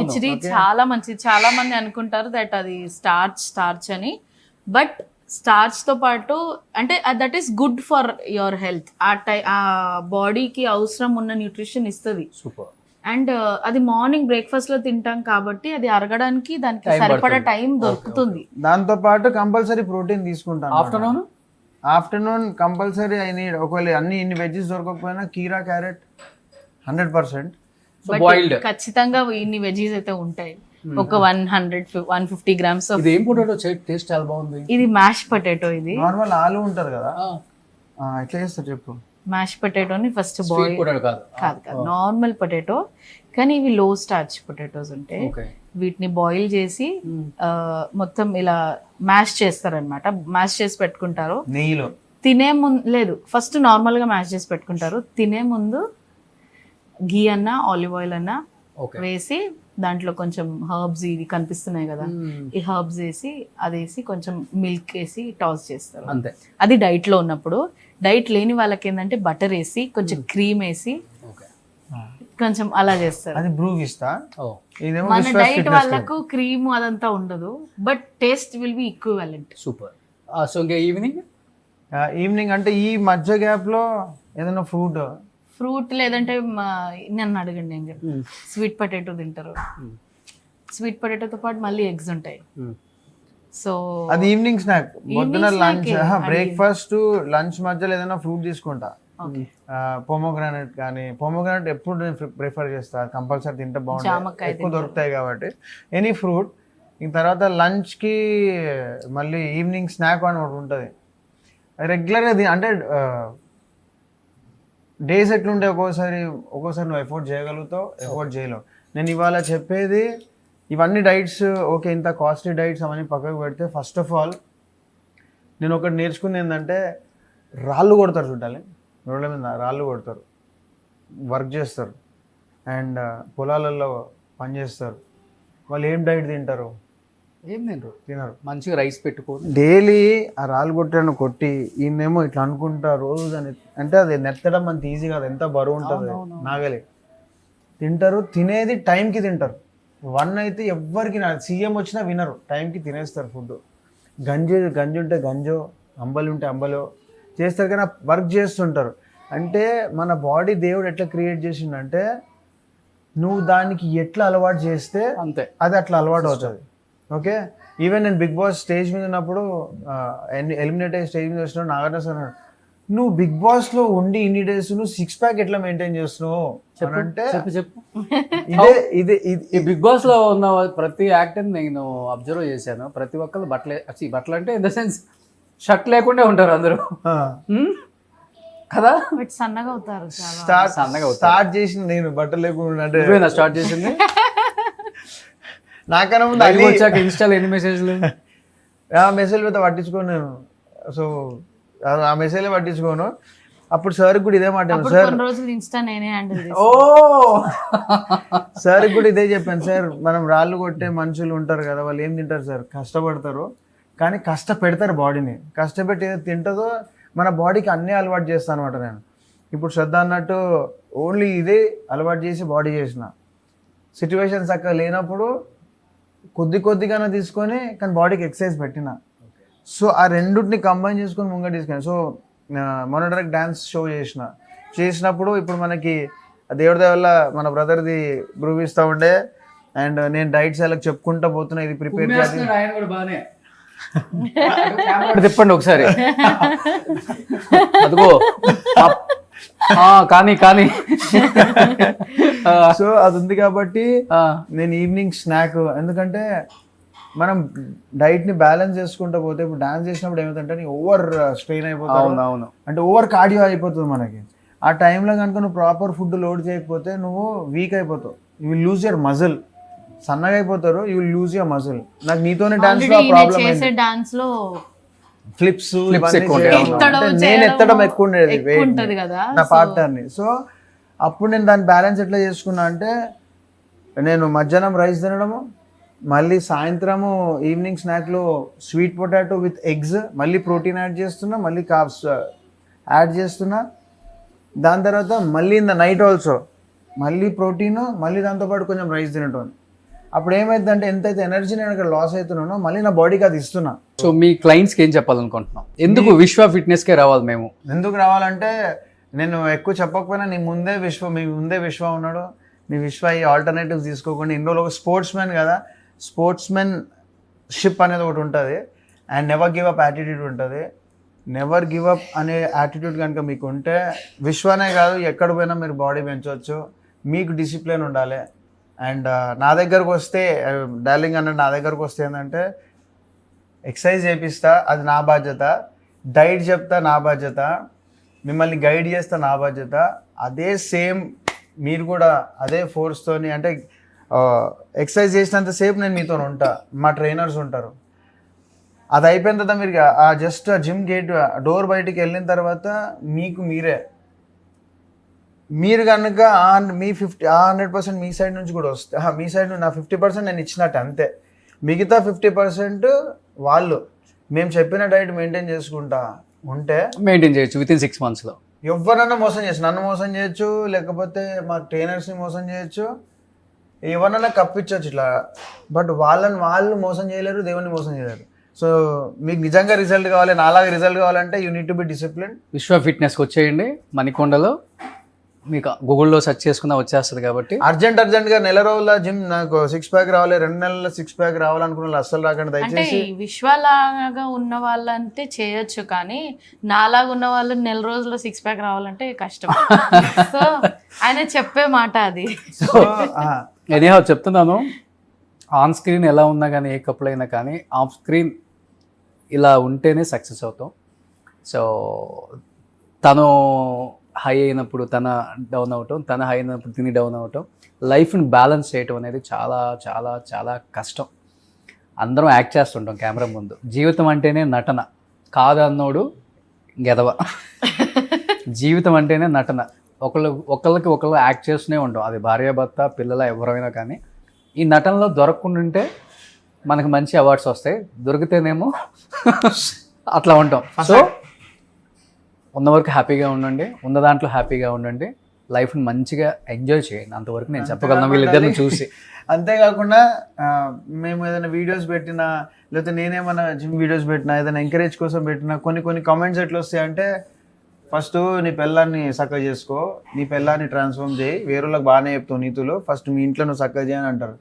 కిచిడి చాలా మంచిది. చాలా మంది అనుకుంటారు దట్ అది స్టార్చ్ అని, బట్ స్టార్చ్ తో పాటు అంటే that is good for your health. ఆ బాడీకి అవసరం ఉన్న న్యూట్రిషన్ ఇస్తుంది. సూపర్. అండ్ అది మార్నింగ్ బ్రేక్ఫాస్ట్ లో తింటాం కాబట్టి అది అరగడానికి దానికి సరిపడా టైం దొరుకుతుంది. దాంతో పాటు కంపల్సరీ ప్రోటీన్ తీసుకుంటాను. Afternoon compulsory I need. ఒకవేళ ఇన్ని వెజ్జెస్ దొరకకపోయినా కీరా, క్యారెట్ 100%. ఖచ్చితంగా ఇన్ని వెజీస్ అయితే ఉంటాయి. ఒక 150 grams. ఇది ఏం పొటాటో? టేస్ట్ చాలా బాగుంది. ఇది మ్యాష్ పొటాటో. ఇది నార్మల్ ఆలు ఉంటారు కదా, ఎట్లా చేస్తారు చెప్పు. మ్యాష్ పొటాటోని ఫస్ట్ బాయిల్ కాదు నార్మల్ పొటాటో, కానీ ఇవి లో స్టార్చ్ పొటాటోస్ ఉంటాయి. వీటిని బాయిల్ చేసి మొత్తం ఇలా మ్యాష్ చేస్తారనమాట. మ్యాష్ చేసి పెట్టుకుంటారు నెయ్యిలో. తినే ముందు లేదు, ఫస్ట్ నార్మల్ గా మ్యాష్ చేసి పెట్టుకుంటారు. తినే ముందు ఘీ అన్నా ఆలివ్ ఆయిల్ అన్నా వేసి దాంట్లో కొంచెం హర్బ్స్ ఇవి కనిపిస్తున్నాయి కదా, ఈ హర్బ్స్ వేసి అదేసి కొంచెం మిల్క్ వేసి టాస్ చేస్తారు. అంతే. అది డైట్ లో ఉన్నప్పుడు. డైట్ లేని వాళ్ళకి ఏంటంటే బటర్ వేసి కొంచెం క్రీమ్ వేసి కొంచెం అలా చేస్తారు. అది బ్రూవ్ ఇస్తా. మన డైట్ వాళ్ళకు క్రీమ్ అదంతా ఉండదు, but taste will be equivalent. Super. So ఇంకా ఈవినింగ్ అంటే ఈ మధ్య గ్యాప్ లో ఏదైనా ఫ్రూట్ లేదంటే నన్ను అడగండి, ఏం చెప్పి స్వీట్ పొటాటో తింటారు. స్వీట్ పొటాటోతో పాటు మళ్ళీ ఎగ్స్ ఉంటాయి. సో అది ఈవినింగ్ స్నాక్. పొద్దున లంచ్, బ్రేక్ఫాస్ట్, లంచ్ మధ్యలో ఏదైనా ఫ్రూట్ తీసుకుంటా. పొమోగ్రానైట్ కానీ పొమోగ్రానైట్ ఎప్పుడు నేను ప్రిఫర్ చేస్తాను, కంపల్సరీ తింటే బాగుంటుంది, జామకాయ ఎక్కువ దొరుకుతాయి కాబట్టి. Any fruit. ఇంక తర్వాత లంచ్కి మళ్ళీ ఈవినింగ్ స్నాక్ అని ఒకటి ఉంటుంది రెగ్యులర్గా. అంటే డేస్ ఎట్లుంటాయి, ఒక్కోసారి నువ్వు ఎఫోర్డ్ చేయగలుగుతావు, ఎఫోర్డ్ చేయలేవు. నేను ఇవాళ చెప్పేది ఇవన్నీ డైట్స్ ఓకే, ఇంత కాస్ట్లీ డైట్స్ అవన్నీ పక్కకు పెడితే ఫస్ట్ ఆఫ్ ఆల్ నేను ఒకటి నేర్చుకుంది ఏంటంటే రాళ్ళు కొడతారు చూడాలి, రోడ్ల మీద రాళ్ళు కొడతారు, వర్క్ చేస్తారు అండ్ పొలాలలో పని చేస్తారు. వాళ్ళు ఏం డైట్ తింటారు? ఏం తినరు. మంచిగా రైస్ పెట్టుకోని డైలీ ఆ రాళ్ళు కొట్టాను కొట్టి ఈయనేమో ఇట్లా అనుకుంటా రోజు అని, అంటే అది నెత్తడం అంత ఈజీ కాదు, ఎంత బరువు ఉంటుంది నాగలి. తింటారు, తినేది టైంకి తింటారు. 1 అయితే ఎవ్వరికి సీఎం వచ్చినా వినరు, టైంకి తినేస్తారు ఫుడ్. గంజి ఉంటే గంజో, అంబలి ఉంటే అంబలో చేస్తారు, కానీ వర్క్ చేస్తుంటారు. అంటే మన బాడీ దేవుడు ఎట్లా క్రియేట్ చేసిండంటే నువ్వు దానికి ఎట్లా అలవాటు చేస్తే అంతే అది అట్లా అలవాటు అవుతుంది. ఓకే, ఈవెన్ నేను బిగ్ బాస్ స్టేజ్ మీద ఉన్నప్పుడు ఎలిమినేట్ అయ్యి స్టేజ్ మీద వచ్చినప్పుడు నాగార్జున సార్ అన్నాడు, నువ్వు బిగ్ బాస్ లో ఉండి ఇన్ని డేస్ నువ్వు 6 ప్యాక్ ఎట్లా మెయింటైన్ చేస్తున్నావు అంటే చెప్పు ఇదే ఈ బిగ్ బాస్ లో ఉన్న ప్రతి యాక్టర్ నేను అబ్జర్వ్ చేశాను. ప్రతి ఒక్కరు బట్టలు అంటే ఇన్ ద సెన్స్ షర్ట్ లేకుండా ఉంటారు అందరూ కదా. బట్ సన్నగా అవుతారు చాలా. స్టార్ట్ చేసిన నేను బట్టలు లేకుండా అంటే స్టార్ట్ చేసింది నాకన్నా ముందు వచ్చాక ఇన్స్టాల్ ఎన్ని మెసేజ్లు, ఆ మెసేజ్ అయితే పట్టించుకోను నేను. సో ఆ మెసేజ్ పట్టించుకోను. అప్పుడు సార్ కూడా ఇదే మాట సార్, కొన్ని రోజులు ఇన్స్టా నేనే హ్యాండిల్ చేశాను. ఓ సార్ కూడా ఇదే చెప్పాను సార్, మనం రాళ్ళు కొట్టే మనుషులు ఉంటారు కదా, వాళ్ళు ఏం తింటారు సార్, కష్టపడతారు కానీ కష్టపెడతారు బాడీని. కష్టపెట్టి ఏదో తింటుందో మన బాడీకి అన్నీ అలవాటు చేస్తాను అనమాట నేను. ఇప్పుడు శ్రద్ధ అన్నట్టు ఓన్లీ ఇదే అలవాటు చేసి బాడీ చేసిన. సిచ్యువేషన్స్ అక్కడ లేనప్పుడు కొద్దిగానే తీసుకొని కానీ బాడీకి ఎక్సర్సైజ్ పెట్టిన. సో ఆ రెండుని కంబైన్ చేసుకొని ముంగట తీసుకుని. సో మొన్నటికి డ్యాన్స్ షో చేసినప్పుడు ఇప్పుడు మనకి దేవుడి దయ వల్ల మన బ్రదర్ది గ్రూప్ ఇస్తూ ఉండే అండ్ నేను డైట్స్ అలా చెప్పుకుంటా పోతున్నా, ఇది ప్రిపేర్ చేయాలి. తిప్పండి ఒకసారి, అదిగో కానీ సో అది ఉంది కాబట్టి నేను ఈవినింగ్ స్నాక్, ఎందుకంటే మనం డైట్ ని బ్యాలెన్స్ చేసుకుంటూ పోతే ఇప్పుడు డాన్స్ చేసినప్పుడు ఏమవుతుందంటే ఓవర్ స్ట్రెయిన్ అయిపోతావు, అంటే ఓవర్ కార్డియో అయిపోతుంది మనకి. ఆ టైంలో కనుక నువ్వు ప్రాపర్ ఫుడ్ లోడ్ చేయకపోతే నువ్వు వీక్ అయిపోతావు, you will lose your muscle. సన్నగా అయిపోతారు, you will lose your muscle. నాకు నీతోనే డాన్స్ లో ప్రాబ్లం చేసే డాన్స్ లో ఫ్లిప్స్ నేను ఎత్తడం ఎక్కువ ఉండేది ఉంటది కదా నా పార్ట్నర్ని. సో అప్పుడు నేను దాని బ్యాలెన్స్ ఎట్లా చేసుకున్నా అంటే నేను మధ్యాహ్నం రైస్ తినడము, మళ్ళీ సాయంత్రము ఈవినింగ్ స్నాక్లో స్వీట్ పొటాటో విత్ ఎగ్స్, మళ్ళీ ప్రోటీన్ యాడ్ చేస్తున్నా, మళ్ళీ కార్బ్స్ యాడ్ చేస్తున్నా. దాని తర్వాత మళ్ళీ ఇన్ ద నైట్ ఆల్సో మళ్ళీ ప్రోటీన్, మళ్ళీ దాంతోపాటు కొంచెం రైస్ తినటం. అప్పుడు ఏమైందంటే ఎంతైతే ఎనర్జీ నేను అక్కడ లాస్ అవుతున్నానో మళ్ళీ నా బాడీకి అది ఇస్తున్నా. సో మీ క్లయింట్స్కి ఏం చెప్పాలనుకుంటున్నాం, ఎందుకు విశ్వ ఫిట్నెస్కే రావాలి మేము? ఎందుకు రావాలంటే నేను ఎక్కువ చెప్పకపోయినా మీ ముందే విశ్వ ఉన్నాడు. నీ విశ్వ ఈ ఆల్టర్నేటివ్స్ తీసుకోకుండా ఇన్ని రోజులు ఒక స్పోర్ట్స్ మ్యాన్ కదా, స్పోర్ట్స్ మెన్ షిప్ అనేది ఒకటి ఉంటుంది and never give up attitude ఉంటుంది. నెవర్ గివ్ అప్ అనే యాటిట్యూడ్ కనుక మీకు ఉంటే విశ్వనే కాదు ఎక్కడ పోయినా మీరు బాడీ పెంచవచ్చు. మీకు డిసిప్లిన్ ఉండాలి. అండ్ నా దగ్గరకు వస్తే డార్లింగ్ అన్నట్టు నా దగ్గరకు వస్తే ఏంటంటే ఎక్సర్సైజ్ చేపిస్తా, అది నా బాధ్యత. డైట్ చెప్తా, నా బాధ్యత. మిమ్మల్ని గైడ్ చేస్తా, నా బాధ్యత. అదే సేమ్ మీరు కూడా అదే ఫోర్స్తోని అంటే ఎక్సర్సైజ్ చేసినంతసేపు నేను మీతో ఉంటా, మా ట్రైనర్స్ ఉంటారు. అది అయిపోయిన తర్వాత మీరు జస్ట్ జిమ్ గేట్ డోర్ బయటికి వెళ్ళిన తర్వాత మీరు కనుక మీ 100% మీ సైడ్ నుంచి కూడా వస్తే మీ సైడ్ నా 50% నేను ఇచ్చినట్టు అంతే. మిగతా 50% వాళ్ళు మేము చెప్పిన డైట్ మెయింటైన్ చేసుకుంటా ఉంటే మెయింటైన్ చేయొచ్చు విత్ ఇన్ 6 months. ఎవరన్నా మోసం చేయొచ్చు, నన్ను మోసం చేయొచ్చు, లేకపోతే మా ట్రైనర్స్ని మోసం చేయొచ్చు, ఎవరన్నా కప్పించవచ్చు ఇట్లా. బట్ వాళ్ళు మోసం చేయలేరు, దేవుని మోసం చేయలేరు. సో మీకు నిజంగా రిజల్ట్ కావాలి, నాలాగా రిజల్ట్ కావాలంటే you need to be discipline. విశ్వ ఫిట్నెస్కి వచ్చేయండి, మణికొండలో మీకు గూగుల్లో సెర్చ్ చేసుకున్నా వచ్చేస్తుంది కాబట్టి అర్జెంట్గా నెల రోజుల జిమ్ నాకు 6 ప్యాక్ రావాలి, 2 నెలల 6 ప్యాక్ రావాలనుకున్న వాళ్ళు అస్సలు రాకండి అంటే దయచేసి. ఈ విశ్వలాగా ఉన్న వాళ్ళంటే చేయొచ్చు, కానీ నాలాగా ఉన్న వాళ్ళు నెల రోజుల్లో 6 ప్యాక్ రావాలంటే కష్టం. సో ఆయన చెప్పే మాట అది. సో ఎనీహౌ చెప్తున్నాను, ఆన్ స్క్రీన్ ఎలా ఉన్నా కానీ ఏ కప్పులు అయినా కానీ ఆఫ్ స్క్రీన్ ఇలా ఉంటేనే సక్సెస్ అవుతాం. సో తను హై అయినప్పుడు తన డౌన్ అవటం, తన హై అయినప్పుడు తిని డౌన్ అవటం, లైఫ్ని బ్యాలెన్స్ చేయటం అనేది చాలా చాలా చాలా కష్టం. అందరం యాక్ట్ చేస్తుంటాం కెమెరా ముందు. జీవితం అంటేనే నటన, కాదన్నోడు గెదవ. జీవితం అంటేనే నటన. ఒకళ్ళకి ఒకళ్ళు యాక్ట్ చేస్తూనే ఉంటాం, అది భార్యాభర్త పిల్లల ఎవరైనా కానీ. ఈ నటనలో దొరకకుండా ఉంటే మనకు మంచి అవార్డ్స్ వస్తాయి, దొరికితేనేమో అట్లా ఉంటాం. సో ఉన్నవరకు హ్యాపీగా ఉండండి, ఉన్న దాంట్లో హ్యాపీగా ఉండండి, లైఫ్ని మంచిగా ఎంజాయ్ చేయండి. అంతవరకు నేను చెప్పగలను వీళ్ళిద్దరిని చూసి. అంతేకాకుండా మేము ఏదైనా వీడియోస్ పెట్టినా, లేకపోతే నేనేమైనా జిమ్ వీడియోస్ పెట్టినా, ఏదైనా ఎంకరేజ్ కోసం పెట్టినా కొన్ని కామెంట్స్ ఎట్లా వస్తాయంటే, ఫస్ట్ నీ పిల్లాన్ని చక్కగా చేసుకో, నీ పిల్లాన్ని ట్రాన్స్ఫార్మ్ చేయి, వేరేళ్ళకి బాగానే చెప్తావు నీతులు, ఫస్ట్ మీ ఇంట్లో నువ్వు చక్కగా చేయని అంటారు.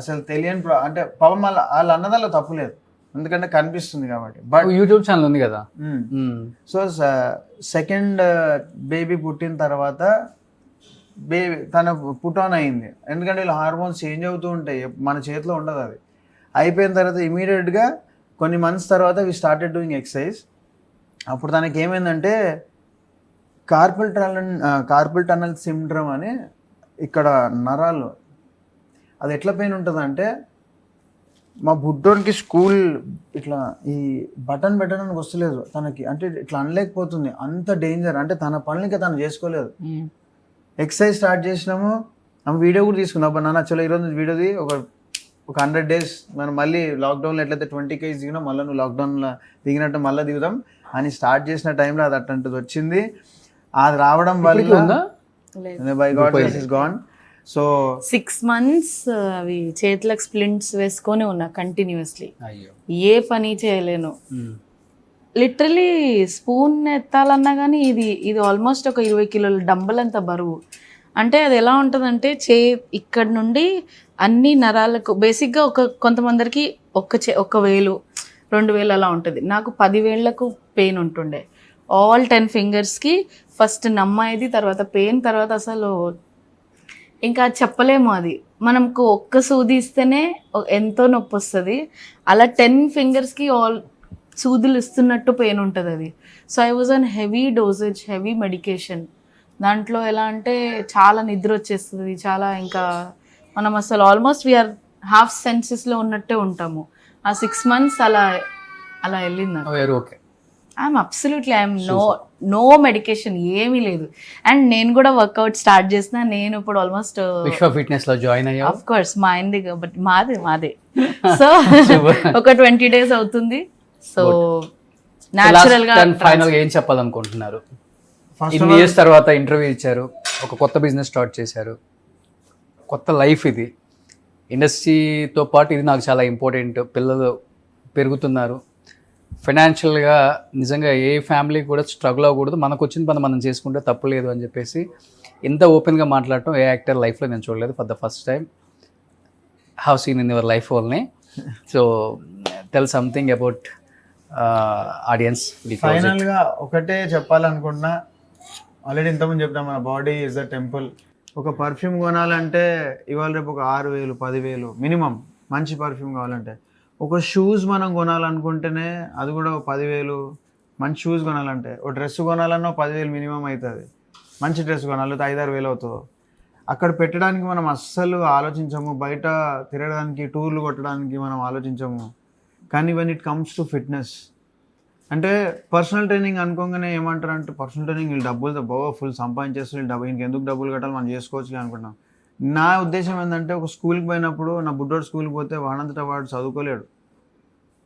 అసలు తెలియని అంటే పాపం వాళ్ళు అన్నదాల్లో తప్పు లేదు, ఎందుకంటే కనిపిస్తుంది కాబట్టి. బట్ యూట్యూబ్ ఛానల్ ఉంది కదా. సో సెకండ్ బేబీ పుట్టిన తర్వాత తన పుట్ ఆన్ అయింది, ఎందుకంటే వీళ్ళు హార్మోన్స్ చేంజ్ అవుతూ ఉంటాయి, మన చేతిలో ఉండదు అది. అయిపోయిన తర్వాత ఇమీడియట్గా కొన్ని మంత్స్ తర్వాత వి స్టార్టెడ్ డూయింగ్ ఎక్సర్సైజ్. అప్పుడు తనకి ఏమైందంటే కార్పల్ టనల్ సిండ్రోమ్ అని, ఇక్కడ నరాలు, అది ఎట్లా పెయిన్ ఉంటుందంటే, మా బుడ్డోనికి స్కూల్ ఇట్లా ఈ బటన్ పెట్టడానికి వస్తలేదు తనకి, అంటే ఇట్లా అనలేకపోతుంది, అంత డేంజర్. అంటే తన పనులకి తను చేసుకోలేదు. ఎక్సర్సైజ్ స్టార్ట్ చేసినాము, ఆమె వీడియో కూడా తీసుకున్నాం. అప్పుడు నాన్న చలో ఈరోజు వీడియోది ఒక 100 days మనం మళ్ళీ లాక్డౌన్లో ఎట్లయితే 20 kgs దిగినాం, మళ్ళీ నువ్వు లాక్డౌన్లో దిగినట్టు మళ్ళీ దిగుదాం అని స్టార్ట్ చేసిన టైంలో అది అట్లాంటిది వచ్చింది. అది రావడం వల్ల by God this is gone. So 6 months అవి చేతులకు స్ప్లింట్స్ వేసుకొని ఉన్నా కంటిన్యూస్లీ, ఏ పని చేయలేను. లిటరలీ స్పూన్ ఎత్తాలన్నా కానీ ఇది ఆల్మోస్ట్ ఒక 20 కిలోల డంబల్ అంత బరువు. అంటే అది ఎలా ఉంటుందంటే ఇక్కడ నుండి అన్ని నరాలకు బేసిక్గా కొంతమందికి ఒక వేలు 2 వేలు అలా ఉంటుంది. నాకు 10 వేళ్లకు పెయిన్ ఉంటుండే. ఆల్ 10 fingers ఫస్ట్ నమ్మాయిది, తర్వాత పెయిన్, తర్వాత అసలు ఇంకా చెప్పలేము. అది మనకు ఒక్క సూది ఇస్తేనే ఎంతో నొప్పి వస్తుంది, అలా 10 fingers ఆల్ సూదులు ఇస్తున్నట్టు పెయిన్ ఉంటుంది అది. So I was on heavy dosage, heavy medication. దాంట్లో ఎలా అంటే చాలా నిద్ర వచ్చేస్తుంది, చాలా ఇంకా మనం అసలు ఆల్మోస్ట్ వీఆర్ హాఫ్ సెన్సెస్లో ఉన్నట్టే ఉంటాము. ఆ 6 months అలా వెళ్ళింది. ఐఎమ్ అబ్సల్యూట్లీ నో మెడికేషన్, ఏమీ లేదు. అండ్ నేను కూడా వర్కౌట్ స్టార్ట్ చేసిన. నేను ఇప్పుడు ఆల్మోస్ట్ ఫిట్నెస్ లో జాయిన్ అయ్యా. ఆఫ్ కోర్స్ మా ఆయనది, బట్ మాదే. సో ఒక 20 days అవుతుంది. సో న్యాచురల్ గా ఫైనల్ గా ఏం చెప్పాలనుకుంటున్నారు? ఇన్ని ఇయర్స్ తర్వాత ఇంటర్వ్యూ ఇచ్చారు, ఒక కొత్త బిజినెస్ స్టార్ట్ చేశారు, కొత్త లైఫ్ ఇది. ఇండస్ట్రీతో పాటు ఇది నాకు చాలా ఇంపార్టెంట్. పిల్లలు పెరుగుతున్నారు, ఫైనాన్షియల్గా నిజంగా ఏ ఫ్యామిలీ కూడా స్ట్రగుల్ అవ్వకూడదు, మనకు వచ్చిన పని మనం చేసుకుంటే తప్పు లేదు అని చెప్పేసి ఇంత ఓపెన్గా మాట్లాడటం ఏ యాక్టర్ లైఫ్లో నేను చూడలేదు. For the first time have seen in your life only. So tell something about audience. ఫైనల్గా ఒకటే చెప్పాలనుకున్నా, ఆల్రెడీ ఇంతకుముందు చెప్తాం, మన బాడీ ఈజ్ ద టెంపుల్. ఒక పర్ఫ్యూమ్ కొనాలంటే ఇవాళ రేపు ఒక 6,000 10,000 మినిమం, మంచి పర్ఫ్యూమ్ కావాలంటే. ఒక షూస్ మనం కొనాలనుకుంటేనే అది కూడా 10,000. మంచి షూస్ కొనాలంటే, ఒక డ్రెస్ కొనాలన్నా 10,000 మినిమం అవుతుంది. మంచి డ్రెస్ కొనాలి 5-6 వేలు అవుతుంది. అక్కడ పెట్టడానికి మనం అస్సలు ఆలోచించము, బయట తిరగడానికి టూర్లు కొట్టడానికి మనం ఆలోచించము. కానీ when it comes to fitness అంటే పర్సనల్ ట్రైనింగ్ అనుకోగానే ఏమంటారు అంటే, పర్సనల్ ట్రైనింగ్ వీళ్ళు డబ్బులతో ఫుల్ సంపాదించేస్తారు, ఇంకెందుకు డబ్బులు కట్టాలి, మనం చేసుకోవచ్చు అనుకుంటున్నాం. నా ఉద్దేశం ఏంటంటే, ఒక స్కూల్కి పోయినప్పుడు నా బుడ్డోడు స్కూల్కి పోతే వాడంతటా వాడు చదువుకోలేడు.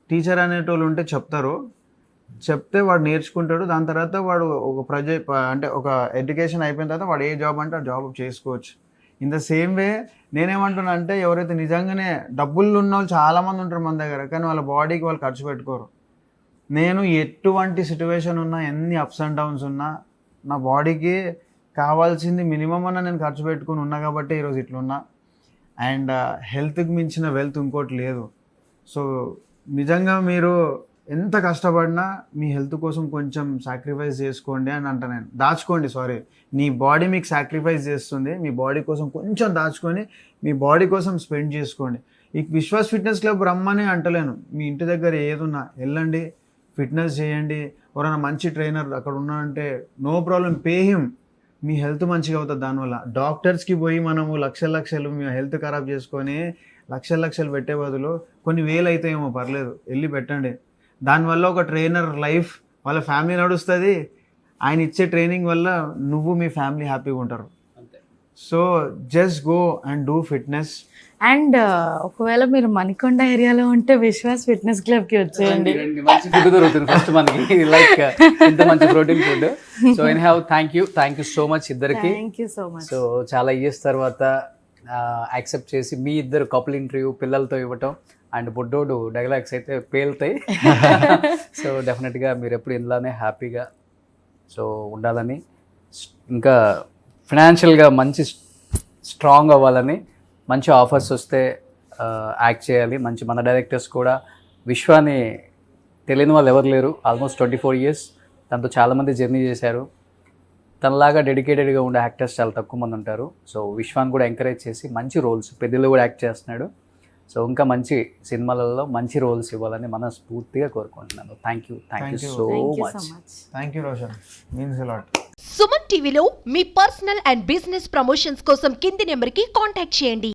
టీచర్ అనేటోళ్ళు ఉంటే చెప్తే వాడు నేర్చుకుంటాడు. దాని తర్వాత వాడు ఒక అంటే ఒక ఎడ్యుకేషన్ అయిపోయిన తర్వాత వాడు ఏ జాబ్ అంటే ఆ జాబ్ చేసుకోవచ్చు. ఇన్ ద సేమ్ వే నేనేమంటున్నా అంటే, ఎవరైతే నిజంగానే డబ్బులు ఉన్న వాళ్ళు చాలామంది ఉంటారు మన దగ్గర, కానీ వాళ్ళ బాడీకి వాళ్ళు ఖర్చు పెట్టుకోరు. నేను ఎటువంటి సిచ్యువేషన్ ఉన్నా, ఎన్ని అప్స్ అండ్ డౌన్స్ ఉన్నా, నా బాడీకి కావాల్సింది మినిమం అన్న నేను ఖర్చు పెట్టుకుని ఉన్నా కాబట్టి ఈరోజు ఇట్లున్నా. అండ్ హెల్త్కి మించిన వెల్త్ ఇంకోటి లేదు. సో నిజంగా మీరు ఎంత కష్టపడినా మీ హెల్త్ కోసం కొంచెం సాక్రిఫైస్ చేసుకోండి అని అంట నేను. దాచుకోండి, సారీ, మీ బాడీ మీకు సాక్రిఫైస్ చేస్తుంది. మీ బాడీ కోసం కొంచెం దాచుకొని మీ బాడీ కోసం స్పెండ్ చేసుకోండి. ఈ విశ్వాస్ ఫిట్నెస్ క్లబ్ రమ్మని అంటలేను. మీ ఇంటి దగ్గర ఏదున్నా వెళ్ళండి, ఫిట్నెస్ చేయండి. ఎవరైనా మంచి ట్రైనర్ అక్కడ ఉన్నారంటే నో ప్రాబ్లం, పే హిమ్. మీ హెల్త్ మంచిగా అవుతుంది దానివల్ల. డాక్టర్స్కి పోయి మనము లక్షలు మీ హెల్త్ ఖరాబ్ చేసుకొని లక్షలు పెట్టే బదులు కొన్ని వేలు అవుతాయేమో, పర్లేదు, వెళ్ళి పెట్టండి. దానివల్ల ఒక ట్రైనర్ లైఫ్, వాళ్ళ ఫ్యామిలీ నడుస్తుంది. ఆయన ఇచ్చే ట్రైనింగ్ వల్ల నువ్వు మీ ఫ్యామిలీ హ్యాపీగా ఉంటారు. So just go and do fitness. And ఒకవేళ మీరు మణికొండ ఏరియాలో ఉంటే విశ్వాస్ ఫిట్నెస్ క్లబ్కి వచ్చేయండి. మంచి ఫుడ్ దొరుకుతుంది ఫస్ట్ మనకి, లైక్ ఇంత మంచి protein food. So anyhow thank you so much ఇద్దరికి. Thank you so much. So చాలా ఇయర్స్ తర్వాత యాక్సెప్ట్ చేసి మీ ఇద్దరు కపుల్ ఇంటర్వ్యూ పిల్లలతో ఇవ్వటం, అండ్ బుడ్డోడు డైలాగ్స్ అయితే పేలుతాయి. సో డెఫినెట్గా మీరు ఎప్పుడు ఇందులోనే హ్యాపీగా సో ఉండాలని, ఇంకా ఫినాన్షియల్గా మంచి స్ట్రాంగ్ అవ్వాలని, మంచి ఆఫర్స్ వస్తే యాక్ట్ చేయాలి. మంచి మన డైరెక్టర్స్ కూడా విశ్వాన్ని తెలియని వాళ్ళు ఎవరు లేరు. ఆల్మోస్ట్ 24 years దాంతో చాలామంది జర్నీ చేశారు. తనలాగా డెడికేటెడ్గా ఉండే యాక్టర్స్ చాలా తక్కువ మంది ఉంటారు. సో విశ్వాన్ని కూడా ఎంకరేజ్ చేసి మంచి రోల్స్, పెద్దలు కూడా యాక్ట్ చేస్తున్నాడు. సో ఇంకా మంచి సినిమాలలో మంచి రోల్స్ ఇవ్వాలని మనస్ఫూర్తిగా కోరుకుంటున్నాను. Thank you so much. Thank you Roshan, means a lot. Suman టీవీలో మీ పర్సనల్ అండ్ బిజినెస్ ప్రమోషన్స్ కోసం కింది నెంబర్కి కాంటాక్ట్ చేయండి.